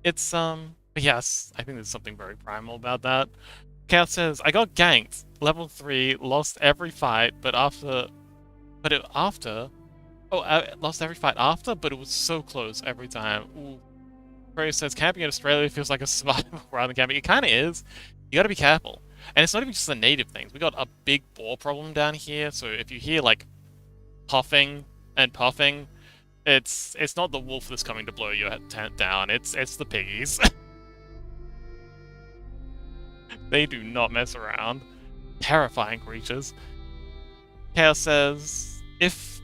It's But yes, I think there's something very primal about that. Chaos says, I got ganked. Level 3, lost every fight, but after... But it, after... Oh, I lost every fight after, but it was so close every time. Ooh. Prairie says, camping in Australia feels like a survival rather than camping. It kind of is. You gotta be careful. And it's not even just the native things. We got a big boar problem down here, so if you hear, like, puffing and puffing, it's not the wolf that's coming to blow your tent down, it's the piggies. They do not mess around. Terrifying creatures. Chaos says, if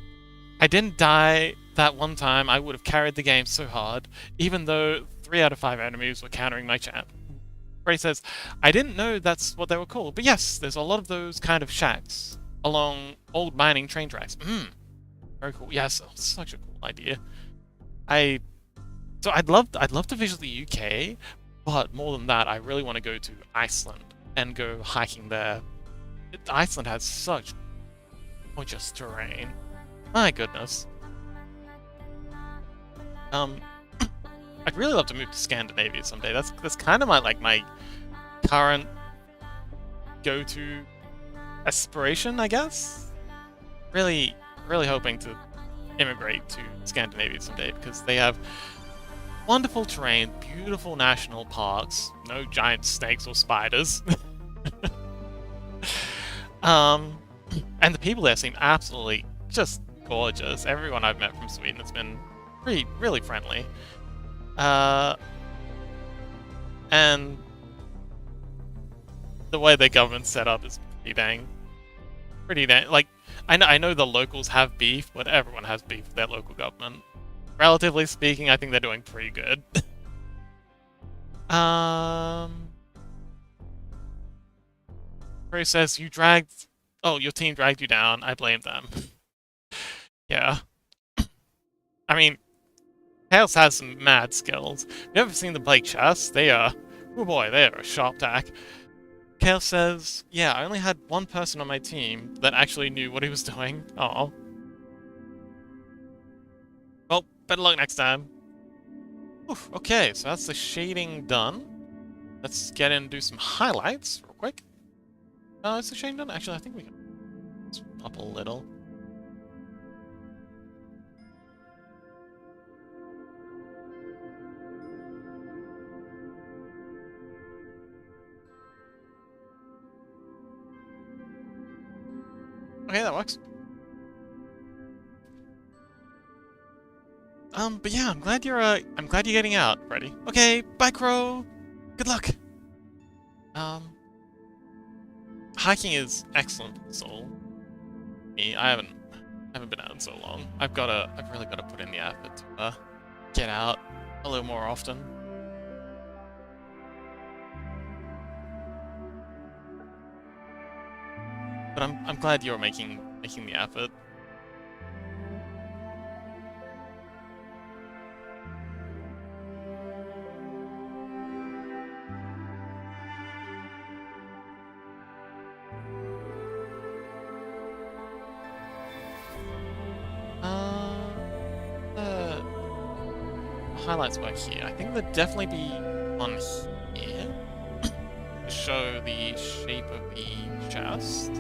I didn't die that one time, I would have carried the game so hard, even though 3 out of 5 enemies were countering my champ. Ray says, I didn't know that's what they were called, but yes, there's a lot of those kind of shacks along old mining train tracks. Very cool. Yes, such a cool idea. So I'd love to visit the UK, but more than that, I really want to go to Iceland and go hiking there. Iceland has such gorgeous terrain. My goodness. I'd really love to move to Scandinavia someday. That's kind of my current go-to aspiration, I guess. Really hoping to immigrate to Scandinavia someday because they have wonderful terrain, beautiful national parks, no giant snakes or spiders. And the people there seem absolutely just gorgeous. Everyone I've met from Sweden has been really friendly. And the way their government's set up is pretty dang, like, I know the locals have beef, but everyone has beef with their local government. Relatively speaking, I think they're doing pretty good. Ray says, your team dragged you down, I blame them. Yeah. I mean, Chaos has some mad skills. If you ever seen them play chess, they are... Oh boy, they are a sharp tack. Chaos says, yeah, I only had one person on my team that actually knew what he was doing. Oh. Well, better luck next time. Oof, okay, so that's the shading done. Let's get in and do some highlights real quick. Is the shading done? Actually, I think we can up a little. Okay, that works. But yeah, I'm glad you're getting out, Freddy. Okay, bye, Crow. Good luck. Hiking is excellent for the soul. Me, I haven't been out in so long. I've really gotta put in the effort to get out a little more often. But I'm glad you're making the effort. Highlights were here. I think there'd definitely be one here to show the shape of the chest.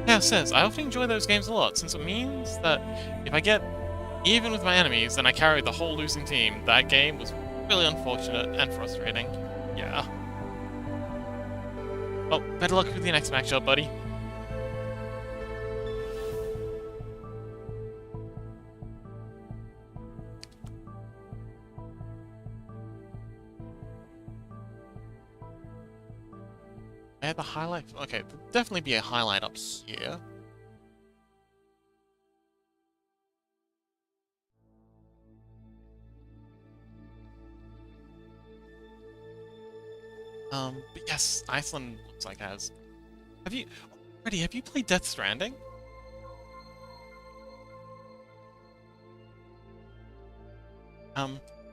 Yeah, it says, I often enjoy those games a lot, since it means that if I get even with my enemies, then I carry the whole losing team. That game was really unfortunate and frustrating. Yeah. Well, better luck with your next matchup, buddy. The highlight. Okay, there'll definitely be a highlight up here. But yes, Iceland looks like it has. Have you played Death Stranding?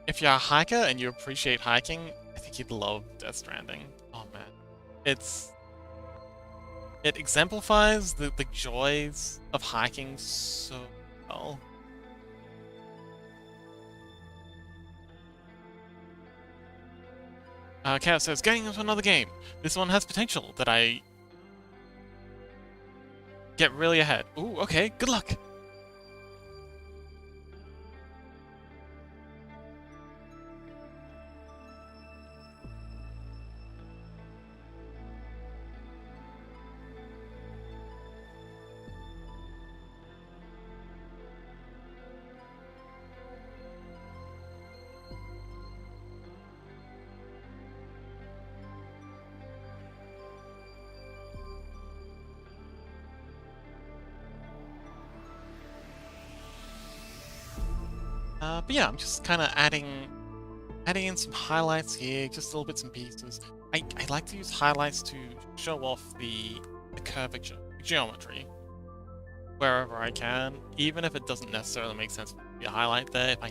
If you're a hiker and you appreciate hiking, I think you'd love Death Stranding. Oh man. It exemplifies the joys of hiking so well. Chaos says, getting into another game. This one has potential that I get really ahead. Ooh, okay, good luck. But yeah, I'm just kind of adding in some highlights here, just little bits and pieces. I like to use highlights to show off the curvature, geometry, wherever I can, even if it doesn't necessarily make sense to be a highlight there. If I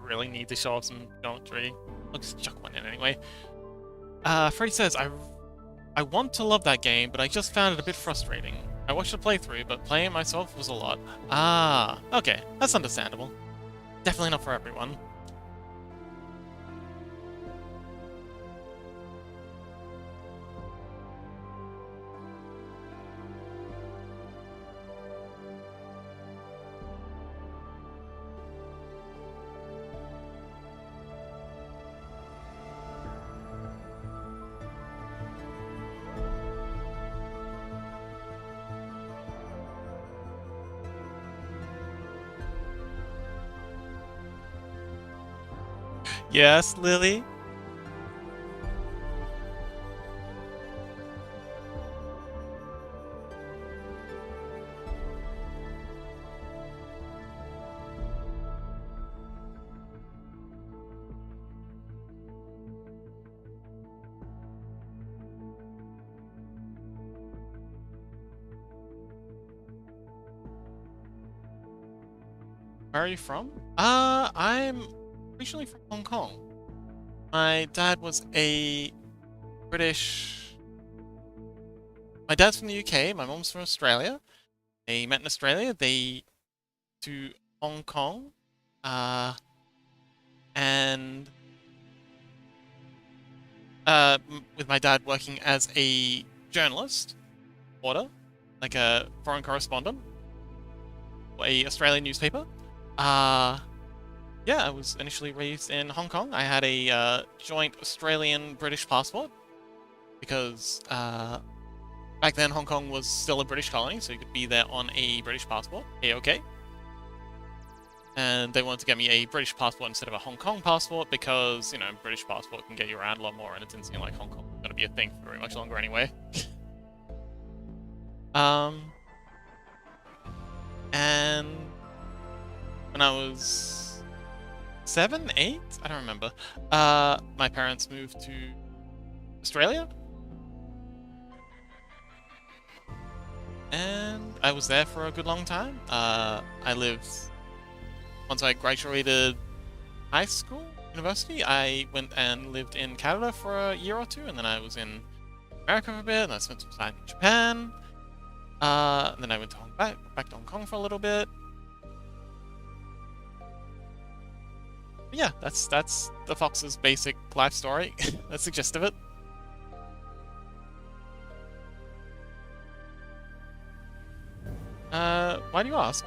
really need to show off some geometry, I'll just chuck one in anyway. Freddy says, I want to love that game, but I just found it a bit frustrating. I watched a playthrough, but playing it myself was a lot. Ah, okay, that's understandable. Definitely not for everyone. Yes, Lily? Where are you from? I'm originally from Hong Kong. My dad was a British... My dad's from the UK, my mom's from Australia. They met in Australia, they to Hong Kong, and with my dad working as a journalist, reporter, like a foreign correspondent, for a Australian newspaper. Yeah, I was initially raised in Hong Kong. I had a joint Australian-British passport because back then Hong Kong was still a British colony, so you could be there on a British passport. A-okay. And they wanted to get me a British passport instead of a Hong Kong passport because, you know, British passport can get you around a lot more, and it didn't seem like Hong Kong was going to be a thing for very much longer anyway. And when I was 7, 8? I don't remember. My parents moved to Australia. And I was there for a good long time. I lived... Once I graduated high school, university, I went and lived in Canada for a year or two, and then I was in America for a bit, and I spent some time in Japan. And then I went to back to Hong Kong for a little bit. But yeah, that's the Fox's basic life story. That's the gist of it. Why do you ask?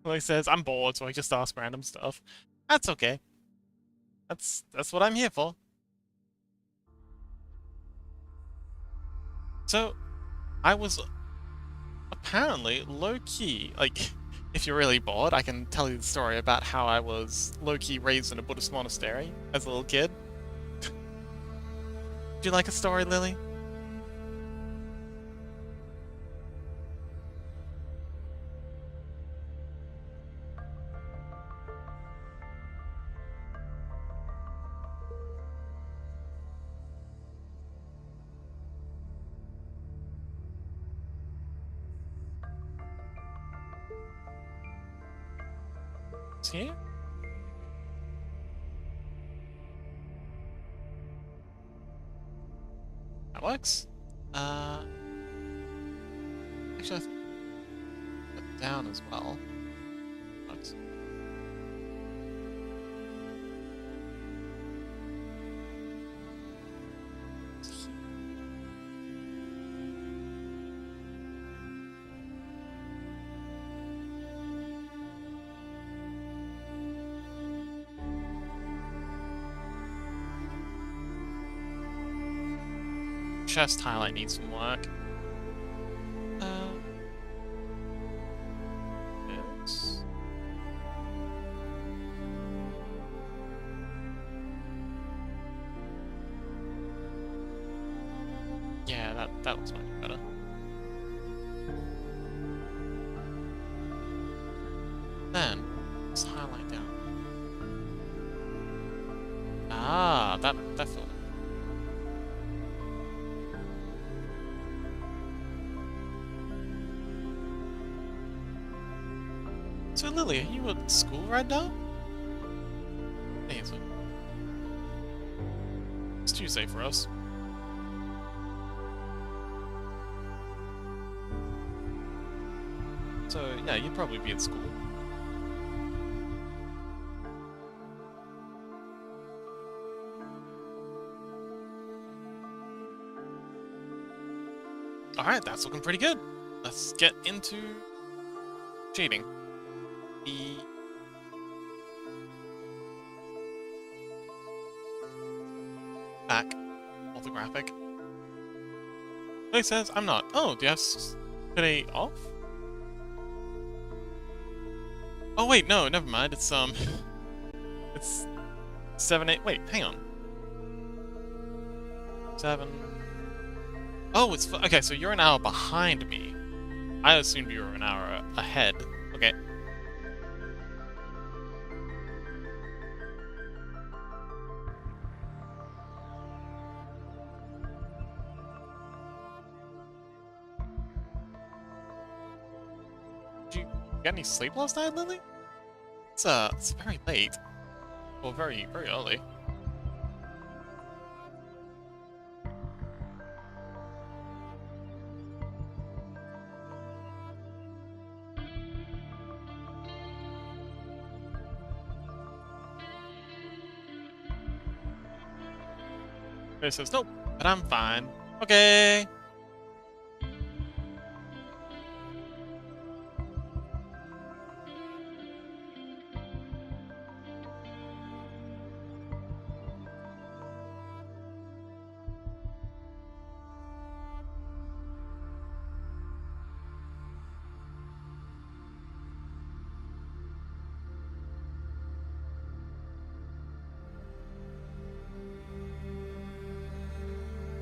Well, he says, I'm bored, so I just ask random stuff. That's okay. That's what I'm here for. So, I was apparently low-key, like, if you're really bored, I can tell you the story about how I was low-key raised in a Buddhist monastery as a little kid. Do you like a story, Lily? Who's here? Alex? Actually, I think put down as well. Alex. Chest highlight needs some work. Yes. Yeah, that looks much better. Then let's highlight down. Ah, that felt. So Lily, are you at school right now? I think it's Tuesday for us. So yeah, you'd probably be at school. Alright, that's looking pretty good. Let's get into shading. The back orthographic. It says I'm not. Oh, do you have today off? Oh wait, no, never mind. It's it's 7, 8. Wait, hang on. 7. Oh, it's okay. So you're an hour behind me. I assumed you were an hour ahead. Okay. Did you get any sleep last night, Lily? It's very late. Well, very early. It says nope, but I'm fine. Okay.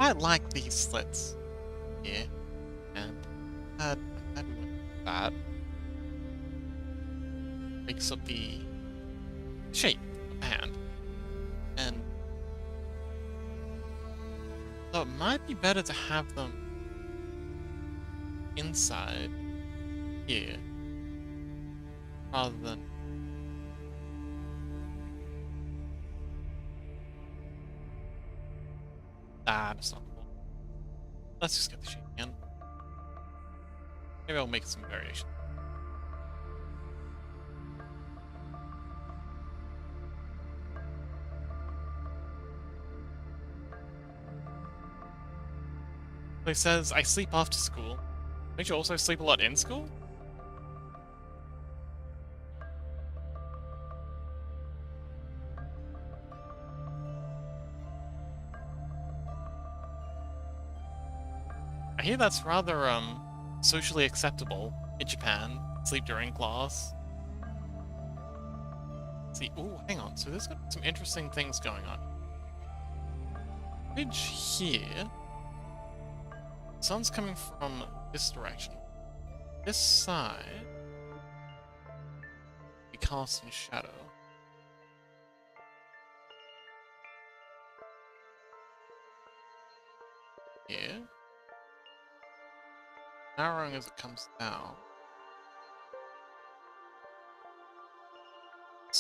I like these slits here, and I'm happy with that. Makes up the shape of the hand, and so it might be better to have them inside here rather than. Ah, that's not cool. Let's just get the shape again. Maybe I'll make some variation. It says I sleep after school. Don't you also sleep a lot in school? I hear that's rather, socially acceptable in Japan. Sleep during class. Let's see, ooh, hang on. So there's got some interesting things going on. Bridge here. Sun's coming from this direction. This side. We cast in shadow. Here. Narrowing as it comes down.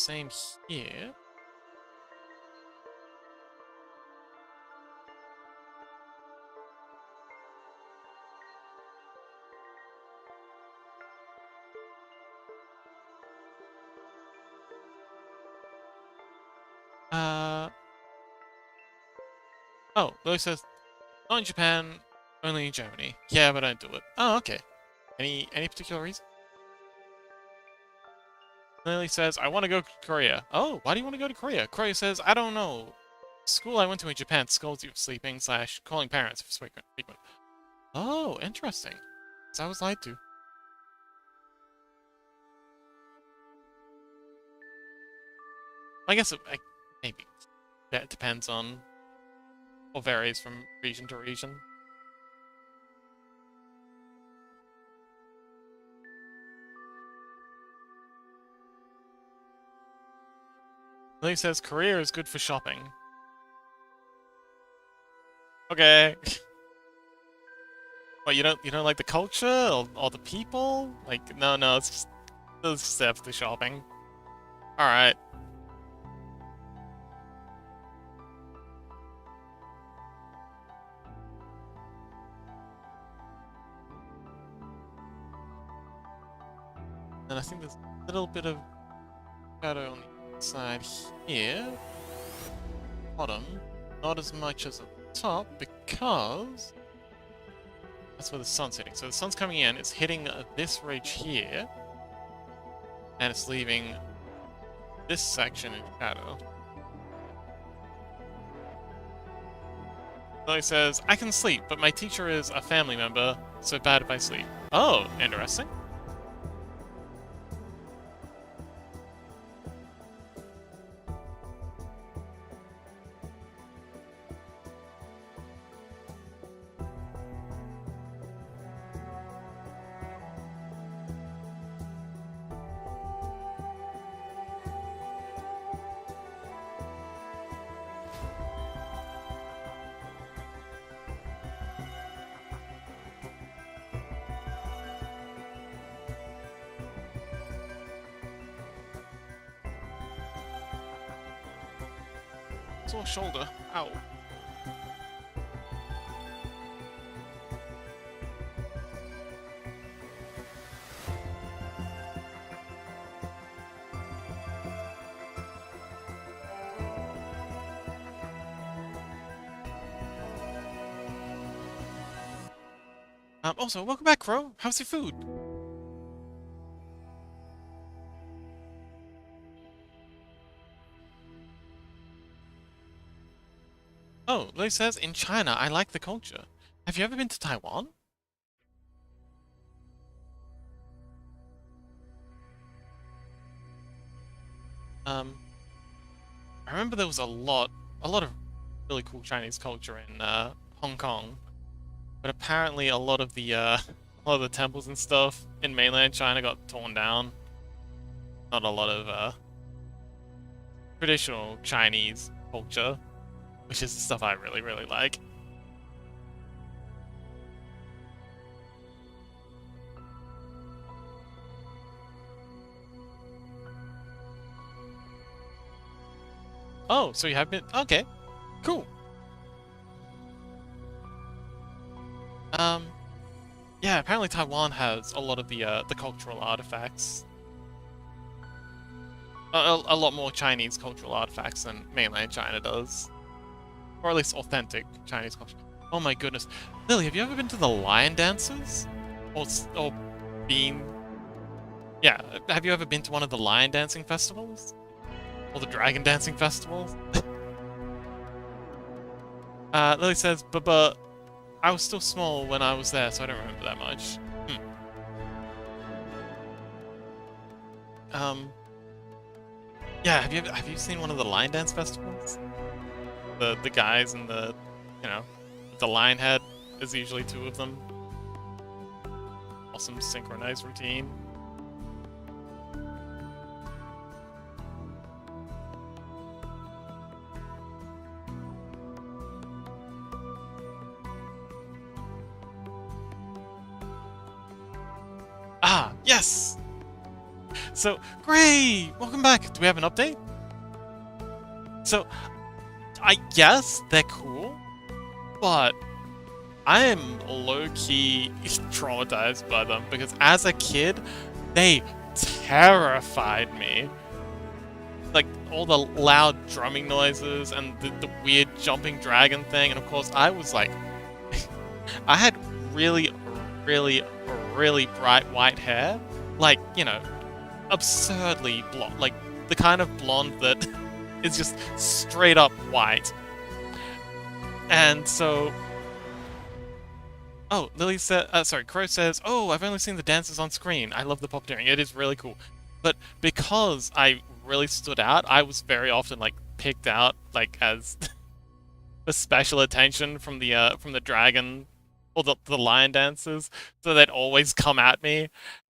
same here. Oh, Lily says, not in Japan, only in Germany. Yeah, but I don't do it. Oh, okay. Any particular reason? Lily says, I want to go to Korea. Oh, why do you want to go to Korea? Korea says, I don't know. School I went to in Japan scolds you for sleeping / calling parents for frequent. Oh, interesting. So I was lied to. I guess maybe that depends on, or varies from region to region. Lily says Korea is good for shopping. Okay. What, you don't like the culture or the people? Like, no, it's just after the shopping. Alright. And I think there's a little bit of shadow on the inside here. Bottom. Not as much as at the top, because that's where the sun's hitting. So the sun's coming in, it's hitting this ridge here, and it's leaving this section in shadow. So he says, I can sleep, but my teacher is a family member, so bad if I sleep. Oh, interesting. Sore shoulder. Ow. Also, welcome back, Crow. How's your food? Oh, Lily says, in China, I like the culture. Have you ever been to Taiwan? I remember there was a lot of really cool Chinese culture in Hong Kong, but apparently a lot of the temples and stuff in mainland China got torn down. Not a lot of traditional Chinese culture, which is the stuff I really, really like. Oh, so you have been... Okay, cool. Yeah, apparently Taiwan has a lot of the cultural artifacts. A lot more Chinese cultural artifacts than mainland China does. Or at least authentic Chinese culture. Oh my goodness. Lily, have you ever been to the lion dances? Or been... Yeah, have you ever been to one of the lion dancing festivals? Or the dragon dancing festivals? Lily says, but I was still small when I was there, so I don't remember that much. Yeah, have you seen one of the lion dance festivals? The guys and the lion head is usually two of them. Awesome synchronized routine. Ah, yes! So, Gray! Welcome back! Do we have an update? So, I guess they're cool, but I am low-key traumatized by them, because as a kid, they terrified me. Like, all the loud drumming noises and the weird jumping dragon thing, and of course I was like... I had really, really, really bright white hair. Like, you know, absurdly blonde. Like, the kind of blonde that is just straight up white. And so... Oh, Lily said... Crow says, oh, I've only seen the dances on screen. I love the puppeteering. It is really cool. But because I really stood out, I was very often, like, picked out, like, as the special attention from the dragon... or the lion dancers, so they'd always come at me,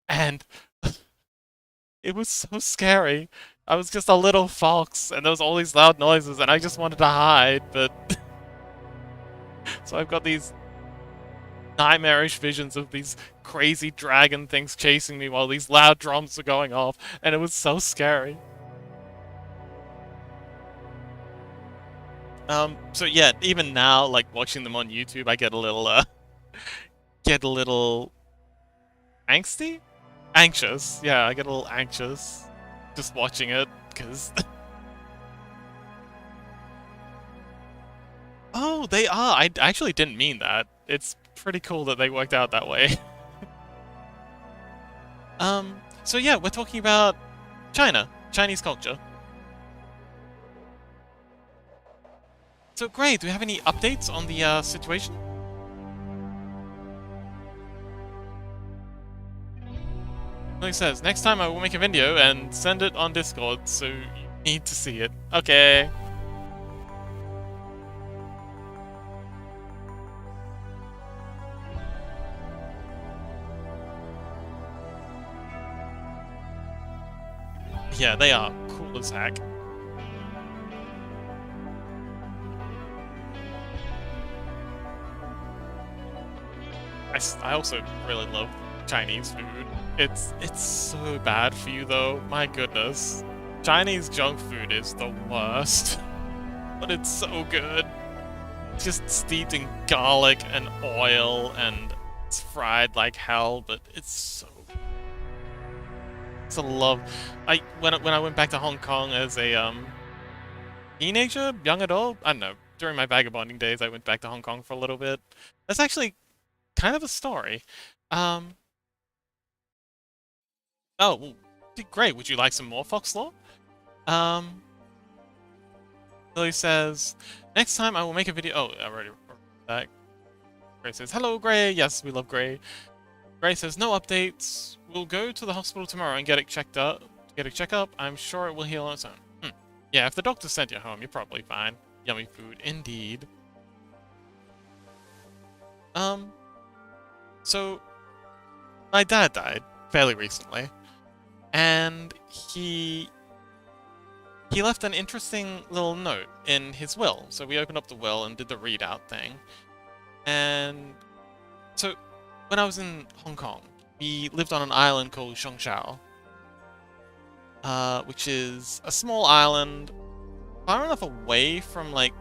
and it was so scary. I was just a little fox, and there was all these loud noises, and I just wanted to hide, but... So I've got these nightmarish visions of these crazy dragon things chasing me while these loud drums are going off, and it was so scary. So yeah, even now, like, watching them on YouTube, I get a little, angsty? Anxious. Yeah, I get a little anxious just watching it, because... Oh, they are! I actually didn't mean that. It's pretty cool that they worked out that way. So yeah, we're talking about China. Chinese culture. So Gray, do you have any updates on the situation? He says, next time I will make a video and send it on Discord, so you need to see it. Okay. Yeah, they are cool as heck. I also really love Chinese food. It's so bad for you though, my goodness. Chinese junk food is the worst. But it's so good. It's just steeped in garlic and oil and it's fried like hell, but it's so good. It's a love. When I went back to Hong Kong as a teenager, young adult, I don't know, during my vagabonding days I went back to Hong Kong for a little bit. That's actually kind of a story. Oh, well, great. Would you like some more Fox Lore? Lily says, next time I will make a video. Oh, I already wrote that. Gray says, hello, Gray. Yes, we love Gray. Gray says, no updates. We'll go to the hospital tomorrow and get it checked up. Get a checkup. I'm sure it will heal on its own. Yeah, if the doctor sent you home, you're probably fine. Yummy food, indeed. So, my dad died fairly recently. And he left an interesting little note in his will. So we opened up the will and did the readout thing. And so when I was in Hong Kong, we lived on an island called Zhongshan, which is a small island far enough away from like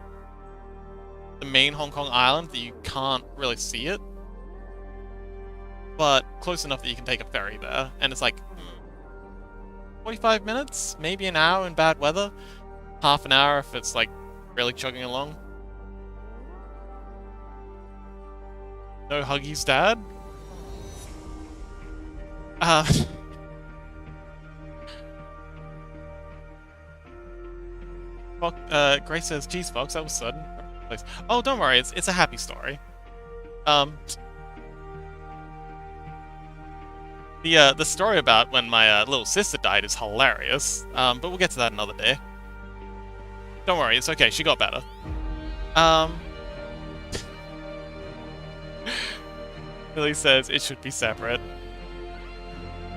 the main Hong Kong island that you can't really see it, but close enough that you can take a ferry there. And it's like 45 minutes, maybe an hour in bad weather, half an hour if it's like really chugging along. No Huggies, Dad? Grace says, geez, Fox, that was sudden. Oh, don't worry, it's a happy story. The story about when my little sister died is hilarious, but we'll get to that another day. Don't worry, it's okay, she got better. Billy says it should be separate.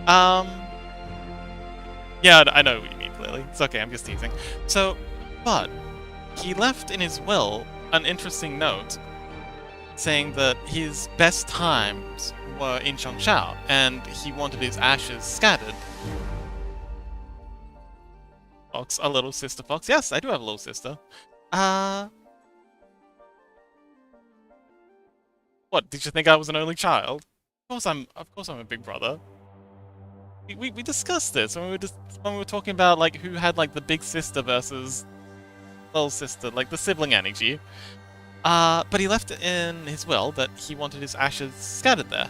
Yeah, I know what you mean, clearly. It's okay, I'm just teasing. So, but he left in his will an interesting note saying that his best times were in Zhongshan, and he wanted his ashes scattered. Fox, a little sister fox. Yes, I do have a little sister. Uh, what, did you think I was an only child? Of course I'm a big brother. We discussed this when when we were talking about like who had like the big sister versus little sister, like the sibling energy. But he left it in his will that he wanted his ashes scattered there,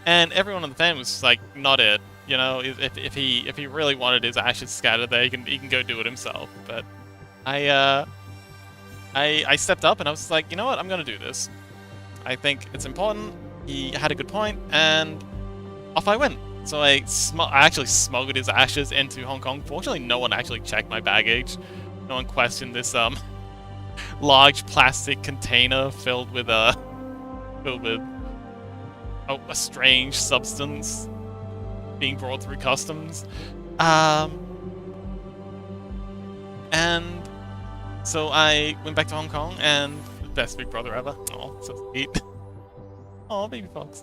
and everyone in the family was like, "Not it." You know, if he really wanted his ashes scattered there, he can go do it himself. But I I stepped up and I was like, you know what, I'm gonna do this. I think it's important. He had a good point, and off I went. So I actually smuggled his ashes into Hong Kong. Fortunately, no one actually checked my baggage. No one questioned this large plastic container filled with a strange substance being brought through customs. And so I went back to Hong Kong, and best big brother ever. Oh, so sweet. Oh, baby fox.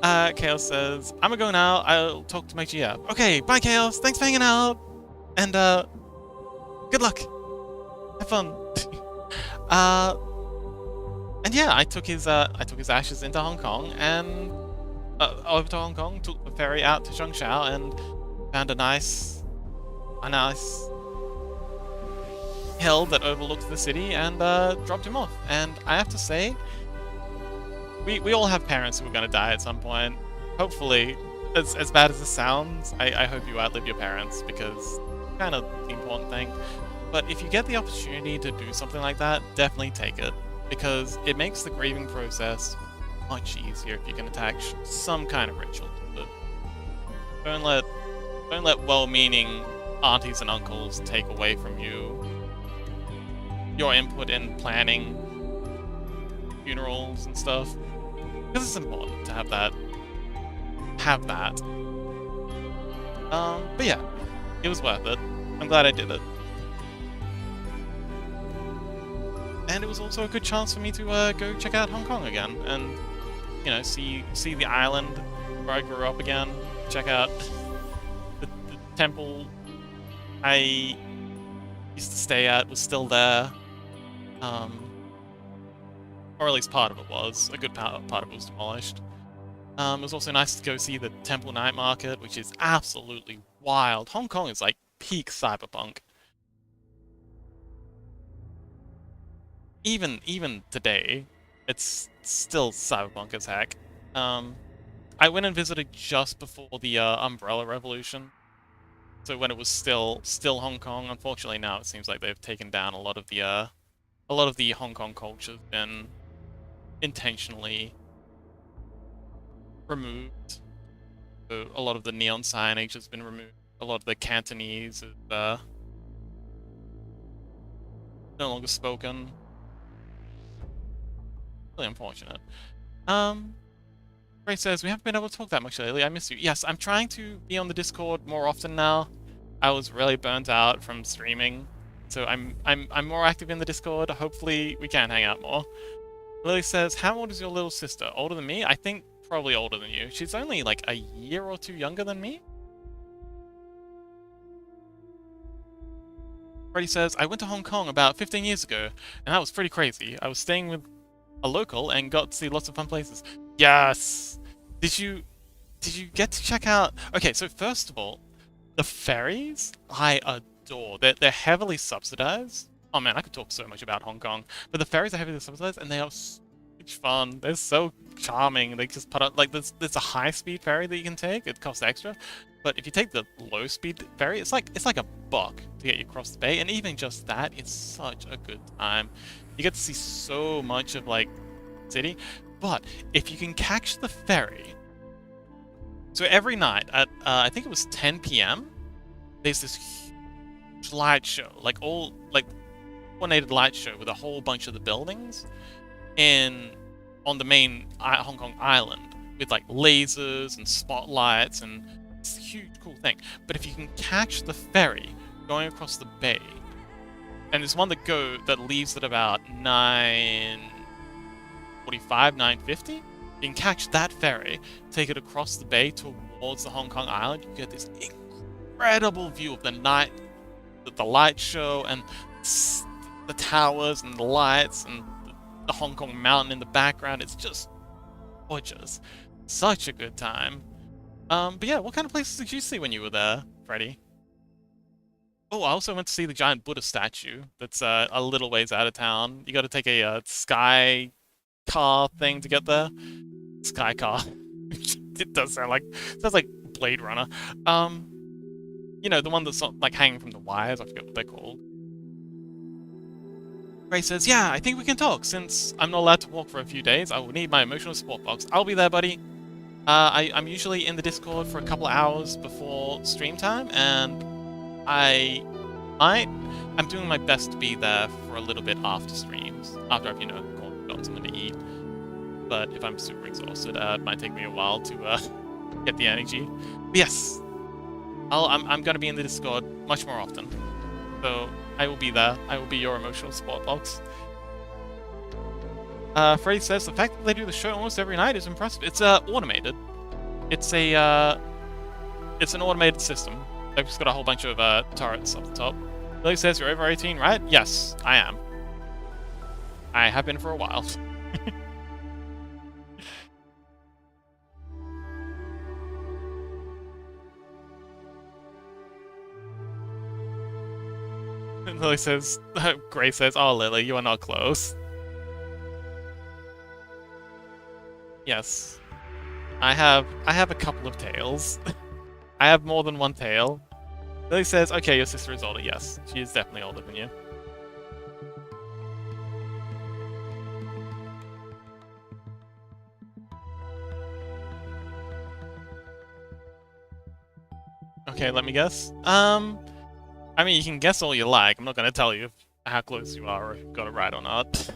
Chaos says, I'm gonna go now. I'll talk to my GF. Okay, bye, Chaos. Thanks for hanging out. And, good luck. Have fun. And yeah, I took his ashes into Hong Kong, and over to Hong Kong, took the ferry out to Zhongshan, and found a nice hill that overlooked the city, and dropped him off. And I have to say, we all have parents who are going to die at some point. Hopefully, as bad as this sounds, I hope you outlive your parents, because it's kind of the important thing. But if you get the opportunity to do something like that, definitely take it, because it makes the grieving process much easier if you can attach some kind of ritual to it. Don't let well-meaning aunties and uncles take away from you your input in planning funerals and stuff, because it's important to have that. But yeah, it was worth it. I'm glad I did it. And it was also a good chance for me to go check out Hong Kong again, and you know, see the island where I grew up again. Check out the temple I used to stay at was still there, or at least part of it was. A good part of it was demolished. It was also nice to go see the temple night market, which is absolutely wild. Hong Kong is like peak cyberpunk. Even today, it's still cyberpunk as heck. I went and visited just before the Umbrella Revolution, so when it was still Hong Kong. Unfortunately, now it seems like they've taken down a lot of the Hong Kong culture has been intentionally removed. So a lot of the neon signage has been removed. A lot of the Cantonese is no longer spoken. Really unfortunate. Ray says, we haven't been able to talk that much lately. I miss you. Yes, I'm trying to be on the Discord more often now. I was really burnt out from streaming, so I'm more active in the Discord. Hopefully we can hang out more. Lily says, how old is your little sister? Older than me? I think probably older than you. She's only like a year or two younger than me. Freddy says, I went to Hong Kong about 15 years ago, and that was pretty crazy. I was staying with a local and got to see lots of fun places. Yes! Did you get to check out... Okay, so first of all, the ferries, I adore. They're heavily subsidized. Oh man, I could talk so much about Hong Kong. But the ferries are heavily subsidized, and they are so much fun. They're so charming. They just put up... Like, there's a high-speed ferry that you can take. It costs extra. But if you take the low-speed ferry, it's like $1 to get you across the bay. And even just that, it's such a good time. You get to see so much of, like, city. But if you can catch the ferry... So every night at, I think it was 10 p.m., there's this huge light show. Like, coordinated light show with a whole bunch of the buildings on the main Hong Kong island. With, like, lasers and spotlights, and it's a huge, cool thing. But if you can catch the ferry going across the bay... And there's one that leaves at about 9:45, 9:50. You can catch that ferry, take it across the bay towards the Hong Kong island. You get this incredible view of the the light show and the towers and the lights and the Hong Kong mountain in the background. It's just gorgeous. Such a good time. But yeah, what kind of places did you see when you were there, Freddy? Oh, I also went to see the giant Buddha statue that's a little ways out of town. You got to take a sky car thing to get there. Sky car. It does sound like Blade Runner. You know, the one that's not like hanging from the wires. I forget what they're called. Ray says, "Yeah, I think we can talk. Since I'm not allowed to walk for a few days, I will need my emotional support box. I'll be there, buddy. I'm usually in the Discord for a couple of hours before stream time, and I'm doing my best to be there for a little bit after streams, after I've, you know, got something to eat. But if I'm super exhausted, it might take me a while to get the energy. But yes, I'm going to be in the Discord much more often. So I will be there. I will be your emotional support box." Freddy says, "The fact that they do the show almost every night is impressive. It's automated. It's an automated system. They've just got a whole bunch of turrets up the top." Lily says, "You're over 18, right?" Yes, I am. I have been for a while. And Lily says, Gray says, "Oh, Lily, you are not close." Yes. I have a couple of tails. I have more than one tail. Lily says, "Okay, your sister is older." Yes, she is definitely older than you. Okay, let me guess. I mean, you can guess all you like. I'm not going to tell you how close you are or if you got it right or not.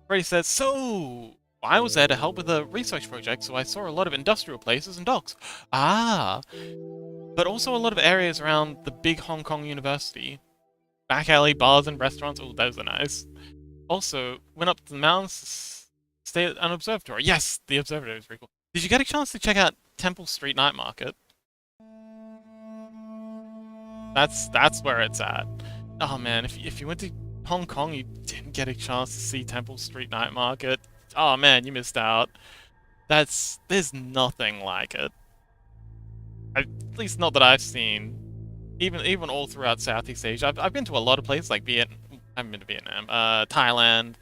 Freddy says, "So, I was there to help with a research project, so I saw a lot of industrial places and docks. Ah, but also a lot of areas around the big Hong Kong University. Back alley, bars and restaurants. Oh, those are nice. Also, went up to the mountains to stay at an observatory." Yes, the observatory is very cool. Did you get a chance to check out Temple Street Night Market? That's where it's at. Oh man, if you went to Hong Kong, you didn't get a chance to see Temple Street Night Market. Oh man, you missed out. There's nothing like it. At least not that I've seen. Even all throughout Southeast Asia. I've been to a lot of places like I haven't been to Vietnam, Thailand,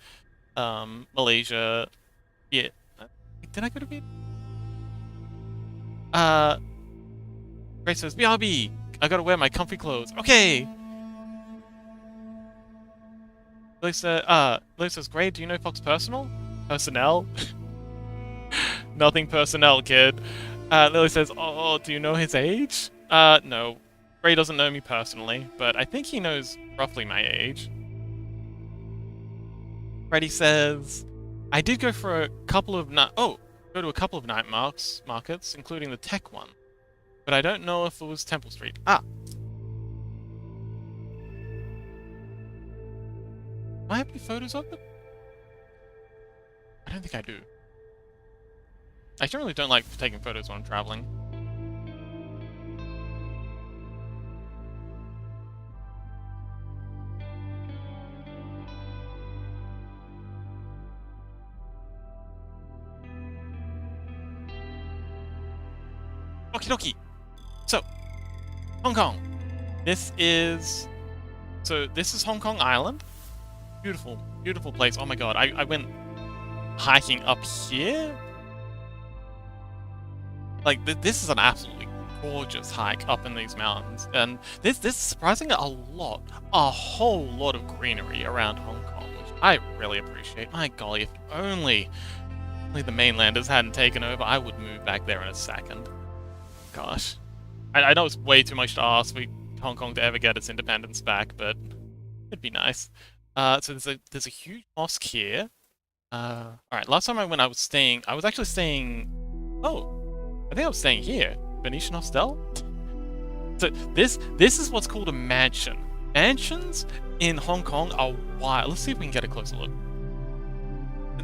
Malaysia. Yeah, did I go to Vietnam? Grace says, "BRB, I gotta wear my comfy clothes." Okay. Lisa says, "Great, do you know Fox Personal? Personnel?" Nothing personnel, kid. Lily says, "Oh, do you know his age?" No. Ray doesn't know me personally, but I think he knows roughly my age. Freddy says, "I did go for a couple of night markets, including the tech one. But I don't know if it was Temple Street." Ah. Do I have any photos of it? I don't think I do. I generally don't like taking photos when I'm traveling. Okie dokie. So, Hong Kong. This is Hong Kong Island. Beautiful, beautiful place. Oh my god, I went hiking up here. Like, this is an absolutely gorgeous hike up in these mountains. And this is surprisingly a whole lot of greenery around Hong Kong, which I really appreciate. My golly, if only the mainlanders hadn't taken over, I would move back there in a second. Gosh. I know it's way too much to ask for Hong Kong to ever get its independence back, but it'd be nice. So there's a huge mosque here. Alright, last time I went I was actually staying... Oh, I think I was staying here. Venetian Hostel? So this is what's called a mansion. Mansions in Hong Kong are wild. Let's see if we can get a closer look.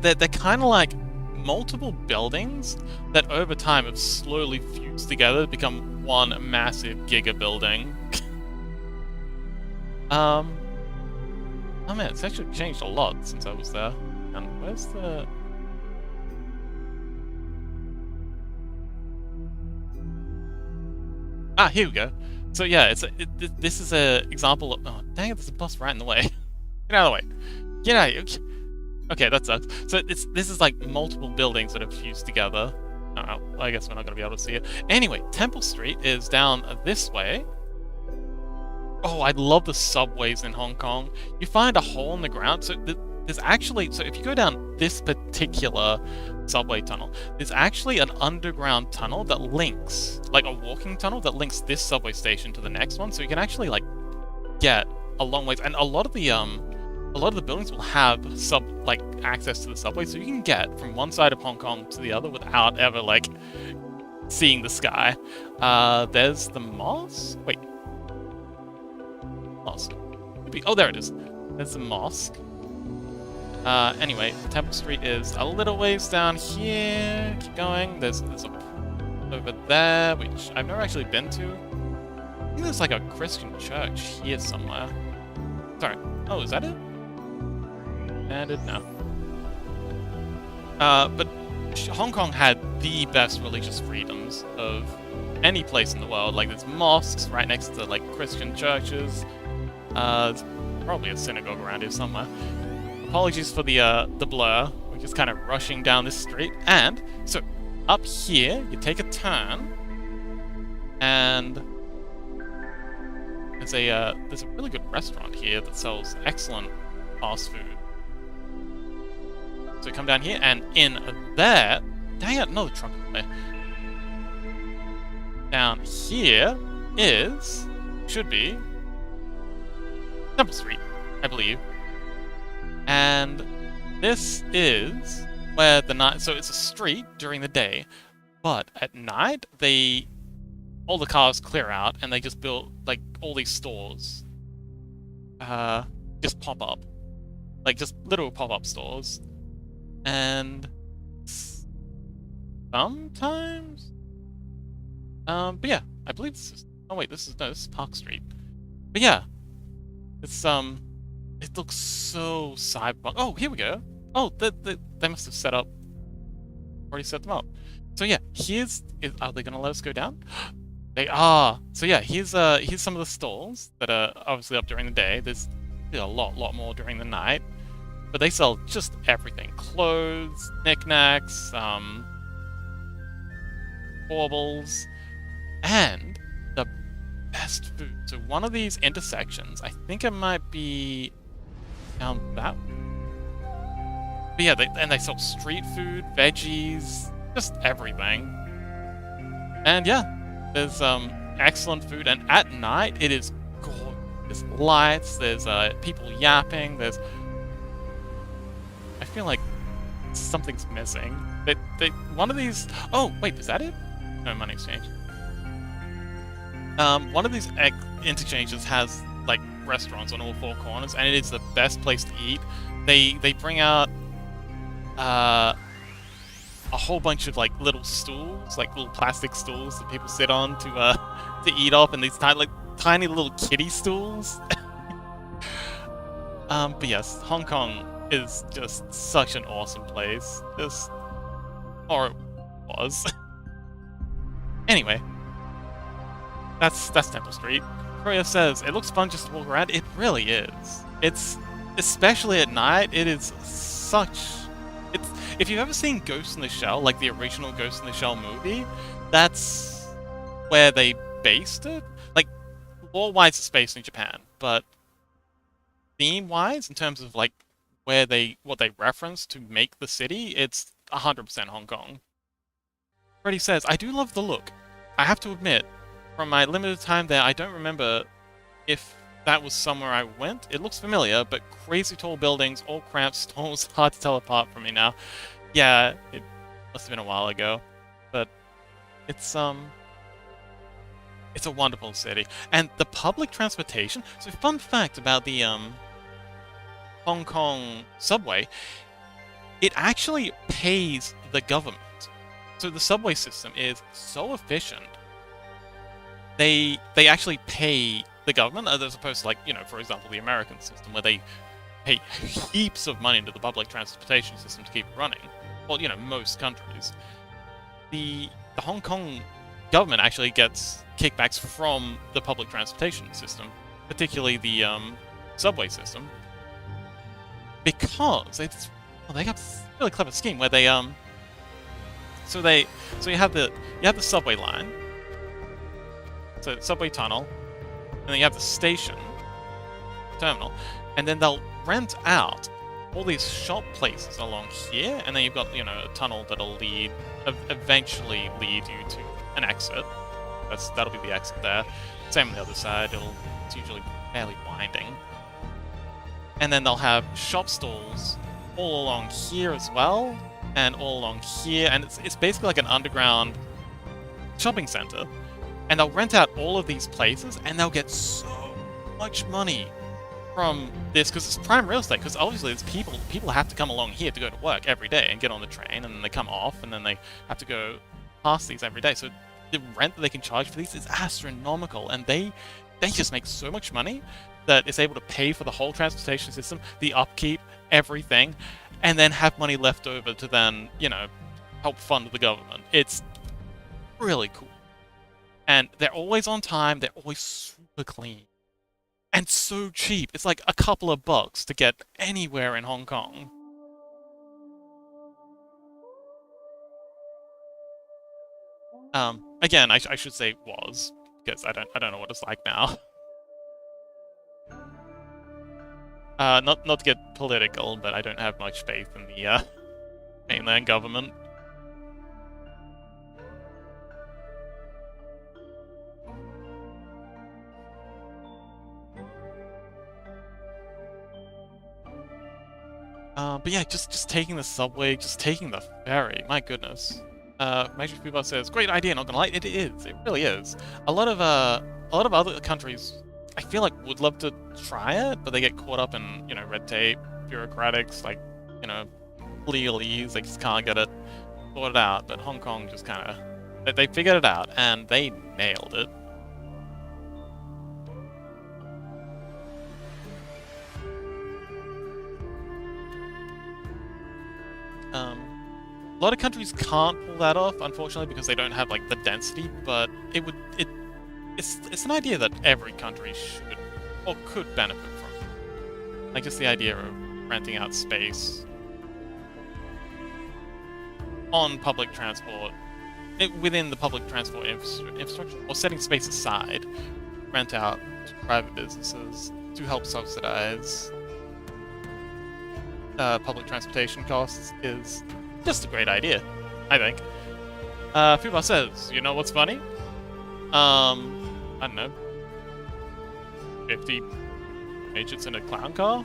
They're kind of like multiple buildings that over time have slowly fused together to become one massive giga building. Oh man, it's actually changed a lot since I was there. And where's the... Ah, here we go. So yeah, this is a example of... Oh, dang it, there's a bus right in the way. Get out of the way. Get out of here. Okay, that sucks. So this is like multiple buildings that are fused together. Oh, I guess we're not going to be able to see it. Anyway, Temple Street is down this way. Oh, I love the subways in Hong Kong. You find a hole in the ground. So there's actually... So if you go down this particular subway tunnel, there's actually an underground tunnel that links, like a walking tunnel that links this subway station to the next one. So you can actually like get a long ways. And a lot of the buildings will have access to the subway, so you can get from one side of Hong Kong to the other without ever like seeing the sky. There's the mosque. Wait, mosque. Oh, there it is. There's the mosque. Anyway, Temple Street is a little ways down here. Keep going. There's a over there, which I've never actually been to. I think there's like a Christian church here somewhere. Sorry. Oh, is that it? Added? No. But Hong Kong had the best religious freedoms of any place in the world. Like, there's mosques right next to, like, Christian churches. There's probably a synagogue around here somewhere. Apologies for the blur. We're just kind of rushing down this street. And, so, up here, you take a turn, and there's a really good restaurant here that sells excellent fast food. So we come down here, and in there... Dang it, another trunk there. Down here should be Temple Street, I believe. And this is where the night... So it's a street during the day, but at night, all the cars clear out, and they just build, like, all these stores. Just pop up. Like, just literal pop-up stores. And sometimes, but yeah, I believe this is. Oh wait, this is Park Street. But yeah, it's it looks so cyberpunk. Oh, here we go. Oh, they must have already set them up. So yeah, are they gonna let us go down? They are. So yeah, here's some of the stalls that are obviously up during the day. There's a lot more during the night. But they sell just everything. Clothes, knickknacks, baubles, and the best food. So one of these intersections, I think it might be down that way. But yeah, they sell street food, veggies, just everything. And yeah, there's excellent food. And at night, it is gorgeous. There's lights, there's people yapping, I feel like something's missing. One of these... Oh, wait, is that it? No, money exchange. One of these interchanges has, like, restaurants on all four corners, and it is the best place to eat. They bring out a whole bunch of, like, little stools, like little plastic stools that people sit on to eat off, and these tiny little kiddie stools. But yes, Hong Kong is just such an awesome place. Or it was. Anyway, that's Temple Street. Korea says, it looks fun just to walk around. It really is. It's, especially at night, it is if you've ever seen Ghost in the Shell, like the original Ghost in the Shell movie, that's where they based it. Like, lore-wise, it's based in Japan, but theme-wise, in terms of, like, what they reference to make the city, it's 100% Hong Kong. Freddy says, I do love the look. I have to admit, from my limited time there, I don't remember if that was somewhere I went. It looks familiar, but crazy tall buildings, all cramped stalls, hard to tell apart from me now. Yeah, it must have been a while ago. But it's a wonderful city. And the public transportation, so fun fact about the Hong Kong subway, it actually pays the government. So the subway system is so efficient. They actually pay the government, as opposed to, like, for example, the American system, where they pay heaps of money into the public transportation system to keep it running. Well, most countries. The Hong Kong government actually gets kickbacks from the public transportation system, particularly the subway system, because they have a really clever scheme where they so you have the subway line, so subway tunnel, and then you have the station terminal, and then they'll rent out all these shop places along here, and then you've got a tunnel that'll eventually lead you to an exit. That'll be the exit there. Same on the other side. It's usually fairly winding. And then they'll have shop stalls all along here as well, and all along here, and it's basically like an underground shopping center. And they'll rent out all of these places, and they'll get so much money from this, because it's prime real estate, because obviously there's people have to come along here to go to work every day and get on the train, and then they come off, and then they have to go past these every day. So the rent that they can charge for these is astronomical, and they just make so much money that it's able to pay for the whole transportation system, the upkeep, everything, and then have money left over to then, help fund the government. It's really cool. And they're always on time, they're always super clean. And so cheap. It's like a couple of bucks to get anywhere in Hong Kong. Again, I should say was, because I don't know what it's like now. Not to get political, but I don't have much faith in the mainland government. But yeah, just taking the subway, just taking the ferry, my goodness. Major Vtuber says, great idea, not gonna lie, it is, it really is. A lot of other countries, I feel like, would love to try it, but they get caught up in, red tape, bureaucratics, like, legalese, they just can't get it sorted out. But Hong Kong just kinda, they figured it out, and they nailed it. A lot of countries can't pull that off, unfortunately, because they don't have, like, the density, but it's an idea that every country should or could benefit from. Like, just the idea of renting out space on public transport, within the public transport infrastructure, or setting space aside, rent out to private businesses to help subsidize public transportation costs is just a great idea, I think. Fubar says, you know what's funny? I don't know. 50 agents in a clown car?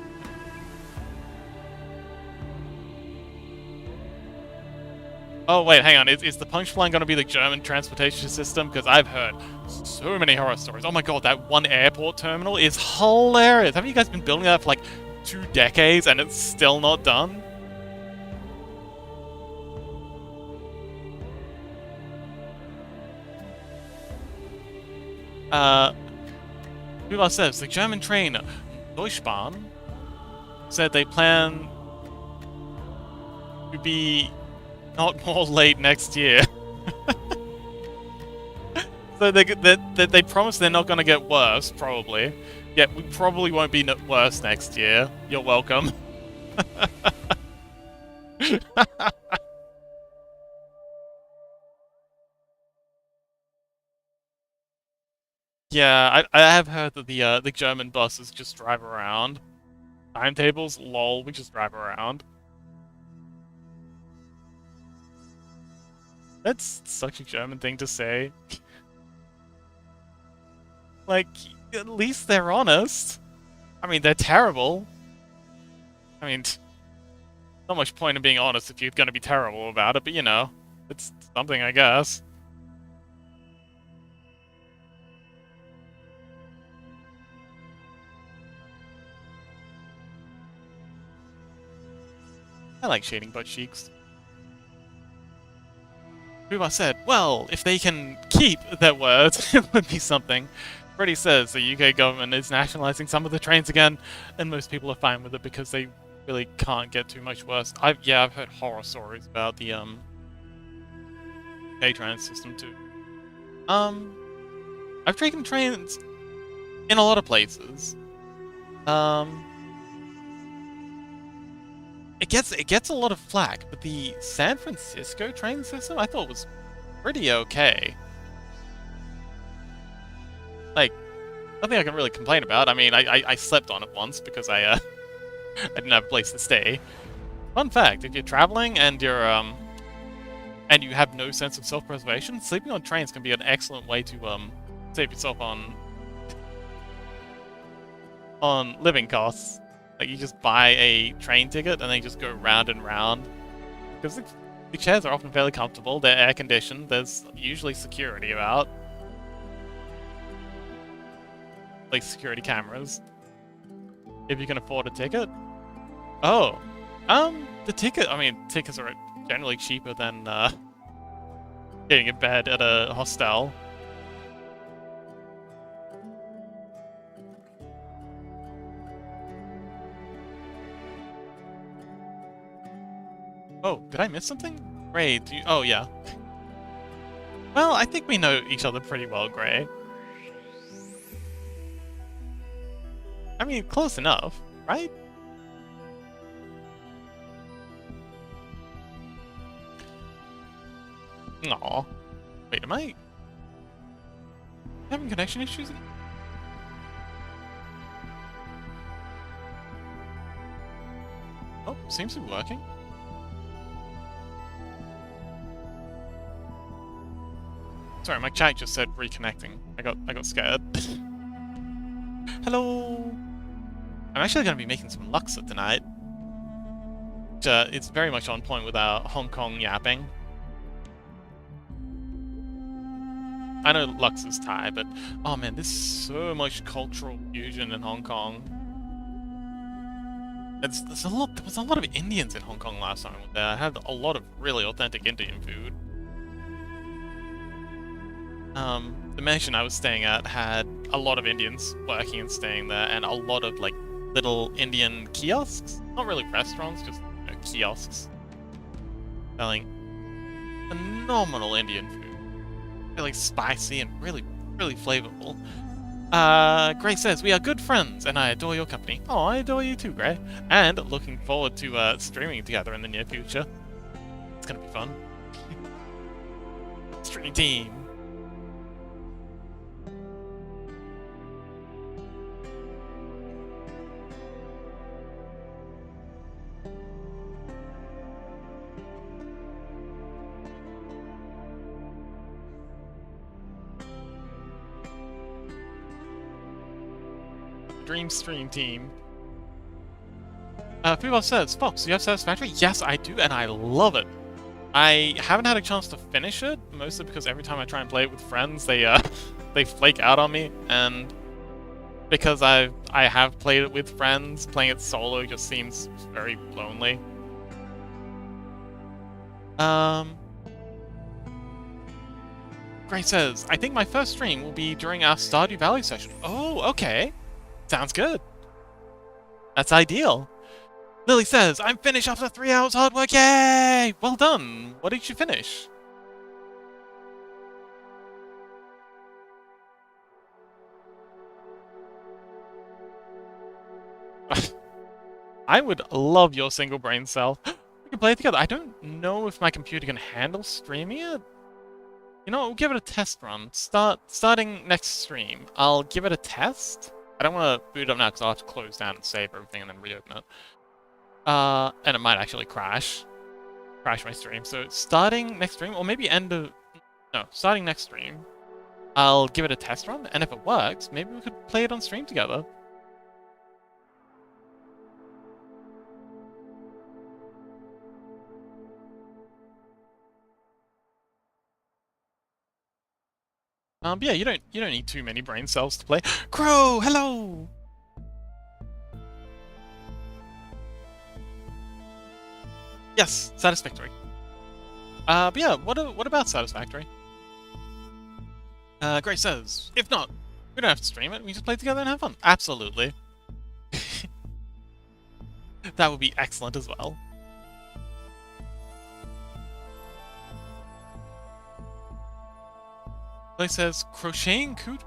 Oh wait, hang on, is the punchline gonna be the German transportation system? Because I've heard so many horror stories. Oh my god, that one airport terminal is hilarious! Haven't you guys been building that for like 2 decades and it's still not done? Who says the German train Deutschbahn said they plan to be not more late next year. So they promise they're not going to get worse, probably. Yet we probably won't be worse next year. You're welcome. Yeah, I have heard that the German buses just drive around. Timetables, lol, we just drive around. That's such a German thing to say. Like, at least they're honest. I mean, they're terrible. I mean, not much point in being honest if you're gonna be terrible about it, but you know, it's something, I guess. I like shading butt cheeks. Ruma said, well, if they can keep their words, it would be something. Freddie says the UK government is nationalising some of the trains again, and most people are fine with it because they really can't get too much worse. I've heard horror stories about the K-train system too. I've taken trains in a lot of places. It gets a lot of flack, but the San Francisco train system I thought was pretty okay. Like, nothing I can really complain about. I mean, I slept on it once because I didn't have a place to stay. Fun fact: if you're traveling and you're and you have no sense of self-preservation, sleeping on trains can be an excellent way to save yourself on living costs. Like, you just buy a train ticket and then you just go round and round. Because the chairs are often fairly comfortable, they're air-conditioned, there's usually security about. Like, security cameras. If you can afford a ticket. Oh. Tickets are generally cheaper than, getting a bed at a hostel. Oh, did I miss something? Gray, oh, yeah. Well, I think we know each other pretty well, Gray. I mean, close enough, right? Aw. Wait, am I having connection issues again? Oh, seems to be working. Sorry, my chat just said reconnecting. I got scared. Hello. I'm actually going to be making some laksa tonight. Which, it's very much on point with our Hong Kong yapping. I know laksa's Thai, but oh man, there's so much cultural fusion in Hong Kong. There was a lot of Indians in Hong Kong last time I went there. I had a lot of really authentic Indian food. The mansion I was staying at had a lot of Indians working and staying there, and a lot of, like, little Indian kiosks. Not really restaurants, just, you know, kiosks. Selling phenomenal Indian food. Really spicy and really, really flavorful. Gray says, we are good friends, and I adore your company. Oh, I adore you too, Gray. And looking forward to, streaming together in the near future. It's gonna be fun. Streaming team. Dream stream team. Fubo says, Fox, do you have Satisfactory? Yes, I do, and I love it. I haven't had a chance to finish it, mostly because every time I try and play it with friends, they they flake out on me, and because I have played it with friends, playing it solo just seems very lonely. Gray says, I think my first stream will be during our Stardew Valley session. Oh, okay. Sounds good. That's ideal. Lily says, I'm finished after 3 hours hard work. Yay! Well done. What did you finish? I would love your single brain cell. We can play it together. I don't know if my computer can handle streaming it. You know what? We'll give it a test run. Starting next stream. I'll give it a test. I don't want to boot it up now because I'll have to close down and save everything and then reopen it. And it might actually crash my stream. So starting next stream, or maybe starting next stream, I'll give it a test run, and if it works, maybe we could play it on stream together. Yeah, you don't need too many brain cells to play. Crow, hello. Yes, Satisfactory. But yeah, what about Satisfactory? Gray says, if not, We don't have to stream it, we just play together and have fun. Absolutely. That would be excellent as well. Play says, crocheting coot.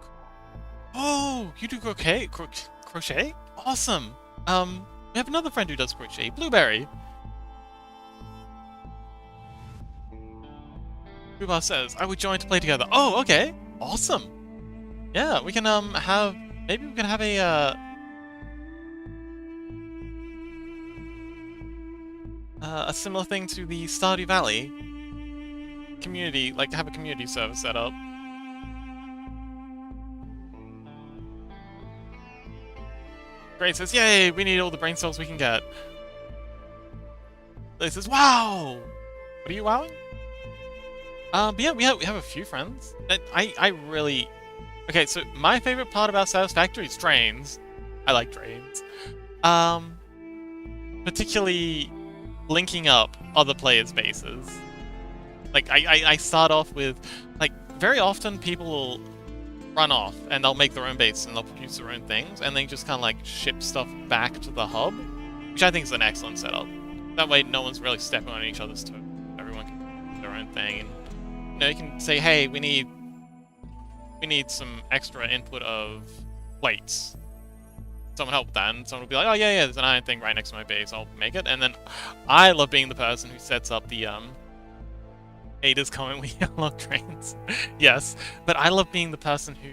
Oh, you do crochet? Crochet? Awesome. We have another friend who does crochet, Blueberry. Booba says, I would join to play together. Oh, okay. Awesome. Yeah, we can, maybe we can have a similar thing to the Stardew Valley community, like have a community server set up. Great says, yay, we need all the brain cells we can get. Lily says, wow! What are you wowing? But yeah, we have a few friends. I really... Okay, so my favorite part about Satisfactory is trains. I like trains. Particularly linking up other players' bases. Like, I start off with... Like, very often people will run off and they'll make their own base and they'll produce their own things and then just kind of like ship stuff back to the hub, which I think is an excellent setup. That way no one's really stepping on each other's toes. Everyone can do their own thing, and you know, you can say, hey, we need some extra input of plates. Someone help with that, and someone will be like, oh yeah, there's an iron thing right next to my base, I'll make it. And then I love being the person who sets up the Ada's coming, we unlock trains. Yes, but I love being the person who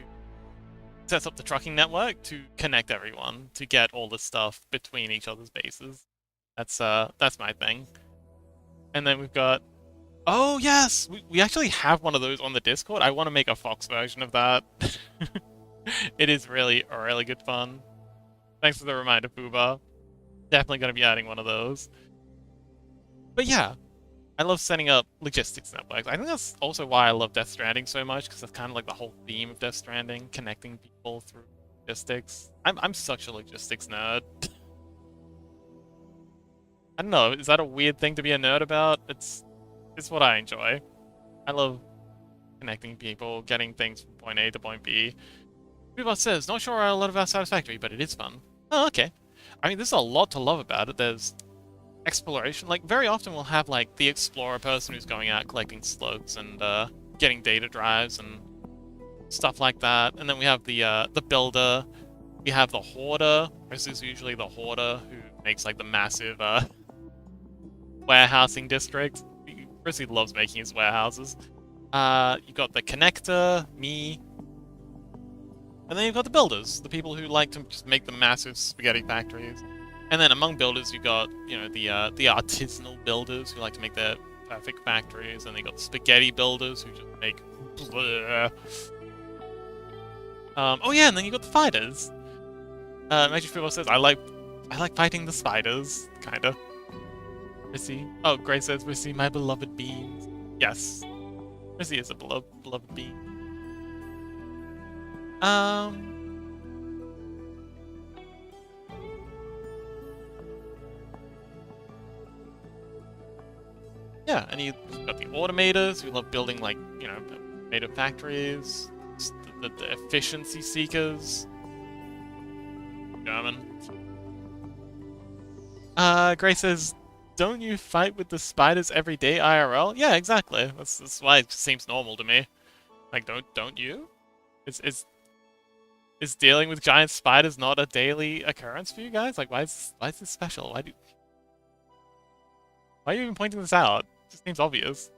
sets up the trucking network to connect everyone, to get all the stuff between each other's bases. That's my thing. And then we've got... Oh yes! We actually have one of those on the Discord. I want to make a Fox version of that. It is really good fun. Thanks for the reminder, Fuba. Definitely going to be adding one of those. But yeah, I love setting up logistics networks. I think that's also why I love Death Stranding so much, because that's kind of like the whole theme of Death Stranding, connecting people through logistics. I'm such a logistics nerd. I don't know, is that a weird thing to be a nerd about? It's what I enjoy. I love connecting people, getting things from point A to point B. Bebot says, not sure a lot about Satisfactory, but it is fun. Oh, okay. I mean, there's a lot to love about it. There's exploration. Like, very often we'll have, like, the explorer person who's going out collecting slugs and getting data drives and stuff like that. And then we have the builder. We have the hoarder. This is usually the hoarder who makes, like, the massive warehousing district. Chrissy loves making his warehouses. You've got the connector, me. And then you've got the builders, the people who like to just make the massive spaghetti factories. And then among builders, you've got, you know, the artisanal builders who like to make their perfect factories, and they got the spaghetti builders who just make bleh. Oh yeah, and then you got the fighters. Magic Football says, I like fighting the spiders, kinda. Missy. Oh, Grace says, Missy, my beloved beans. Yes. Missy is a beloved bean. Yeah, and you've got the automators who love building, like, you know, automated factories. The efficiency seekers. German. Grace says, don't you fight with the spiders every day IRL? Yeah, exactly. That's why it just seems normal to me. Like, don't you? Is dealing with giant spiders not a daily occurrence for you guys? Like, why is this special? Why are you even pointing this out? It just seems obvious.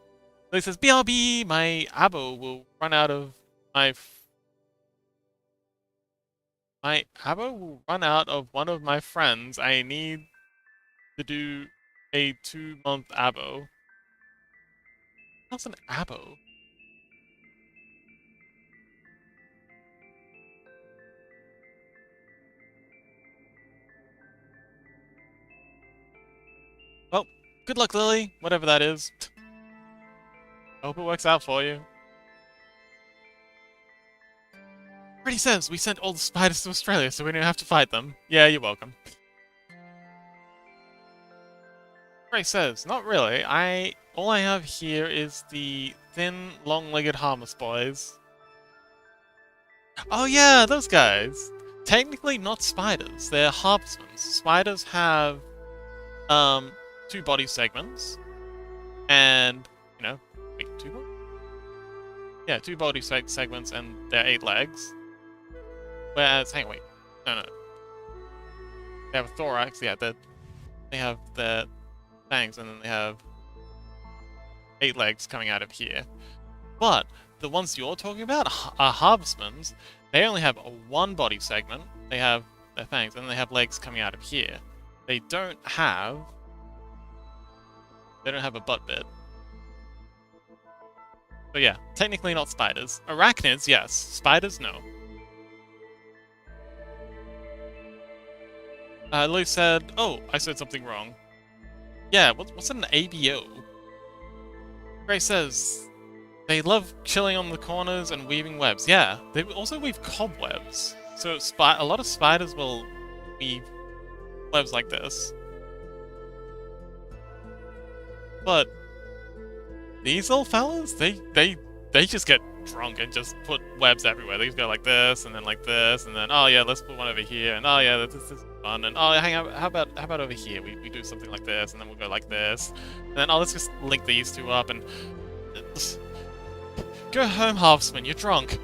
So he says, BRB, my abo will run out of my abo will run out of one of my friends. I need to do a 2-month abo. What's an abo? Well, good luck, Lily, whatever that is. I hope it works out for you. Pretty says we sent all the spiders to Australia so we don't have to fight them. Yeah, you're welcome. Ray says, not really. All I have here is the thin, long-legged harmless boys. Oh yeah, those guys. Technically not spiders. They're harvestmen. Spiders have um 2 body segments and wait, 2 body? Yeah, 2 body segments and they're 8 legs. Whereas, hang on, wait, no, they have a thorax. Yeah, they have the fangs and then they have 8 legs coming out of here. But the ones you're talking about are harvestmen. They only have a 1 body segment. They have their fangs, and they have legs coming out of here. They don't have a butt bit. So yeah, technically not spiders. Arachnids, yes. Spiders, no. Lou said, oh, I said something wrong. Yeah, what's an ABO? Gray says, they love chilling on the corners and weaving webs. Yeah, they also weave cobwebs. So a lot of spiders will weave webs like this. But these little fellas, they just get drunk and just put webs everywhere. They just go like this and then like this and then oh yeah, let's put one over here and oh yeah, this is fun and oh hang on, how about over here we do something like this and then we'll go like this and then oh let's just link these 2 up and go home, Harvestman, you're drunk.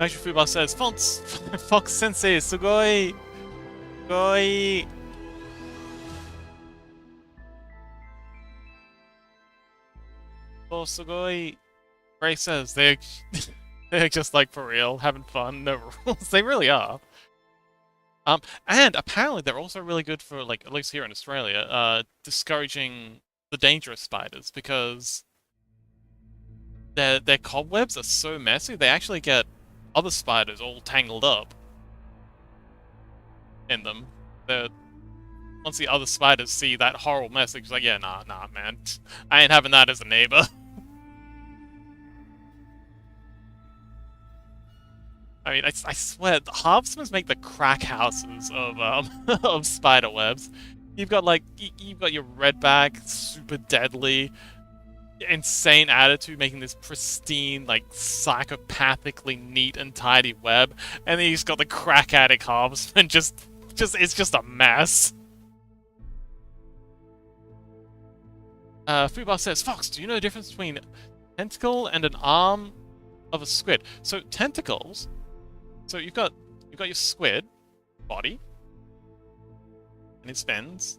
Magic Fubar says, Fox Sensei, sugoi! Sugoi! Oh, sugoi! Ray says, they're just like for real, having fun, no rules. They really are. And apparently they're also really good for, like, at least here in Australia, discouraging the dangerous spiders, because their cobwebs are so messy, they actually get other spiders all tangled up in them. Once the other spiders see that horrible mess, they're just like, yeah, nah, man. I ain't having that as a neighbor. I mean, I swear, the harvestmen make the crack houses of of spider webs. You've got your redback, super deadly, insane attitude, making this pristine, like psychopathically neat and tidy web, and then you've got the crack addict harvestman. It's just a mess. Fubar says, Fox, do you know the difference between tentacle and an arm of a squid? So tentacles. So you've got your squid body, and his fins.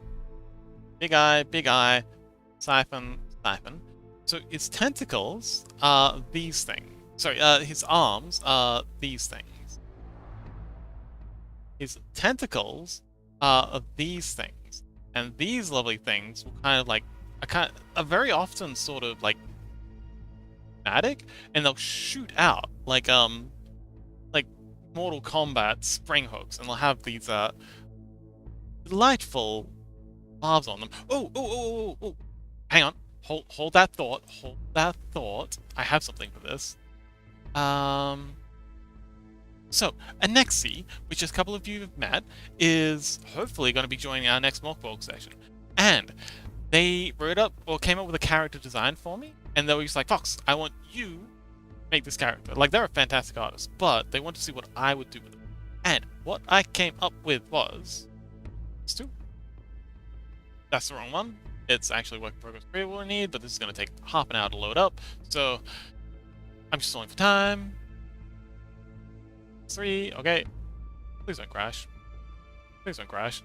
Big eye, siphon. So his tentacles are these things. Sorry, his arms are these things. His tentacles are these things, and these lovely things will are very often sort of like dramatic, and they'll shoot out like Mortal Kombat spring hooks, and they'll have these delightful barbs on them. Oh! Hang on. Hold that thought. I have something for this. So, Anexi, which a couple of you have met, is hopefully going to be joining our next Mockball session. And they came up with a character design for me, and they were just like, Fox, I want you make this character. Like, they're a fantastic artist, but they want to see what I would do with it. And what I came up with was that's the wrong one. It's actually work in progress 3 we need, but this is going to take half an hour to load up, so I'm just stalling for time. 3, okay. Please don't crash. Please don't crash.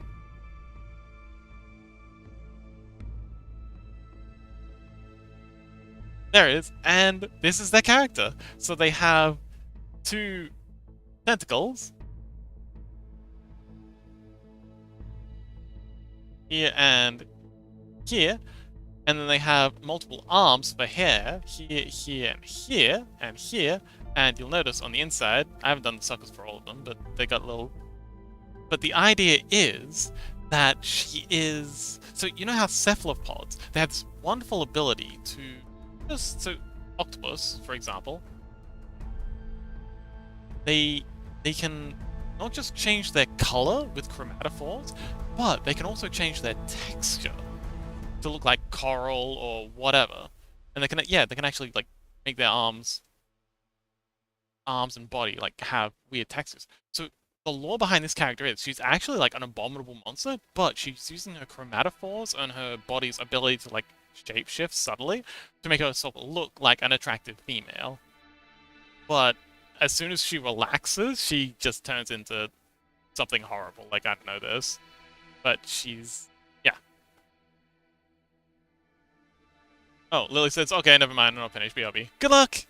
There it is, and this is their character. So they have 2 tentacles. Here and here. And then they have multiple arms for hair. Here, and here, and here. And you'll notice on the inside, I haven't done the suckers for all of them, but they got little... But the idea is that she is... So you know how cephalopods, they have this wonderful ability to... So octopus, for example, they can not just change their color with chromatophores, but they can also change their texture. to look like coral or whatever, and they can actually like make their arms and body like have weird textures. So the lore behind this character is she's actually like an abominable monster, but she's using her chromatophores and her body's ability to like shapeshift subtly to make herself look like an attractive female. But as soon as she relaxes, she just turns into something horrible. Like, I don't know this. But she's... yeah. Oh, Lily says, okay, never mind, I'm not finished, BRB. Good luck!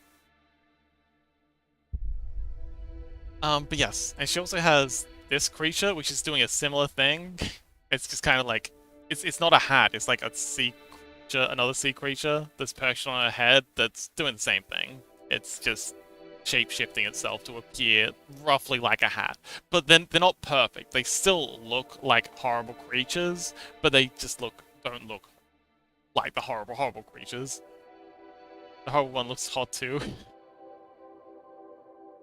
But yes, and she also has this creature, which is doing a similar thing. It's just kind of like... It's not a hat, it's like a sea creature, another sea creature that's perched on her head that's doing the same thing. It's just shape-shifting itself to appear roughly like a hat. But then they're not perfect. They still look like horrible creatures, but they just don't look like the horrible, horrible creatures. The horrible one looks hot too.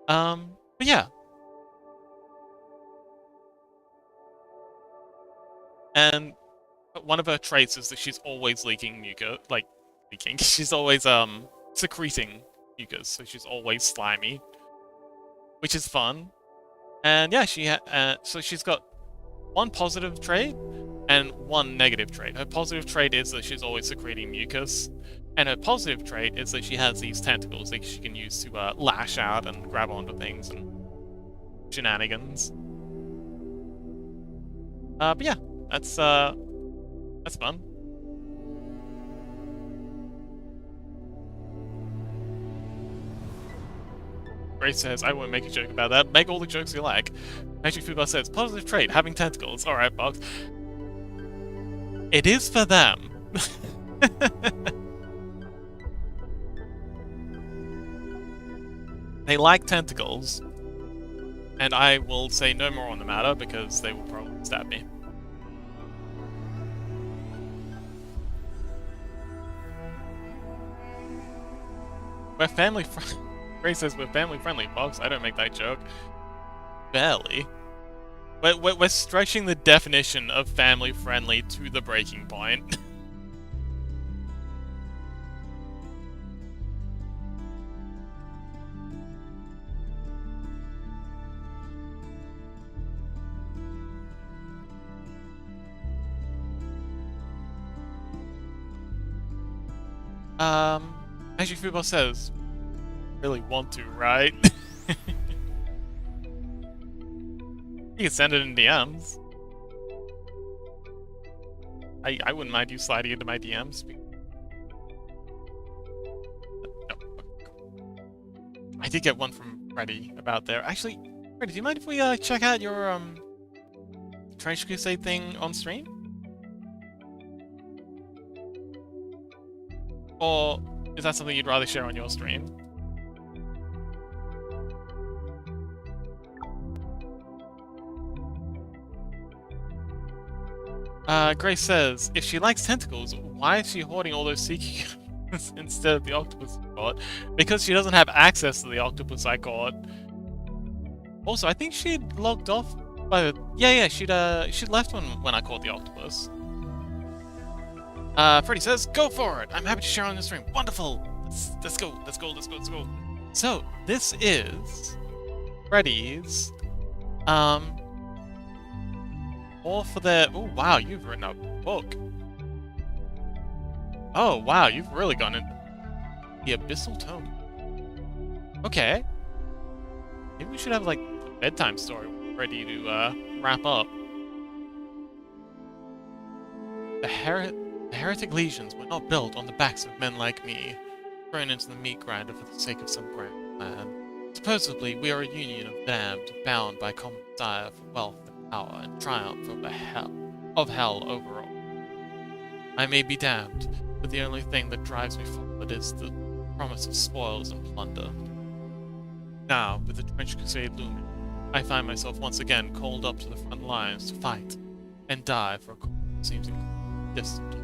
But yeah. And one of her traits is that she's always leaking mucus, leaking. She's always secreting mucus, so she's always slimy, which is fun. And yeah, so she's got one positive trait and one negative trait. Her positive trait is that she's always secreting mucus, and her positive trait is that she has these tentacles that she can use to lash out and grab onto things and shenanigans. But yeah, that's fun. Grace says, I won't make a joke about that. Make all the jokes you like. Magic Fubar says, positive trait, having tentacles. Alright, Box. It is for them. They like tentacles. And I will say no more on the matter because they will probably stab me. We're family friendly. Grace says we're family friendly, Box. I don't make that joke. Barely. We're stretching the definition of family friendly to the breaking point. Magic Football says, really want to, right? You can send it in DMs. I wouldn't mind you sliding into my DMs. No. I did get one from Freddy about there. Actually, Freddy, do you mind if we check out your Trench Crusade thing on stream? Or is that something you'd rather share on your stream? Grace says, if she likes tentacles, why is she hoarding all those sea cucumbers instead of the octopus I caught? Because she doesn't have access to the octopus I caught. Also, I think she'd logged off by the... Yeah, she'd left when I caught the octopus. Freddy says, go for it! I'm happy to share on the stream. Wonderful! Let's go. So, this is Freddy's, all for their... Oh, wow, you've written a book. Oh, wow, you've really gone in... The Abyssal Tome. Okay. Maybe we should have, like, a bedtime story ready to, wrap up. The heretic legions were not built on the backs of men like me, thrown into the meat grinder for the sake of some grand plan. Supposedly, we are a union of damned, bound by common desire for wealth and power and triumph over hell overall. I may be damned, but the only thing that drives me forward is the promise of spoils and plunder. Now, with the Trench Crusade looming, I find myself once again called up to the front lines to fight and die for a cause that seems incredibly distant.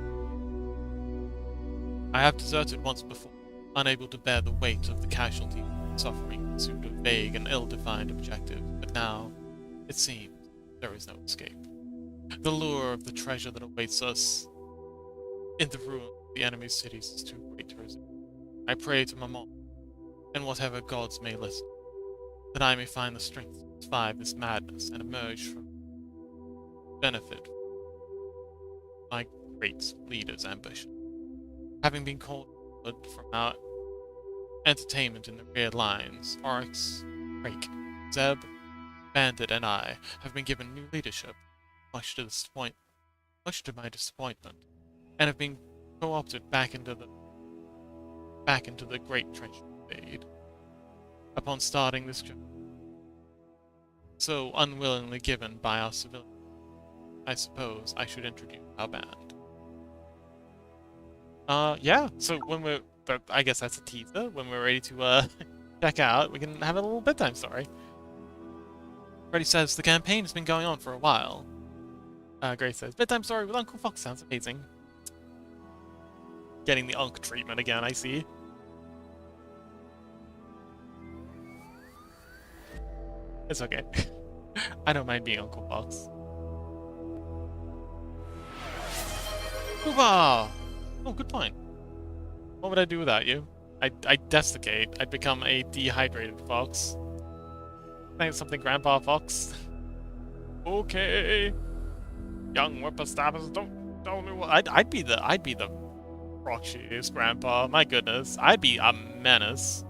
I have deserted once before, unable to bear the weight of the casualty and suffering in pursuit of vague and ill-defined objective, but now, it seems, there is no escape. The lure of the treasure that awaits us in the ruin of the enemy's cities is too great to resist. I pray to Mammon, and whatever gods may listen, that I may find the strength to survive this madness and emerge from benefit my great leader's ambition. Having been called from our entertainment in the rear lines, Oryx, Drake, Zeb, Bandit, and I have been given new leadership, much to my disappointment, and have been co-opted back into the Great Trench Crusade. Upon starting this journey, so unwillingly given by our civilians, I suppose I should introduce our band. Yeah, so I guess that's a teaser. When we're ready to, check out, we can have a little bedtime story. Freddy says, the campaign has been going on for a while. Grace says, bedtime story with Uncle Fox sounds amazing. Getting the Unk treatment again, I see. It's okay. I don't mind being Uncle Fox. Hoo-bah! Oh, good point. What would I do without you? I'd desiccate. I'd become a dehydrated fox. Thanks something, Grandpa Fox. Okay. Young whippersnappers, don't tell me what. I'd be the froshiest Grandpa. My goodness, I'd be a menace.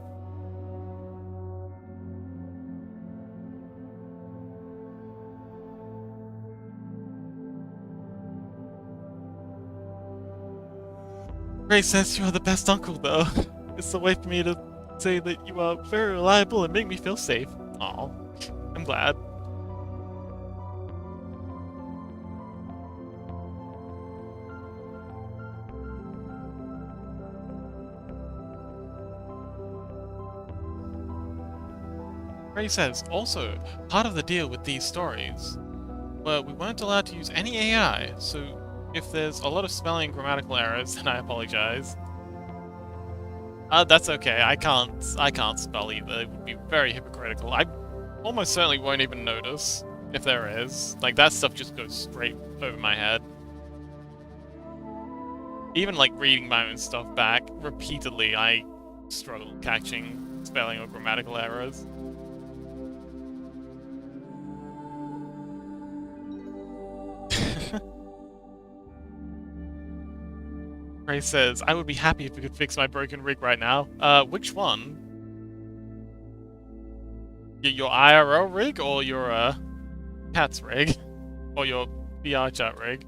Grace says you are the best uncle, though. It's a way for me to say that you are very reliable and make me feel safe. Aw, I'm glad. Grace says, also, part of the deal with these stories, well, we weren't allowed to use any AI, so if there's a lot of spelling and grammatical errors, then I apologize. That's okay. I can't spell either. It would be very hypocritical. I almost certainly won't even notice if there is. Like, that stuff just goes straight over my head. Even, like, reading my own stuff back repeatedly, I struggle catching spelling or grammatical errors. Ray says, I would be happy if we could fix my broken rig right now. Which one? Your IRL rig or your, cat's rig? Or your VR chat rig?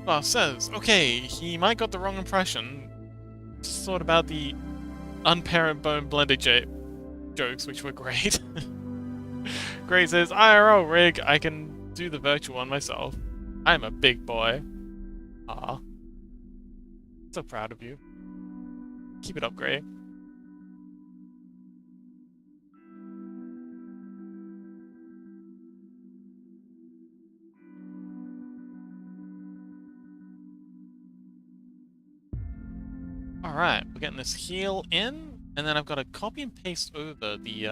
Well, says, okay, he might got the wrong impression. Sort about the unparent bone blended jokes, which were great. Gray says, IRL rig, I can do the virtual one myself. I'm a big boy. Ah, so proud of you. Keep it up, Gray. Alright, we're getting this heal in, and then I've got to copy and paste over the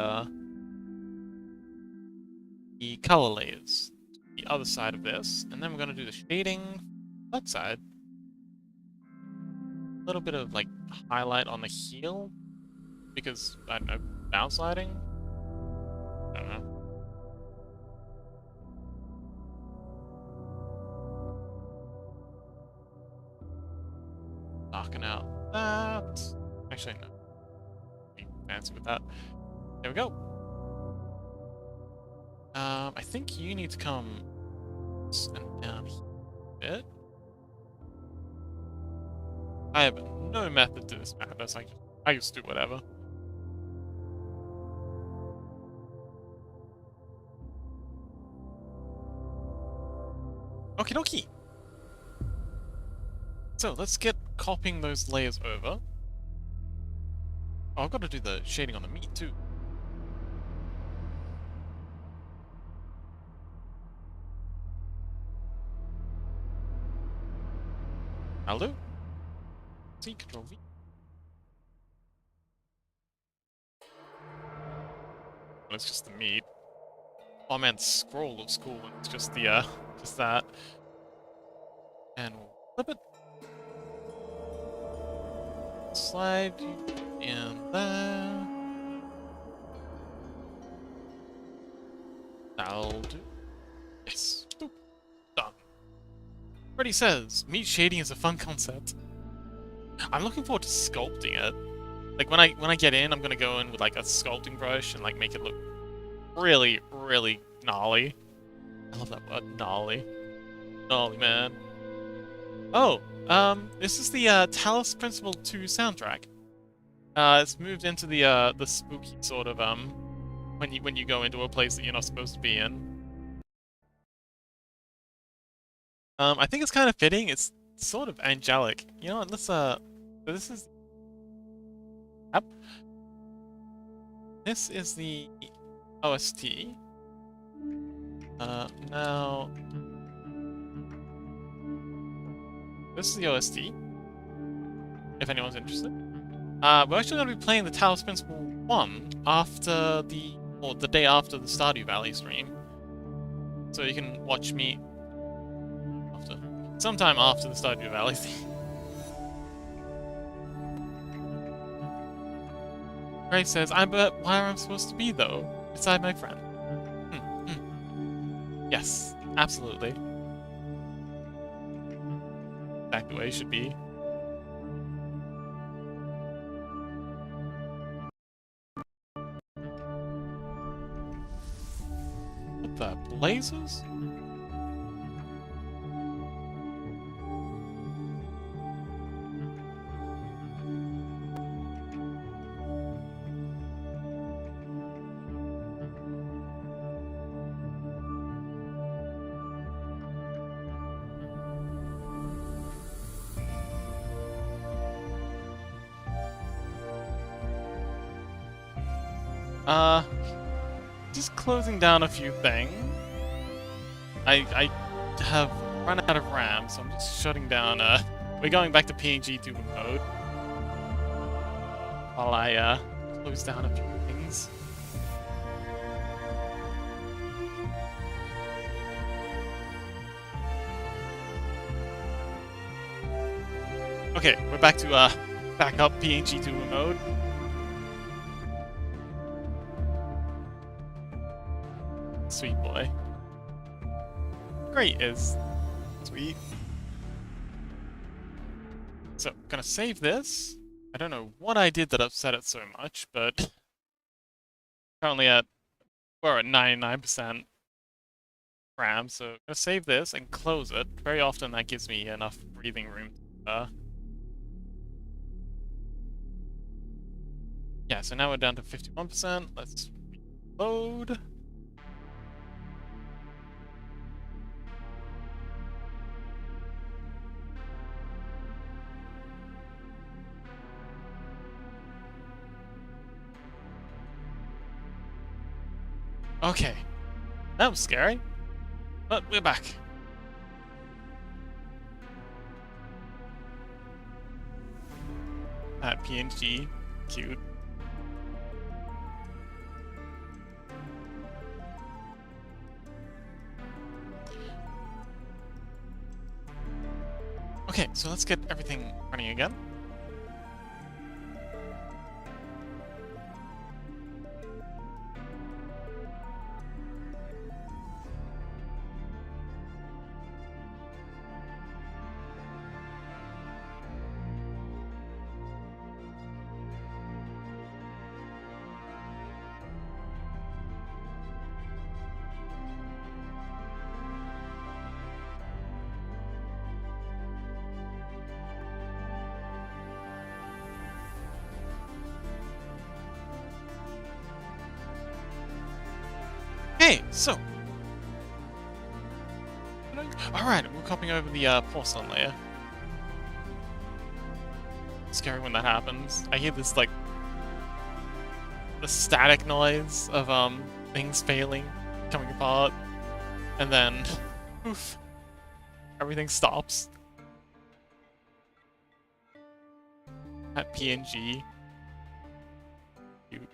color layers to the other side of this, and then we're going to do the shading that side. A little bit of, like, highlight on the heel, because, I don't know, bounce lighting? I don't know. Darken out that. Actually, no. Be fancy with that. There we go. I think you need to come and down here a bit. I have no method to this madness. I just do whatever. Okie dokie. So let's get copying those layers over. Oh, I've got to do the shading on the meat too. I'll do. C, Control V. when it's just the meat. Oh man, the scroll looks cool when it's just the, just that. And we'll flip it. Slide in there. That'll do. Yes. Boop. Done. Already says, meat shading is a fun concept. I'm looking forward to sculpting it. Like when I get in, I'm gonna go in with like a sculpting brush and like make it look really, really gnarly. I love that word, gnarly. Gnarly, man. Oh, this is the Talos Principle 2 soundtrack. It's moved into the spooky sort of when you go into a place that you're not supposed to be in. I think it's kind of fitting. It's sort of angelic. You know what? Let's so this is. Yep. This is the OST. Now this is the OST. If anyone's interested. We're actually going to be playing the Talos Principle 1 after the day after the Stardew Valley stream. So you can watch me sometime after the Stardew Valley thing. Gray says, but why am I supposed to be though? Beside my friend. Yes, absolutely. Exactly the way it should be. What the blazes? Just closing down a few things. I have run out of RAM, so I'm just shutting down, we're going back to PNG2 mode. While I, close down a few things. Okay, we're back to, back up PNG2 mode. Sweet boy. Great is sweet. So, gonna save this. I don't know what I did that upset it so much, but currently we're at 99% RAM, so gonna save this and close it. Very often that gives me enough breathing room to, yeah, so now we're down to 51%. Let's reload. Okay, that was scary, but we're back. That PNG, cute. Okay, so let's get everything running again. Okay, so. Alright, we're copying over the porcelain layer. Scary when that happens. I hear this, like, the static noise of, things failing, coming apart, and then, poof, everything stops. That PNG. Cute.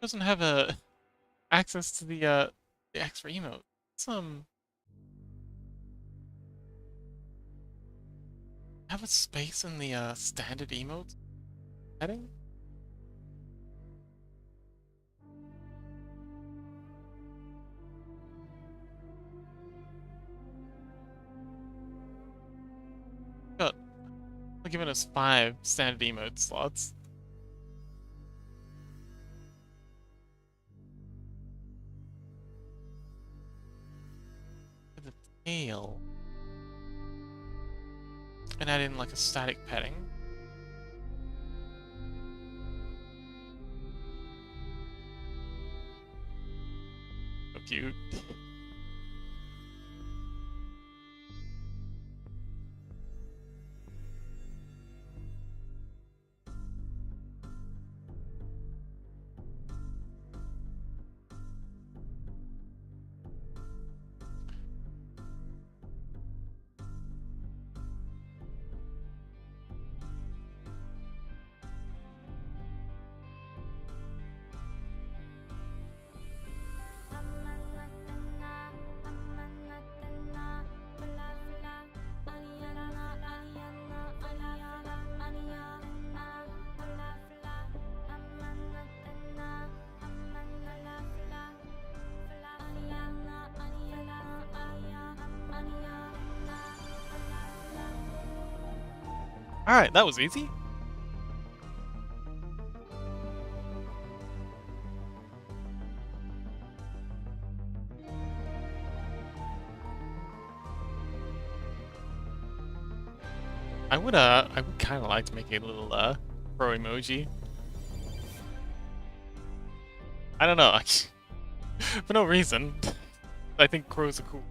Doesn't have a access to the extra emote. Some have a space in the standard emote heading. Got they're giving us 5 standard emote slots. The tail. And add in like a static petting. So cute. Alright, that was easy. I would kind of like to make a little crow emoji. I don't know, for no reason. I think crows are cool.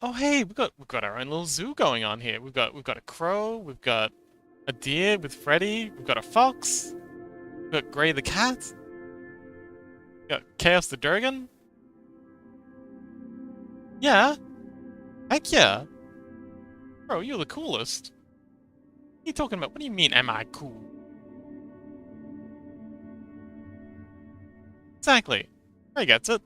Oh hey, we've got our own little zoo going on here. We've got a crow, we've got a deer with Freddy, we've got a fox, we've got Gray the cat, we've got Chaos the Durgan. Yeah, heck yeah. Bro, you're the coolest. What are you talking about? What do you mean, am I cool? Exactly. Gray gets it.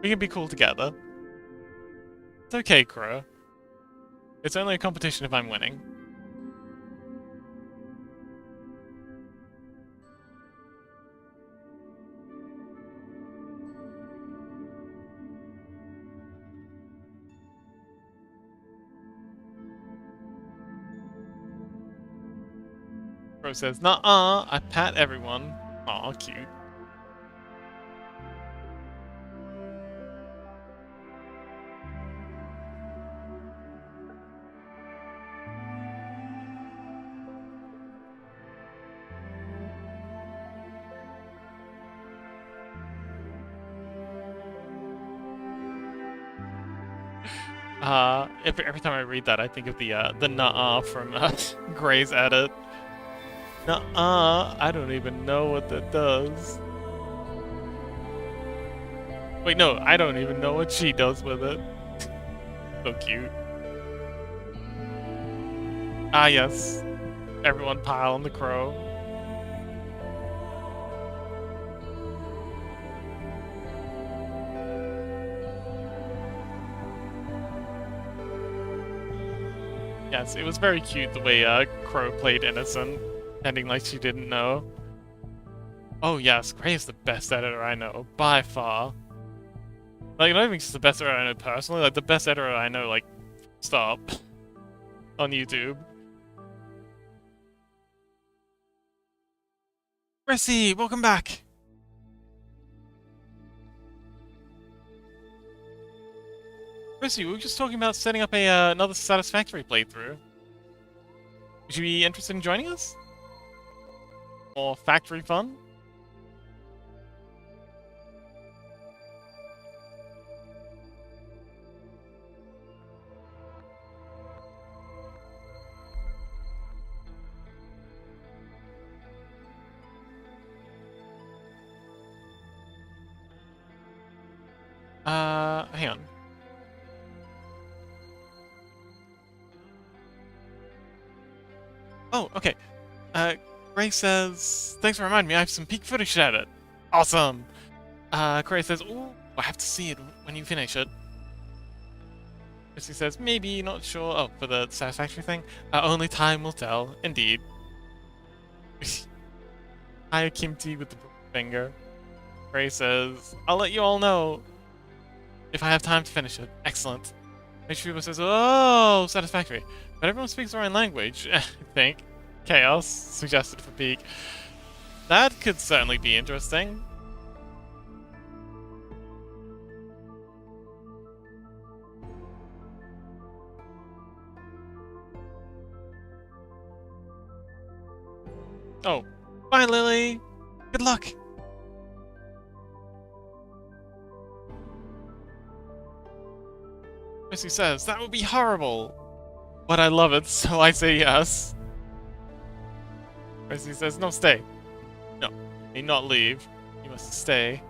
We can be cool together. It's okay, Crow. It's only a competition if I'm winning. Crow says, "Nuh-uh, I pat everyone." Aw, cute. Every time I read that, I think of the nuh-uh from Gray's edit. Nuh-uh, I don't even know what that does. Wait, no, I don't even know what she does with it. So cute. Ah, yes. Everyone pile on the crow. Yes, it was very cute the way Crow played innocent, ending like she didn't know. Oh yes, Gray is the best editor I know, by far. Like, not even just the best editor I know personally, like the best editor I know, like, stop. On YouTube. Chrissy, welcome back! Chrissy, we were just talking about setting up a another Satisfactory playthrough. Would you be interested in joining us? More factory fun? hang on. Oh, okay. Gray says, thanks for reminding me, I have some peak footage to edit. Awesome! Gray says, ooh, I have to see it when you finish it. Chrissy says, maybe, not sure. Oh, for the satisfactory thing? Only time will tell. Indeed. Hi, Kimchi with the finger. Gray says, I'll let you all know if I have time to finish it. Excellent. Michiruba says, oh, satisfactory. But everyone speaks their own language, I think. Chaos, suggested for Peak. That could certainly be interesting. Oh, bye, Lily. Good luck. Missy says, that would be horrible. But I love it, so I say yes. Missy says, no, stay. No, you may not leave. You must stay.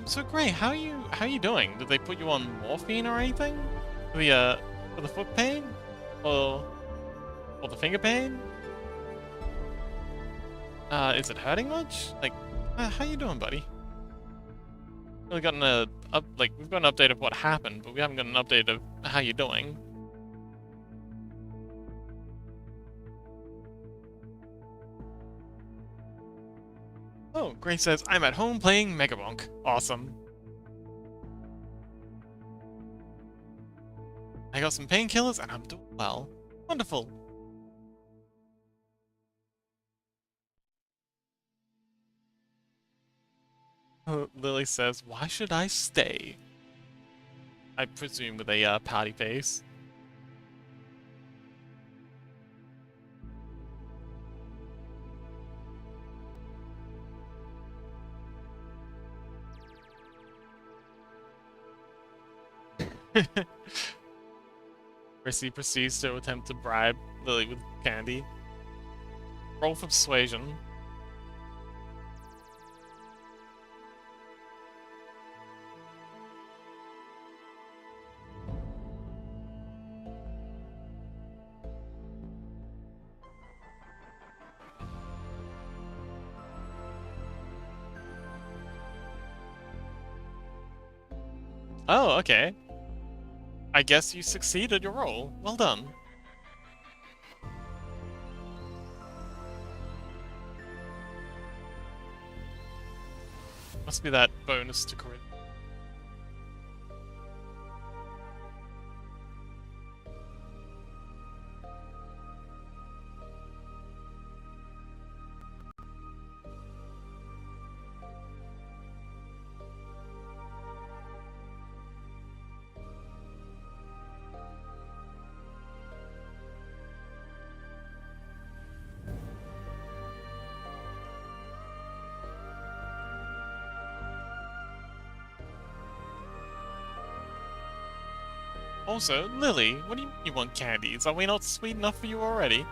So Gray, how you doing? Did they put you on morphine or anything? For the foot pain? Or the finger pain? Is it hurting much? Like, how you doing, buddy? Really gotten we've got an update of what happened, but we haven't got an update of how you're doing. Oh, Gray says, I'm at home playing Megabonk. Awesome. I got some painkillers and I'm doing well. Wonderful. Lily says, why should I stay? I presume with a pouty face. Rissy proceeds to attempt to bribe Lily with candy. Roll for persuasion. Oh, okay. I guess you succeeded your roll. Well done. Must be that bonus to charisma. Also, Lily, what do you mean you want candies? Are we not sweet enough for you already?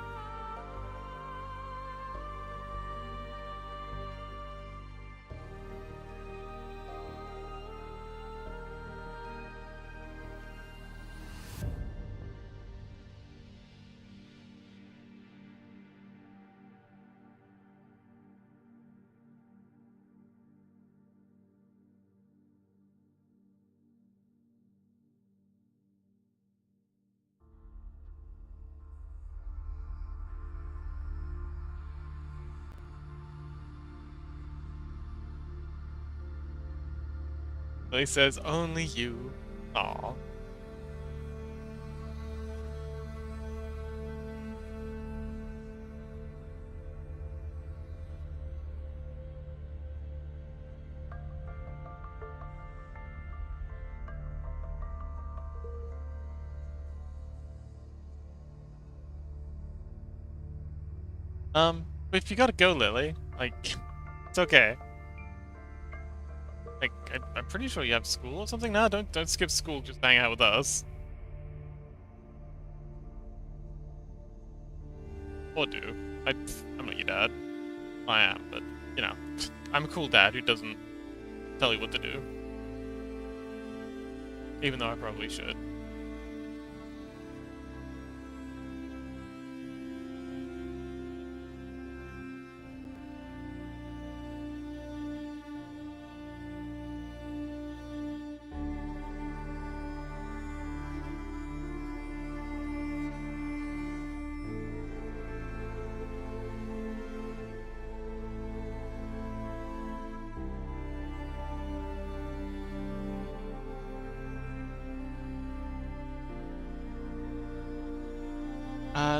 Lily says, only you. Aw. But if you gotta go, Lily, like, it's okay. Like, I'm pretty sure you have school or something now. Don't skip school, just hang out with us. Or do. I'm not your dad. I am, but, you know, I'm a cool dad who doesn't tell you what to do. Even though I probably should.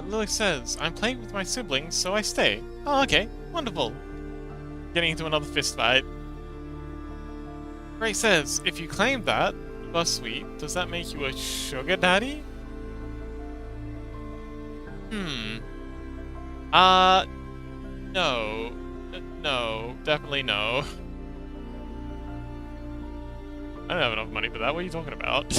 Lily says, I'm playing with my siblings, so I stay. Oh, okay. Wonderful. Getting into another fist fight. Ray says, if you claim that, you are sweet, does that make you a sugar daddy? No. No. Definitely no. I don't have enough money for that. What are you talking about?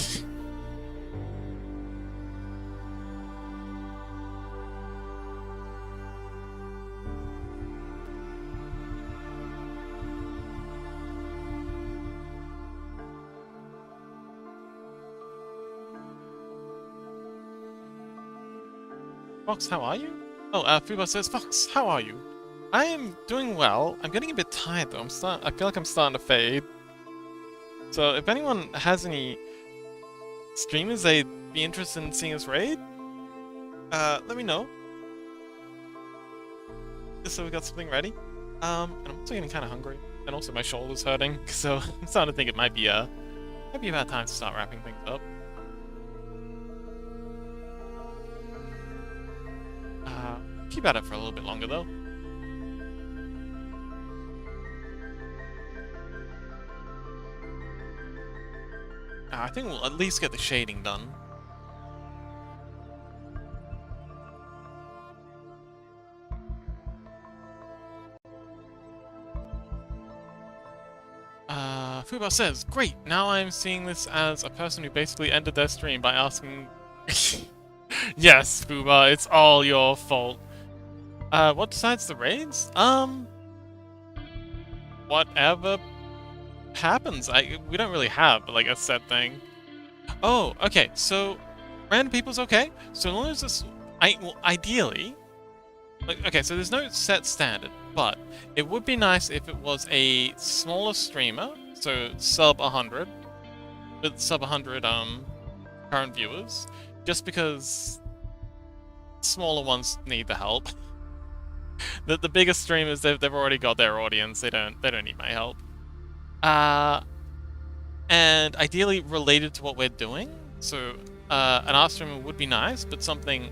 Fox, how are you? Oh, Fuba says, Fox, how are you? I am doing well. I'm getting a bit tired though. I feel like I'm starting to fade. So if anyone has any streamers they'd be interested in seeing us raid, let me know. Just so we got something ready. And I'm also getting kind of hungry, and also my shoulder's hurting, so I'm starting to think it might be about time to start wrapping things up. Keep at it for a little bit longer though. I think we'll at least get the shading done. Fuba says, great, now I'm seeing this as a person who basically ended their stream by asking... Yes, Fuba, it's all your fault. What decides the raids? Whatever happens. We don't really have, like, a set thing. Oh, okay, so random people's okay. So long as this... well, ideally... Like, okay, so there's no set standard, but it would be nice if it was a smaller streamer, so sub 100, with sub 100 current viewers, just because smaller ones need the help. The biggest streamers, they've already got their audience. They don't need my help. And ideally related to what we're doing. So an art streamer would be nice, but something,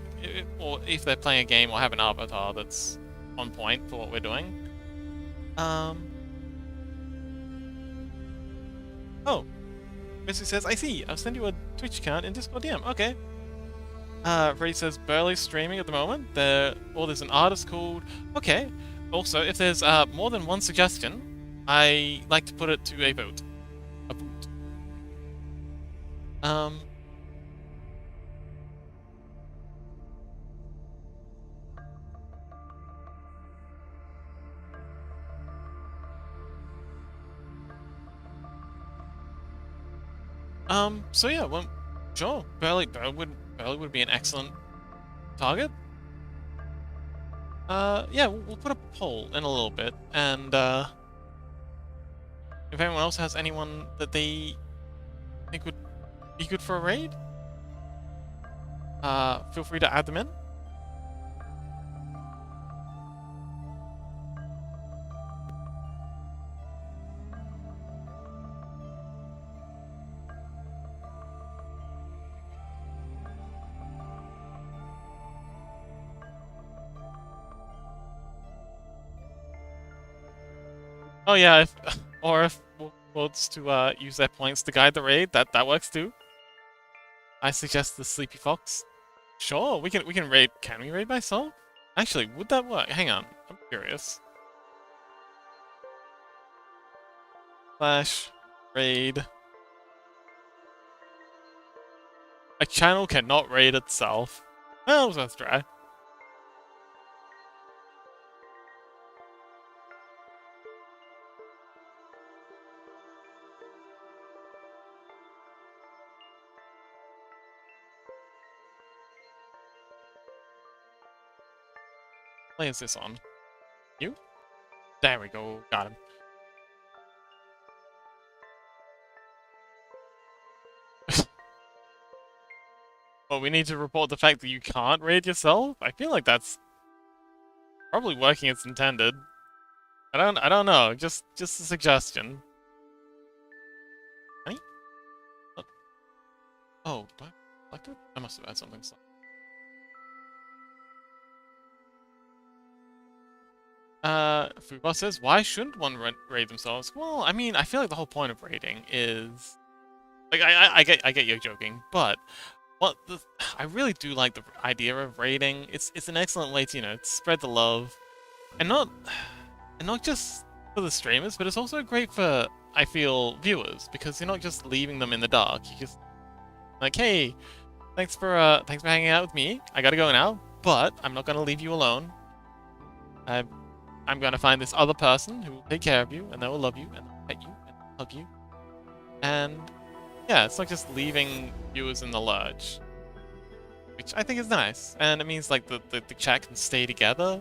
or if they're playing a game or have an avatar that's on point for what we're doing. Oh, Missy says, I see. I'll send you a Twitch account in Discord DM. Okay. Ray says, barely streaming at the moment. There's an artist called... Okay. Also, if there's more than one suggestion, I like to put it to a vote. A vote. So yeah, well, sure. Barely would be an excellent target. Yeah, we'll put a poll in a little bit, and if anyone else has anyone that they think would be good for a raid, feel free to add them in. Oh yeah, if wants to use their points to guide the raid, that works too. I suggest the Sleepy Fox. Sure, we can raid. Can we raid by Soul? Actually, would that work? Hang on. I'm curious. Slash raid. A channel cannot raid itself. Well, it was worth a try. Play is this on? You? There we go. Got him. Well, we need to report the fact that you can't raid yourself? I feel like that's probably working as intended. I don't know. Just a suggestion. Honey? Oh, do I select it? I must have had something selected. Fubar says, why shouldn't one raid themselves? Well, I mean, I feel like the whole point of raiding is... Like, I get you're joking, but... I really do like the idea of raiding. It's an excellent way to, you know, spread the love. And not just for the streamers, but it's also great for, I feel, viewers, because you're not just leaving them in the dark. You just... Like, hey, thanks for hanging out with me. I gotta go now, but I'm not gonna leave you alone. I'm gonna find this other person who will take care of you, and they will love you, and pet you, and hug you. And yeah, it's not just leaving viewers in the lurch, which I think is nice. And it means like the chat can stay together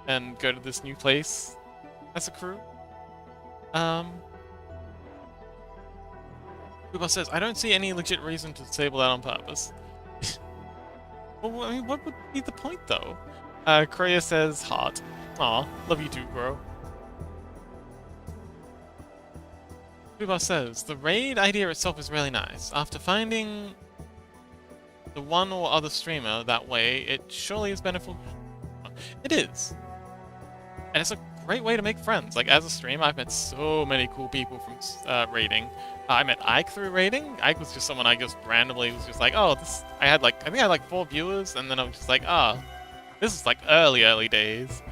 and go to this new place as a crew. Kuba says, I don't see any legit reason to disable that on purpose. Well, I mean, what would be the point though? Kreia says, heart. Aw, love you too, bro. Kuba says, the raid idea itself is really nice. After finding the one or other streamer that way, it surely is beneficial. It is. And it's a great way to make friends. Like, as a streamer, I've met so many cool people from raiding. I met Ike through raiding. Ike was just someone I just randomly was just like, oh, this... I think I had like 4 viewers, and then I was just like, ah, this is like early days.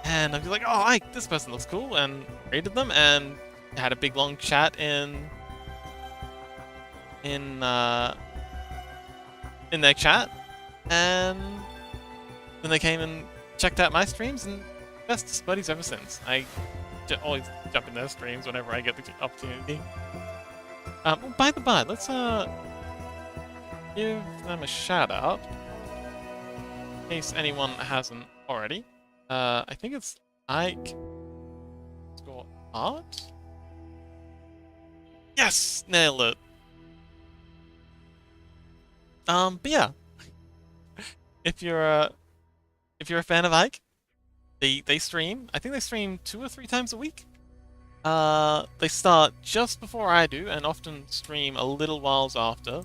And I was like, oh, Ike, this person looks cool, and raided them, and had a big long chat in their chat, and then they came and checked out my streams, and bestest buddies ever since. I always jump in their streams whenever I get the opportunity. Well, by the by, let's give them a shout out in case anyone hasn't already. I think it's Ike score art. Yes, nailed it. But yeah, if you're a fan of Ike, they stream. I think they stream 2 or 3 times a week. They start just before I do, and often stream a little whiles after.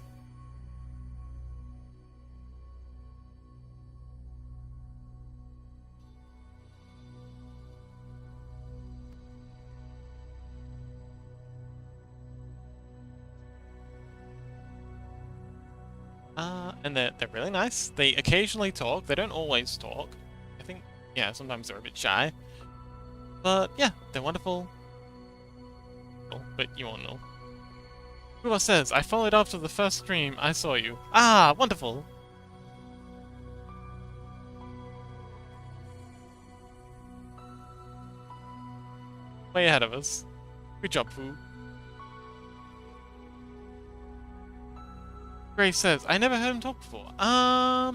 And they're really nice. They occasionally talk. They don't always talk. I think, yeah, sometimes they're a bit shy. But yeah, they're wonderful. But you won't know. Kuba says, I followed after the first stream I saw you. Ah, wonderful! Way ahead of us. Good job, Pooh. Gray says, I never heard him talk before. I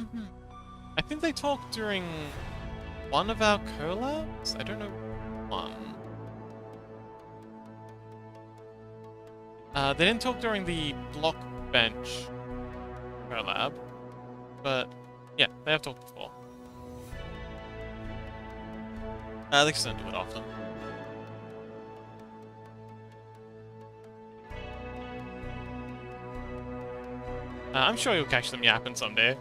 think they talked during one of our collabs? I don't know one. They didn't talk during the block bench collab, but yeah, they have talked before. They just don't do it often. I'm sure you'll catch them yapping someday.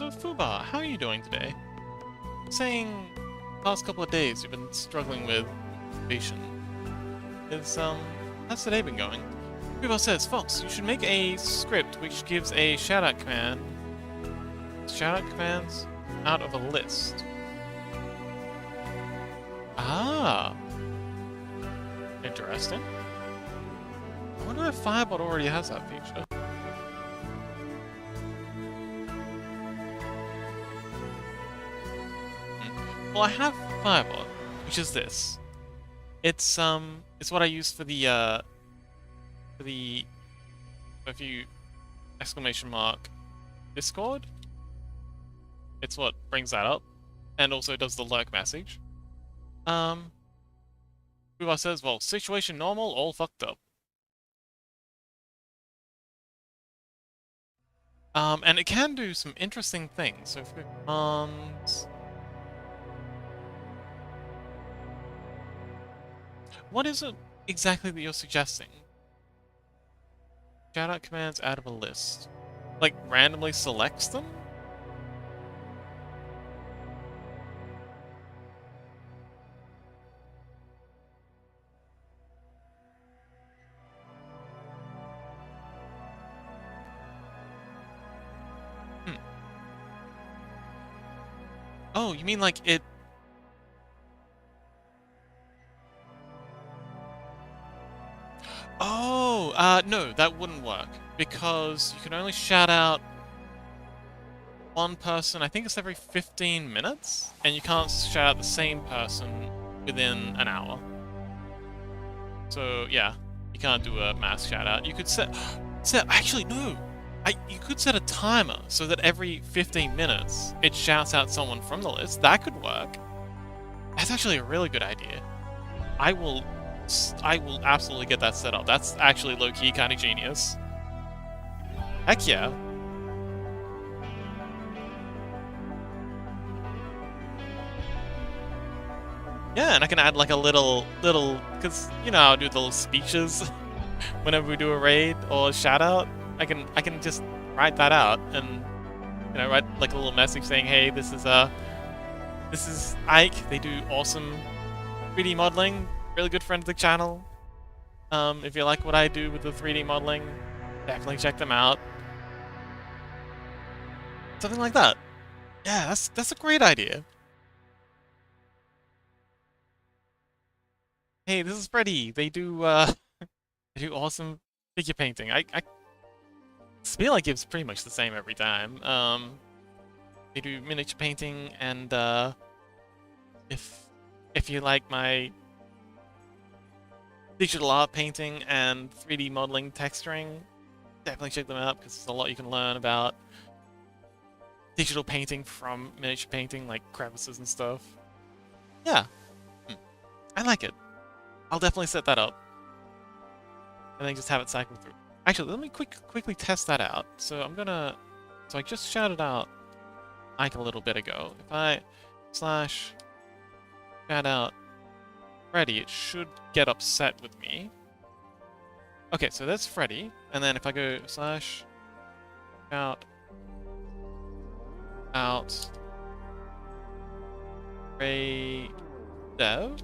So Fuba, how are you doing today? Saying past couple of days you've been struggling with motivation. How's today been going? Fuba says, Fox, you should make a script which gives a shoutout command. Shoutout commands out of a list. Ah. Interesting. I wonder if Firebot already has that feature. Well, I have Firebot, which is this. It's what I use for the if you exclamation mark Discord. It's what brings that up, and also does the lurk message. Uva says, well, situation normal, all fucked up. And it can do some interesting things. So if we commands... What is it exactly that you're suggesting? Shoutout commands out of a list. Like, randomly selects them? Oh, you mean like it... Oh, no, that wouldn't work. Because you can only shout out one person, I think it's every 15 minutes, and you can't shout out the same person within an hour. So, yeah, you can't do a mass shout out. You could actually, no! You could set a timer so that every 15 minutes it shouts out someone from the list. That could work. That's actually a really good idea. I will absolutely get that set up. That's actually low-key kind of genius. Heck yeah. Yeah, and I can add like a little, because you know I'll do the little speeches whenever we do a raid or a shout out. I can just write that out and, you know, write like a little message saying, hey, this is Ike. They do awesome 3D modeling. Really good friend of the channel. If you like what I do with the 3D modeling, definitely check them out. Something like that. Yeah, that's a great idea. Hey, this is Freddy. They do they do awesome figure painting. I feel like it's pretty much the same every time. They do miniature painting, and if you like my digital art painting and 3D modeling texturing, definitely check them out because there's a lot you can learn about digital painting from miniature painting, like crevices and stuff. Yeah, I like it. I'll definitely set that up and then just have it cycle through. Actually, let me quickly test that out. So I just shouted out Ike a little bit ago. If I /shout out Freddy, it should get upset with me. Okay, so that's Freddy. And then if I go /shout out Ray Dev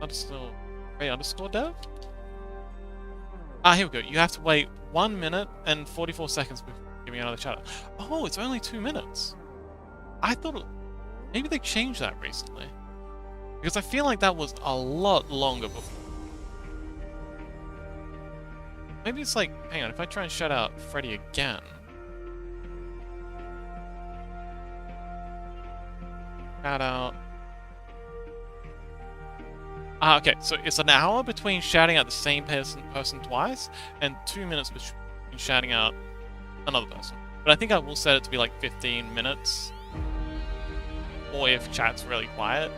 _Ray _Dev. Ah, here we go. You have to wait 1 minute and 44 seconds before giving another shout out. Oh, it's only 2 minutes. I thought maybe they changed that recently. Because I feel like that was a lot longer before. Maybe it's like, hang on, if I try and shout out Freddy again. Shout out. Ah, okay, so it's an hour between shouting out the same person twice, and 2 minutes between shouting out another person. But I think I will set it to be like 15 minutes. Or if chat's really quiet.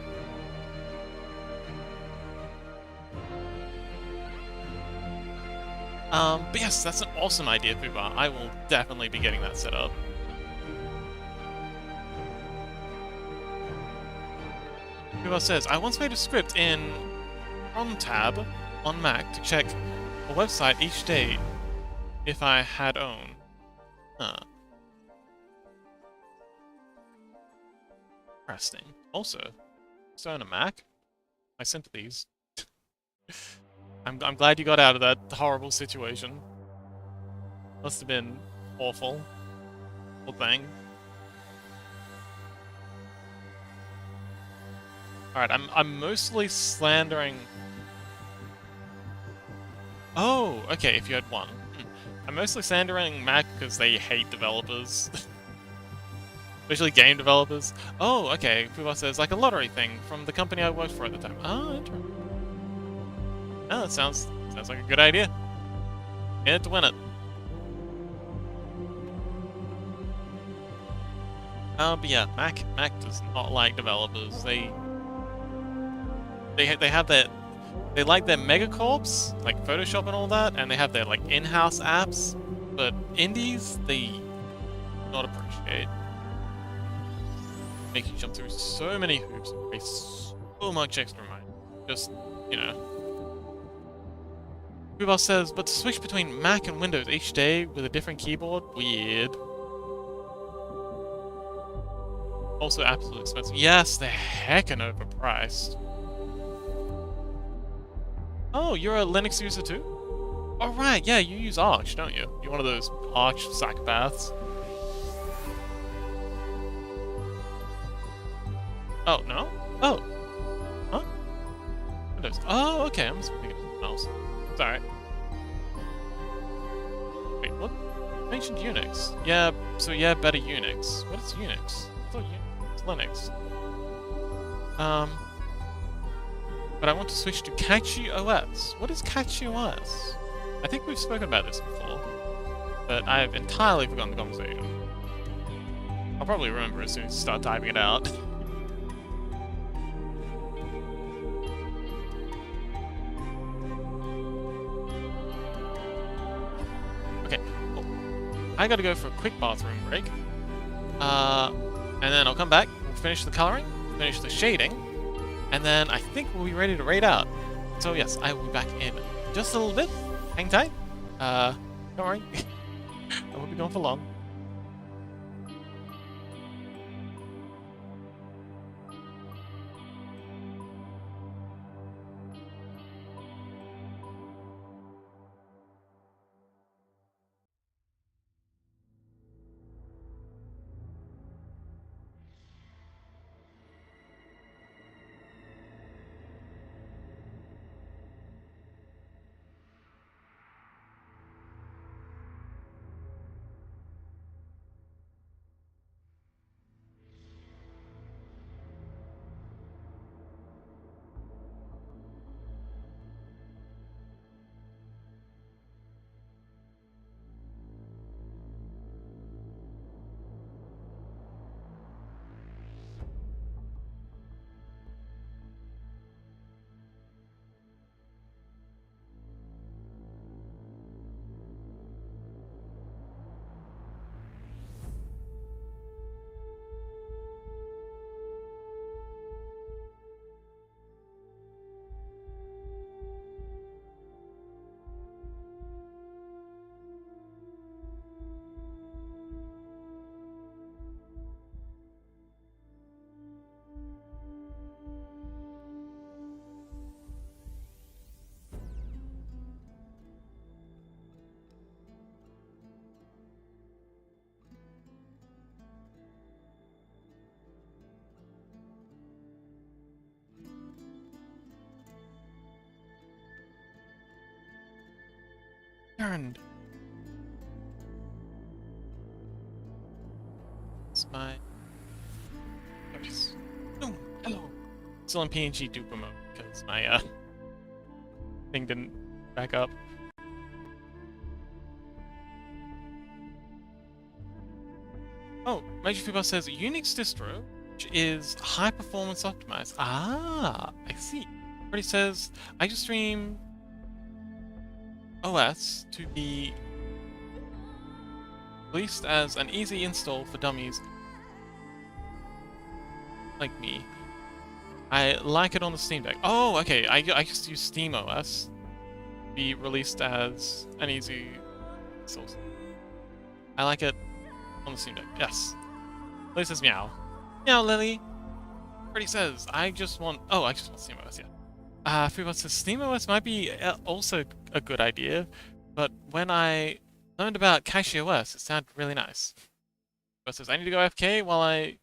But yes, that's an awesome idea, Fuba. I will definitely be getting that set up. Fuba says, I once made a script in Cron tab on Mac to check a website each day if I had own. Huh. Interesting. Also, so on a Mac, my sympathies. I'm glad you got out of that horrible situation. Must have been awful. Whole thing. Alright, I'm mostly slandering... Oh, okay, if you had one. I'm mostly slandering Mac because they hate developers. Especially game developers. Oh, okay, Fubar says, like a lottery thing from the company I worked for at the time. Oh, interesting. Oh, that sounds like a good idea. In it to win it. But yeah, Mac does not like developers. They have their... They like their megacorps, like Photoshop and all that, and they have their, like, in-house apps, but indies, they not appreciate. Making you jump through so many hoops and waste so much extra money. Just, you know. Fubar says, but to switch between Mac and Windows each day with a different keyboard? Weird. Also absolutely expensive. Yes, they're heckin' overpriced. Oh, you're a Linux user too? Oh right, yeah, you use Arch, don't you? You're one of those Arch psychopaths. Oh, no? Oh. Huh? Windows. Oh, okay, I'm just thinking of something else. Sorry. Wait, what? You mentioned Unix. Yeah, so yeah, better Unix. What is Unix? I thought Unix was Linux. But I want to switch to Catchy OS. What is Catchy OS? I think we've spoken about this before, but I've entirely forgotten the conversation. I'll probably remember as soon as I start typing it out. Okay, cool. I gotta go for a quick bathroom break. And then I'll come back, we'll finish the coloring, finish the shading, and then I think we'll be ready to raid out. So yes, I will be back in just a little bit. Hang tight. Don't worry. I won't be gone for long. Turned. It's my... Oh, hello. Still in PNG duper mode because my thing didn't back up. Oh, Major Fubar says Unix distro, which is high performance optimized. Ah, I see. But he says I just stream OS to be released as an easy install for dummies like me. I like it on the Steam Deck. Oh, okay. I just use Steam OS. Be released as an easy source. I like it on the Steam Deck. Yes. Lily says meow. Meow, Lily. Freddy says, I just want SteamOS, yeah. Fubo says, SteamOS might be also a good idea, but when I learned about CacheOS, it sounded really nice. Fubo says, I need to go AFK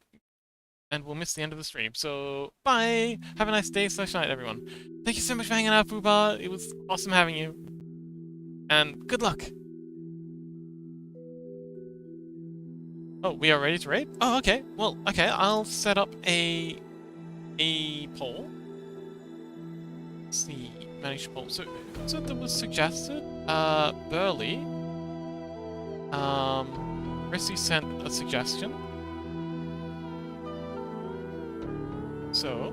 and we'll miss the end of the stream. So, bye! Have a nice day / night, everyone. Thank you so much for hanging out, Fuba. It was awesome having you. And good luck. Oh, we are ready to raid? Oh, okay. Well, okay, I'll set up a poll. Let's see, manage poll. So, who that was suggested? Burley. Rissy sent a suggestion. So,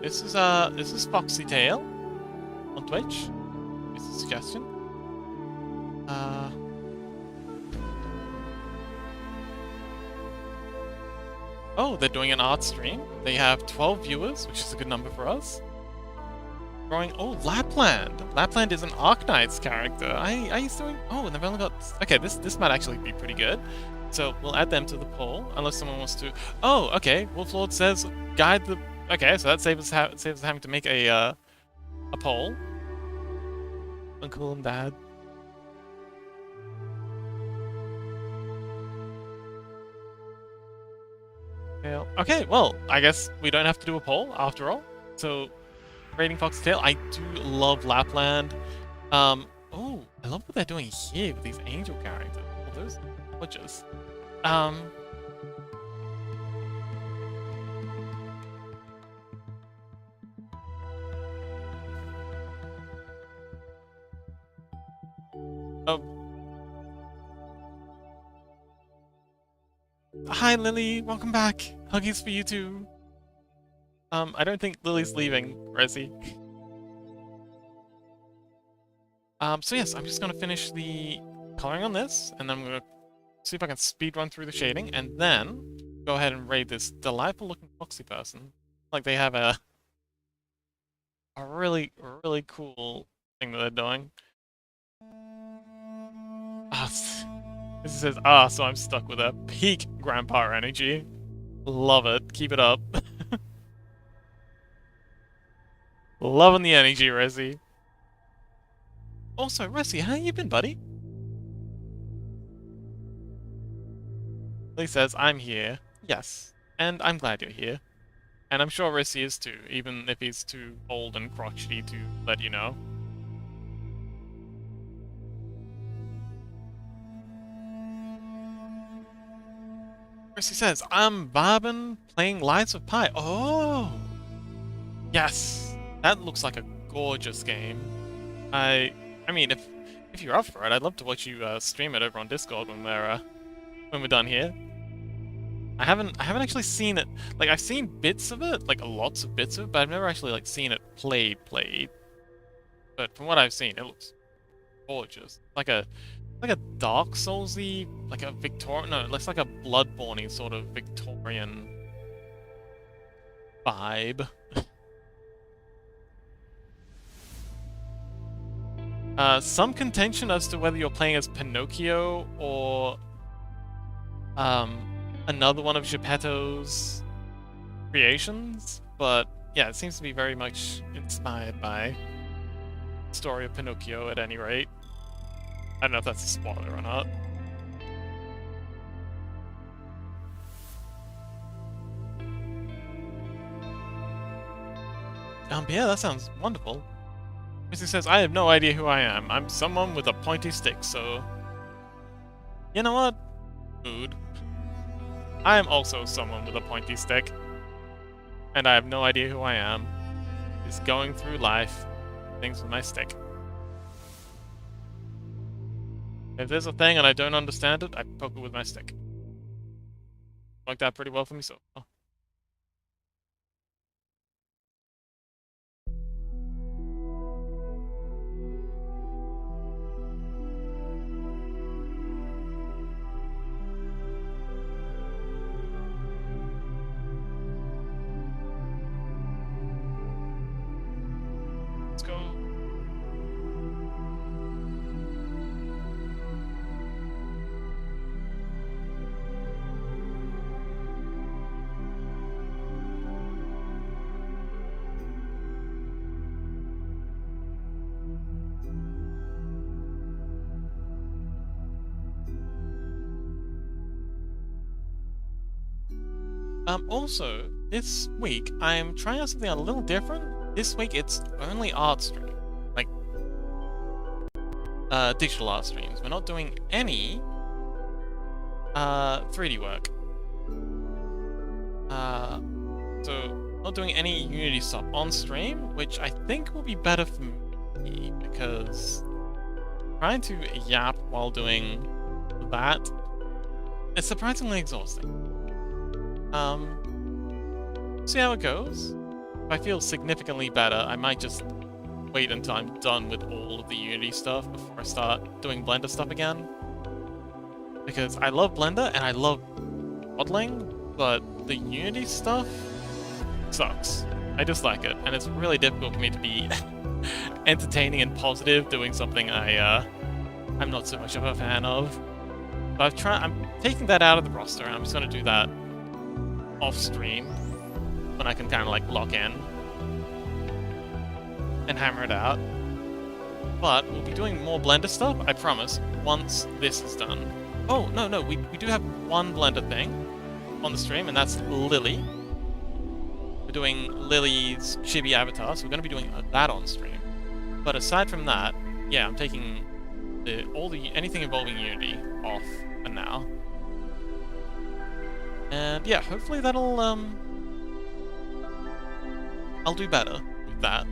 this is Foxy Tail on Twitch. It's a suggestion. Oh, they're doing an art stream. They have 12 viewers, which is a good number for us. Drawing. Oh, Lapland. Lapland is an Arknight's character. Are you doing? Oh, and they've only got. Okay, this might actually be pretty good. So we'll add them to the poll, unless someone wants to. Oh, okay. Wolflord says guide the. Okay, so that saves us having to make a poll. Uncle and Dad. Okay, well, I guess we don't have to do a poll after all. So, rating Fox's Tail. I do love Lapland. Oh, I love what they're doing here with these angel characters. All those gorgeous. Hi, Lily. Welcome back. Huggies for you too. I don't think Lily's leaving, Resi. So yes, I'm just gonna finish the coloring on this, and then I'm gonna see if I can speed run through the shading, and then go ahead and raid this delightful looking foxy person. Like they have a really, really cool thing that they're doing. This says, so I'm stuck with a peak grandpa energy. Love it. Keep it up. Loving the energy, Resi. Also, Resi, how you been, buddy? Lee says, I'm here. Yes. And I'm glad you're here. And I'm sure Resi is too, even if he's too old and crotchety to let you know. Resi says, I'm vibing, playing Lights of Pi. Oh! Yes! That looks like a gorgeous game. I mean, if you're up for it, I'd love to watch you stream it over on Discord when we're done here. I haven't actually seen it. Like I've seen bits of it, like lots of bits of it, but I've never actually like seen it played. But from what I've seen, it looks gorgeous. Like a Dark Soulsy, like a Victorian. No, it looks like a Bloodborne-y sort of Victorian vibe. Some contention as to whether you're playing as Pinocchio or another one of Geppetto's creations, but yeah, it seems to be very much inspired by the story of Pinocchio at any rate. I don't know if that's a spoiler or not. Yeah, that sounds wonderful. Missy says, I have no idea who I am. I'm someone with a pointy stick, so... You know what? Food. I am also someone with a pointy stick. And I have no idea who I am. Just going through life, things with my stick. If there's a thing and I don't understand it, I poke it with my stick. Worked out pretty well for me so far. Let's go. Also, this week, I'm trying out something a little different. This week, it's only art stream. Like, digital art streams. We're not doing any, 3D work. So, not doing any Unity stuff on stream, which I think will be better for me, because trying to yap while doing that is surprisingly exhausting. See how it goes. If I feel significantly better, I might just wait until I'm done with all of the Unity stuff before I start doing Blender stuff again. Because I love Blender and I love modeling, but the Unity stuff sucks. I dislike it, and it's really difficult for me to be entertaining and positive doing something I'm not so much of a fan of. But I'm taking that out of the roster, and I'm just gonna do that off stream when I can kind of like lock in and hammer it out. But we'll be doing more Blender stuff, I promise, once this is done. Oh, no, we do have one Blender thing on the stream, and that's Lily. We're doing Lily's chibi avatar, so we're going to be doing that on stream. But aside from that, yeah, I'm taking anything involving Unity off for now. And yeah, hopefully that'll I'll do better with that.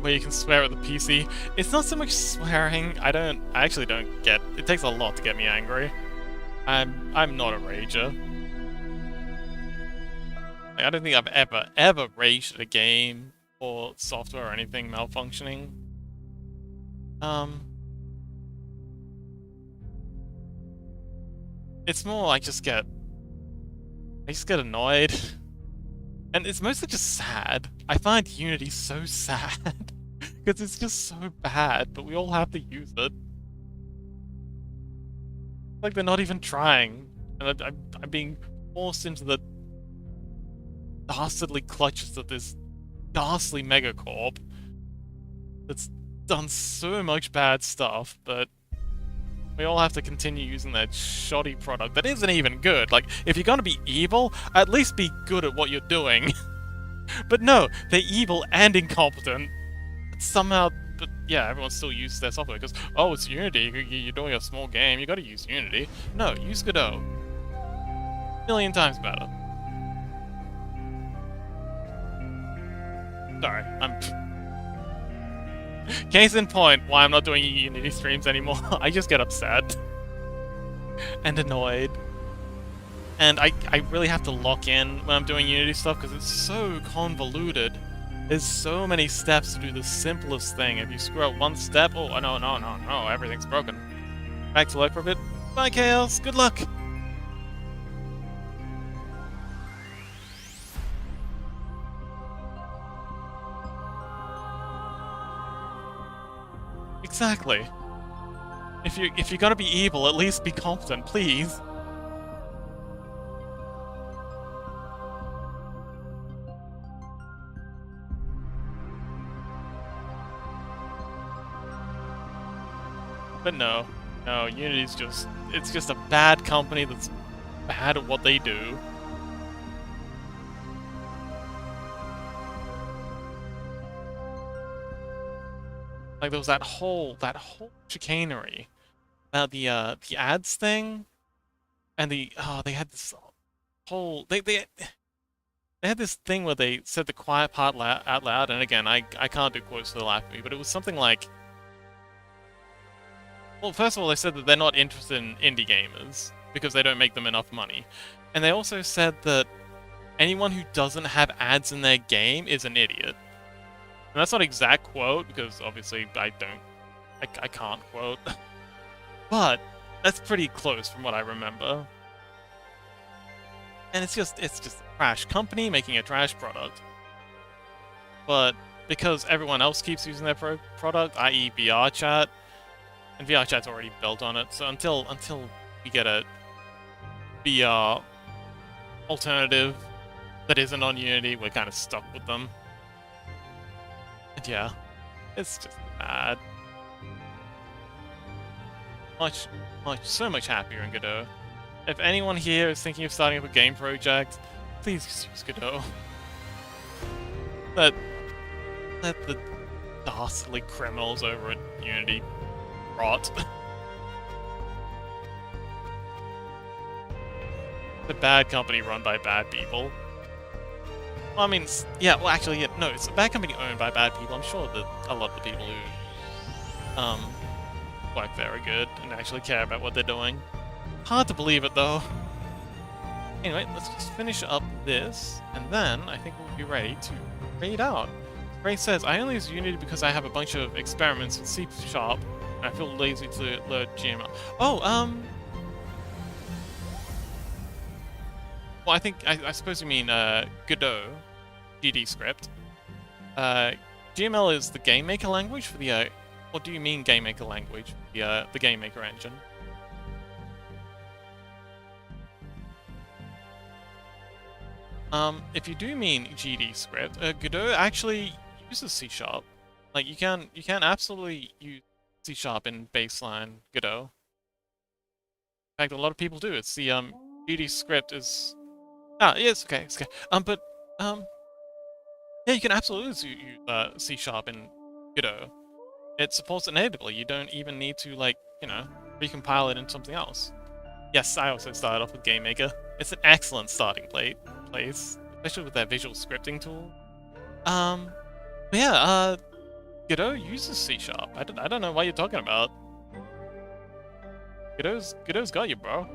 Where you can swear at the PC. It's not so much swearing. I actually don't get. It takes a lot to get me angry. I'm not a rager. Like, I don't think I've ever raged at a game or software or anything malfunctioning. It's more I just get annoyed. And it's mostly just sad. I find Unity so sad. Because it's just so bad, but we all have to use it. Like they're not even trying. And I'm being forced into the dastardly clutches of this ghastly megacorp that's done so much bad stuff, but we all have to continue using that shoddy product that isn't even good. Like, if you're gonna be evil, at least be good at what you're doing. But no, they're evil and incompetent. Somehow, but yeah, everyone still uses their software because, oh, it's Unity, you're doing a small game, you gotta use Unity. No, use Godot. A million times better. Sorry, Case in point, why I'm not doing Unity streams anymore. I just get upset. And annoyed. And I really have to lock in when I'm doing Unity stuff because it's so convoluted. There's so many steps to do the simplest thing. If you screw up one step, oh, no, everything's broken. Back to work for a bit. Bye, Chaos. Good luck. Exactly. If you're gonna be evil, at least be competent, please. But no, Unity's it's just a bad company that's bad at what they do. Like there was that whole chicanery about the ads thing, and they had this whole they had this thing where they said the quiet part out loud, and again I can't do quotes for the life of me, but it was something like, well, first of all, they said that they're not interested in indie gamers because they don't make them enough money, and they also said that anyone who doesn't have ads in their game is an idiot. And that's not an exact quote, because obviously I can't quote. But that's pretty close from what I remember. And it's just a trash company making a trash product. But because everyone else keeps using their product, i.e. VR chat, and VR chat's already built on it, so until we get a VR alternative that isn't on Unity, we're kind of stuck with them. Yeah, it's just bad. So much happier in Godot. If anyone here is thinking of starting up a game project, please just use Godot. Let the dastardly criminals over at Unity rot. The bad company run by bad people. Well, I mean, yeah, well actually, yeah, no, it's a bad company owned by bad people. I'm sure that a lot of the people who work there are good and actually care about what they're doing. Hard to believe it though. Anyway, let's just finish up this, and then I think we'll be ready to raid out. Ray says, I only use Unity because I have a bunch of experiments with C#, and I feel lazy to learn GML. Oh, well, I suppose you mean, Godot, GD script. GML is the game maker language for the, what do you mean game maker language? The game maker engine. If you do mean GD script, Godot actually uses C#. Like, you can absolutely use C# in baseline Godot. In fact, a lot of people do. It's the, GD script is... Ah, yeah, it's okay, yeah, you can absolutely use C# in Godot. It supports it natively. You don't even need to, like, you know, recompile it into something else. Yes, I also started off with GameMaker. It's an excellent starting place, especially with their visual scripting tool. But yeah, Godot uses C#. I don't know what you're talking about. Godot's got you, bro.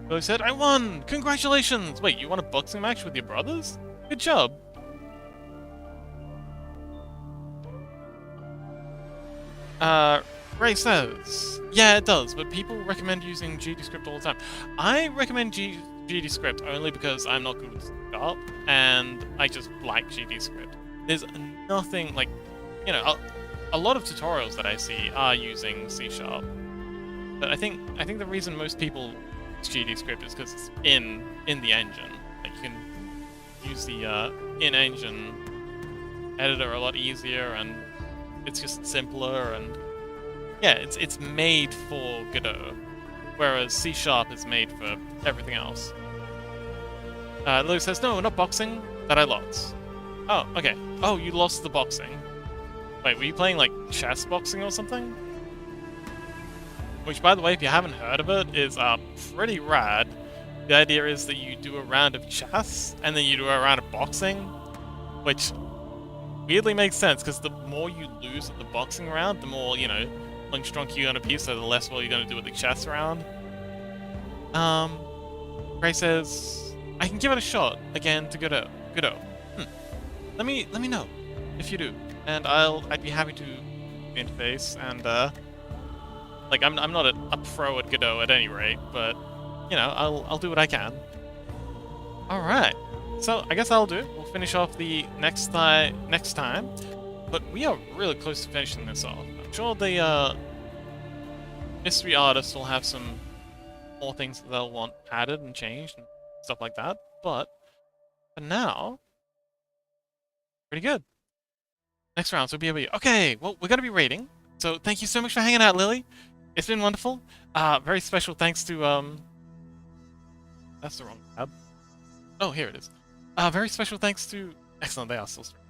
Billy said, I won! Congratulations! Wait, you won a boxing match with your brothers? Good job. Ray says, yeah, it does, but people recommend using GDScript all the time. I recommend GDScript only because I'm not good with C#, and I just like GDScript. There's nothing, like, you know, a lot of tutorials that I see are using C#. But I think the reason most people use GDScript is because it's in the engine. Like, you can use the in-engine editor a lot easier, and it's just simpler, and yeah, it's made for Godot, whereas C# is made for everything else. Lou says, no, not boxing, that I lost. Oh, okay. Oh, you lost the boxing. Wait, were you playing, like, chess boxing or something? Which, by the way, if you haven't heard of it, is pretty rad. The idea is that you do a round of chess, and then you do a round of boxing, which weirdly makes sense, because the more you lose at the boxing round, the more, you know, strong you're gonna be, so the less well you're gonna do with the chess round. Gray says, I can give it a shot again to Godot. Let me know if you do, and I'd be happy to interface, and like I'm not a pro at Godot at any rate, but you know, I'll do what I can. All right, so I guess I'll do it. We'll finish off the next time, but we are really close to finishing this off. I'm sure the mystery artists will have some more things that they'll want added and changed and stuff like that, but for now, pretty good. Next round, so BOB. Okay, well, we're gonna be rating, so thank you so much for hanging out, Lily. It's been wonderful. Very special thanks to, that's the wrong tab. Oh, here it is. Very special thanks to... Excellent, they are still streaming.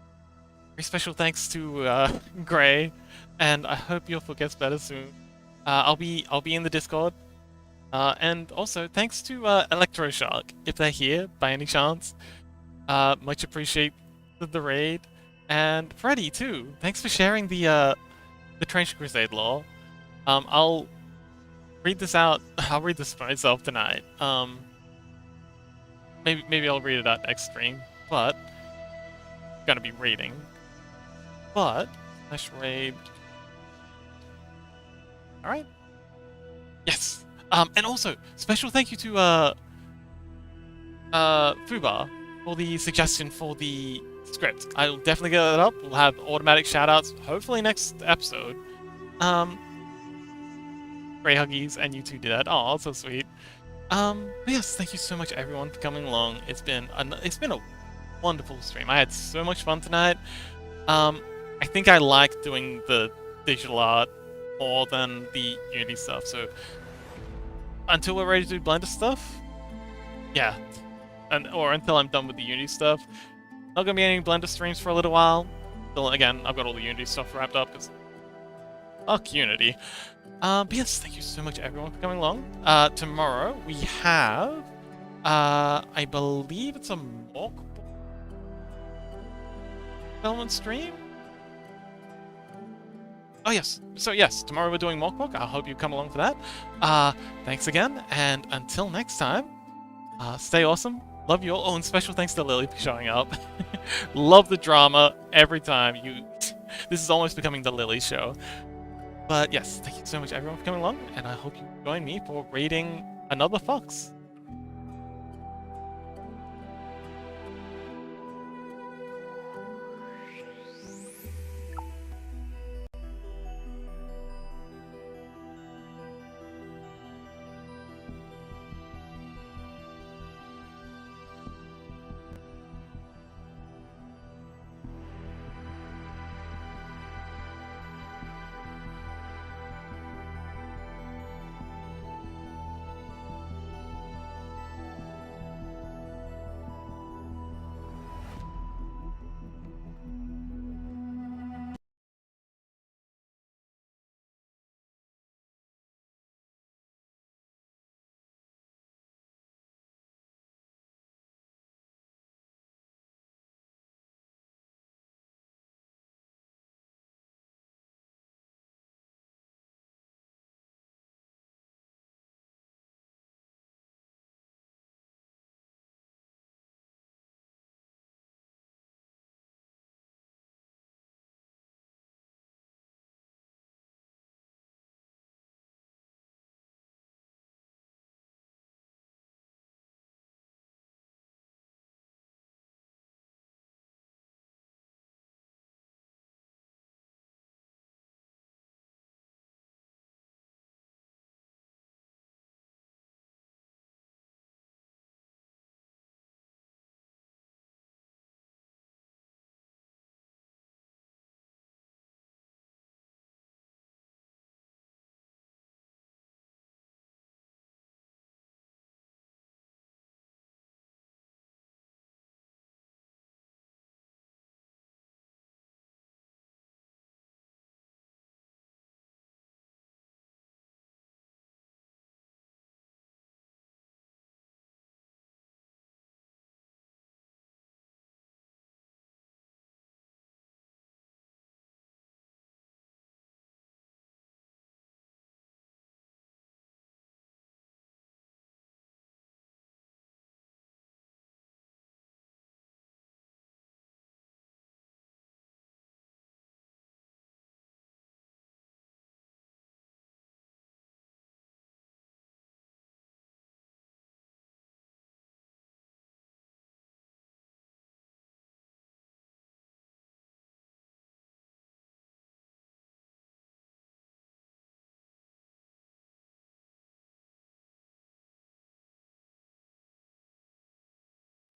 Very special thanks to, Gray, and I hope your foot gets better soon. I'll be in the Discord. And also, thanks to, Electroshark, if they're here, by any chance. Much appreciate the raid. And Freddy, too. Thanks for sharing the Trench Crusade lore. I'll read this out. I'll read this for myself tonight. Maybe I'll read it out next stream, but I'm gonna be reading. But /raid. All right. Yes. And also special thank you to Fubar for the suggestion for the script. I'll definitely get that up. We'll have automatic shoutouts hopefully next episode. Great huggies, and you two did that. Oh, so sweet. But yes, thank you so much everyone for coming along. It's been a wonderful stream. I had so much fun tonight. I think I like doing the digital art more than the Unity stuff. So until we're ready to do Blender stuff, yeah, or until I'm done with the Unity stuff, not gonna be any Blender streams for a little while. Till again, I've got all the Unity stuff wrapped up because fuck Unity. But yes, thank you so much everyone for coming along. Tomorrow we have, I believe it's a mock development stream. Oh yes, so yes, tomorrow we're doing Mockbook. I hope you come along for that. Thanks again, and until next time, stay awesome. Love you all. Oh, and special thanks to Lily for showing up. Love the drama every time. This is almost becoming the Lily show. But yes, thank you so much everyone for coming along, and I hope you join me for raiding another fox.